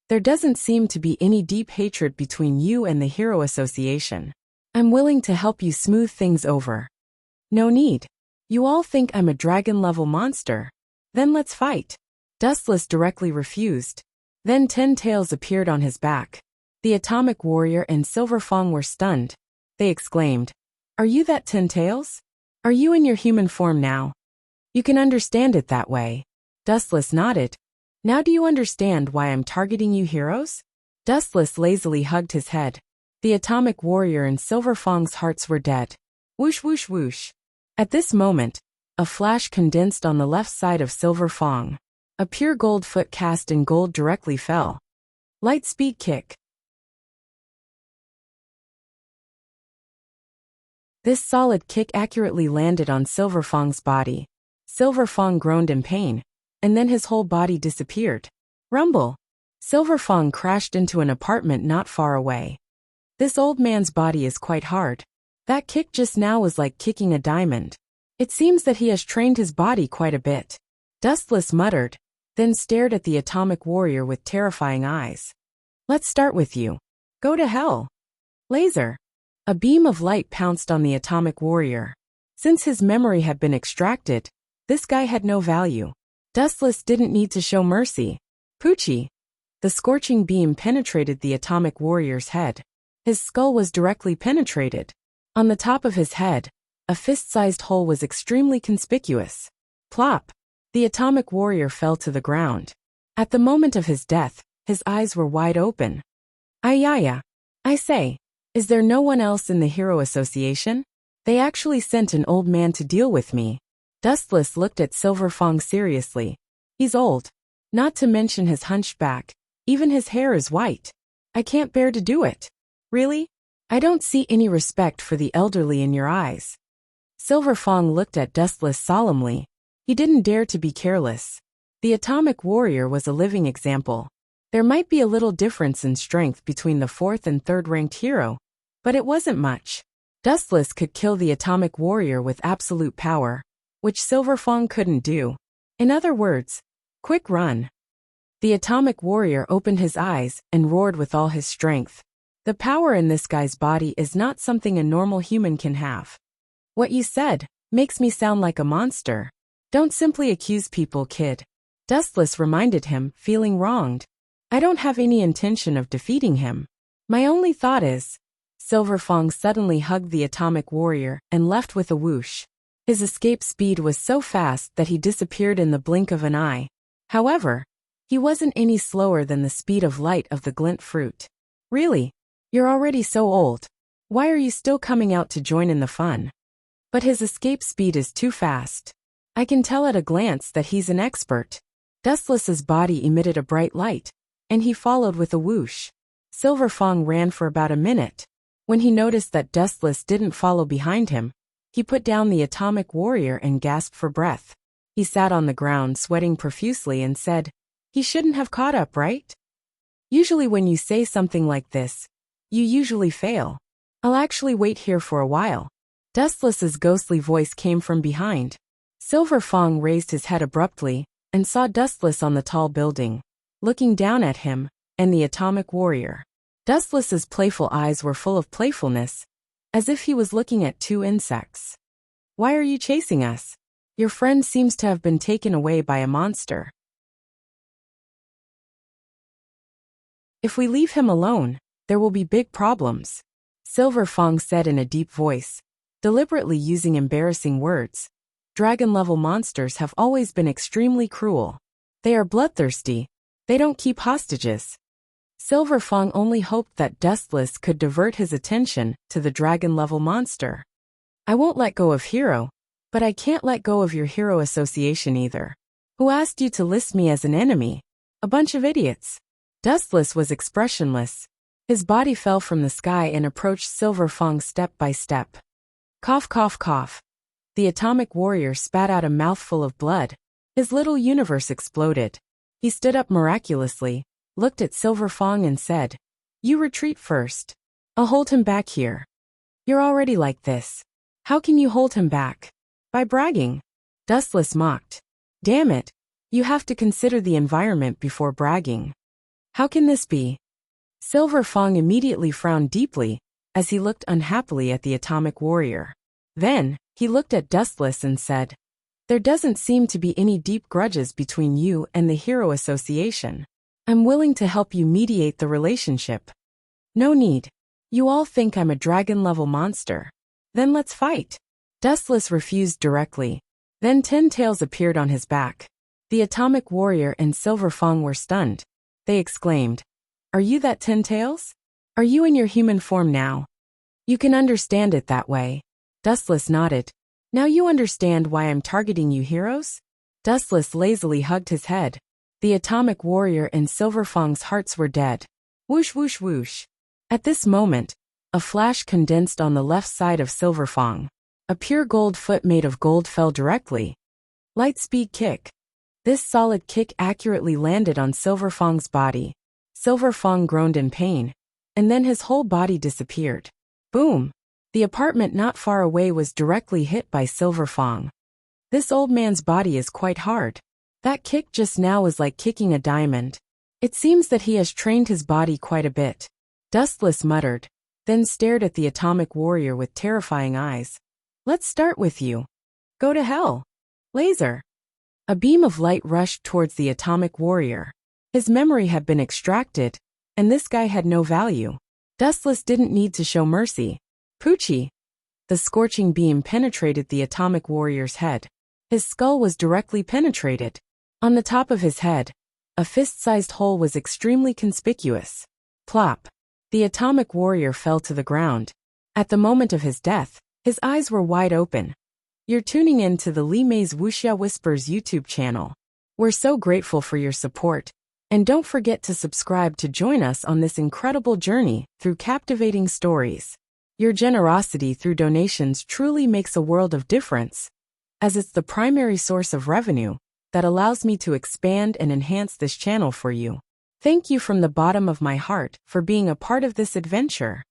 A: "There doesn't seem to be any deep hatred between you and the Hero Association. I'm willing to help you smooth things over." "No need. You all think I'm a dragon-level monster. Then let's fight." Dustless directly refused. Then 10 tails appeared on his back. The atomic warrior and Silver Fang were stunned. They exclaimed, "Are you that 10 tails? Are you in your human form now? You can understand it that way." Dustless nodded. "Now do you understand why I'm targeting you heroes?" Dustless lazily hugged his head. The atomic warrior and Silver Fang's hearts were dead. Whoosh, whoosh, whoosh. At this moment, a flash condensed on the left side of Silver Fang. A pure gold foot cast in gold directly fell. Light speed kick. This solid kick accurately landed on Silver Fang's body. Silver Fang groaned in pain, and then his whole body disappeared. Rumble! Silver Fang crashed into an apartment not far away. This old man's body is quite hard. That kick just now was like kicking a diamond. It seems that he has trained his body quite a bit. Dustless muttered, then stared at the atomic warrior with terrifying eyes. "Let's start with you. Go to hell." Laser. A beam of light pounced on the atomic warrior. Since his memory had been extracted, this guy had no value. Dustless didn't need to show mercy. Poochie. The scorching beam penetrated the atomic warrior's head. His skull was directly penetrated. On the top of his head, a fist-sized hole was extremely conspicuous. Plop! The atomic warrior fell to the ground. At the moment of his death, his eyes were wide open. Ayaya. I say, is there no one else in the Hero Association? They actually sent an old man to deal with me. Dustless looked at Silver Fang seriously. He's old. Not to mention his hunchback. Even his hair is white. I can't bear to do it. Really? I don't see any respect for the elderly in your eyes. Silver Fang looked at Dustless solemnly. He didn't dare to be careless. The atomic warrior was a living example. There might be a little difference in strength between the 4th and 3rd ranked hero, but it wasn't much. Dustless could kill the atomic warrior with absolute power, which Silver Fang couldn't do. In other words, quick run. The atomic warrior opened his eyes and roared with all his strength. The power in this guy's body is not something a normal human can have. What you said makes me sound like a monster. Don't simply accuse people, kid. Dustless reminded him, feeling wronged. I don't have any intention of defeating him. My only thought is... Silver Fang suddenly hugged the atomic warrior and left with a whoosh. His escape speed was so fast that he disappeared in the blink of an eye. However, he wasn't any slower than the speed of light of the glint fruit. Really? You're already so old. Why are you still coming out to join in the fun? But his escape speed is too fast. I can tell at a glance that he's an expert. Dustless's body emitted a bright light, and he followed with a whoosh. Silver Fang ran for about a minute. When he noticed that Dustless didn't follow behind him, he put down the atomic warrior and gasped for breath. He sat on the ground sweating profusely and said, he shouldn't have caught up, right? Usually when you say something like this, you usually fail. I'll actually wait here for a while. Dustless's ghostly voice came from behind. Silver Fang raised his head abruptly and saw Dustless on the tall building, looking down at him and the atomic warrior. Dustless's playful eyes were full of playfulness, as if he was looking at two insects. Why are you chasing us? Your friend seems to have been taken away by a monster. If we leave him alone, there will be big problems, Silver Fang said in a deep voice, deliberately using embarrassing words. Dragon-level monsters have always been extremely cruel. They are bloodthirsty. They don't keep hostages. Silver Fang only hoped that Dustless could divert his attention to the dragon-level monster. I won't let go of Hero, but I can't let go of your hero association either. Who asked you to list me as an enemy? A bunch of idiots. Dustless was expressionless. His body fell from the sky and approached Silver Fang step by step. Cough, cough, cough. The atomic warrior spat out a mouthful of blood. His little universe exploded. He stood up miraculously, looked at Silver Fang and said, you retreat first. I'll hold him back here. You're already like this. How can you hold him back? By bragging. Dustless mocked. Damn it. You have to consider the environment before bragging. How can this be? Silver Fang immediately frowned deeply as he looked unhappily at the atomic warrior. Then, he looked at Dustless and said, there doesn't seem to be any deep grudges between you and the Hero Association. I'm willing to help you mediate the relationship. No need. You all think I'm a dragon-level monster. Then let's fight. Dustless refused directly. Then 10 tails appeared on his back. The atomic warrior and Silver Fang were stunned. They exclaimed, are you that 10 tails? Are you in your human form now? You can understand it that way. Dustless nodded. Now you understand why I'm targeting you heroes? Dustless lazily hugged his head. The atomic warrior and Silver Fang's hearts were dead. Whoosh whoosh whoosh. At this moment, a flash condensed on the left side of Silver Fang. A pure gold foot made of gold fell directly. Light speed kick. This solid kick accurately landed on Silver Fang's body. Silver Fang groaned in pain, and then his whole body disappeared. Boom! The apartment not far away was directly hit by Silver Fang. This old man's body is quite hard. That kick just now was like kicking a diamond. It seems that he has trained his body quite a bit. Dustless muttered, then stared at the atomic warrior with terrifying eyes. Let's start with you. Go to hell. Laser. A beam of light rushed towards the atomic warrior. His memory had been extracted, and this guy had no value. Dustless didn't need to show mercy. Poochie. The scorching beam penetrated the atomic warrior's head. His skull was directly penetrated. On the top of his head, a fist-sized hole was extremely conspicuous. Plop. The atomic warrior fell to the ground. At the moment of his death, his eyes were wide open. You're tuning in to the Li Mei's Wuxia Whispers YouTube channel. We're so grateful for your support, and don't forget to subscribe to join us on this incredible journey through captivating stories. Your generosity through donations truly makes a world of difference, as it's the primary source of revenue that allows me to expand and enhance this channel for you. Thank you from the bottom of my heart for being a part of this adventure.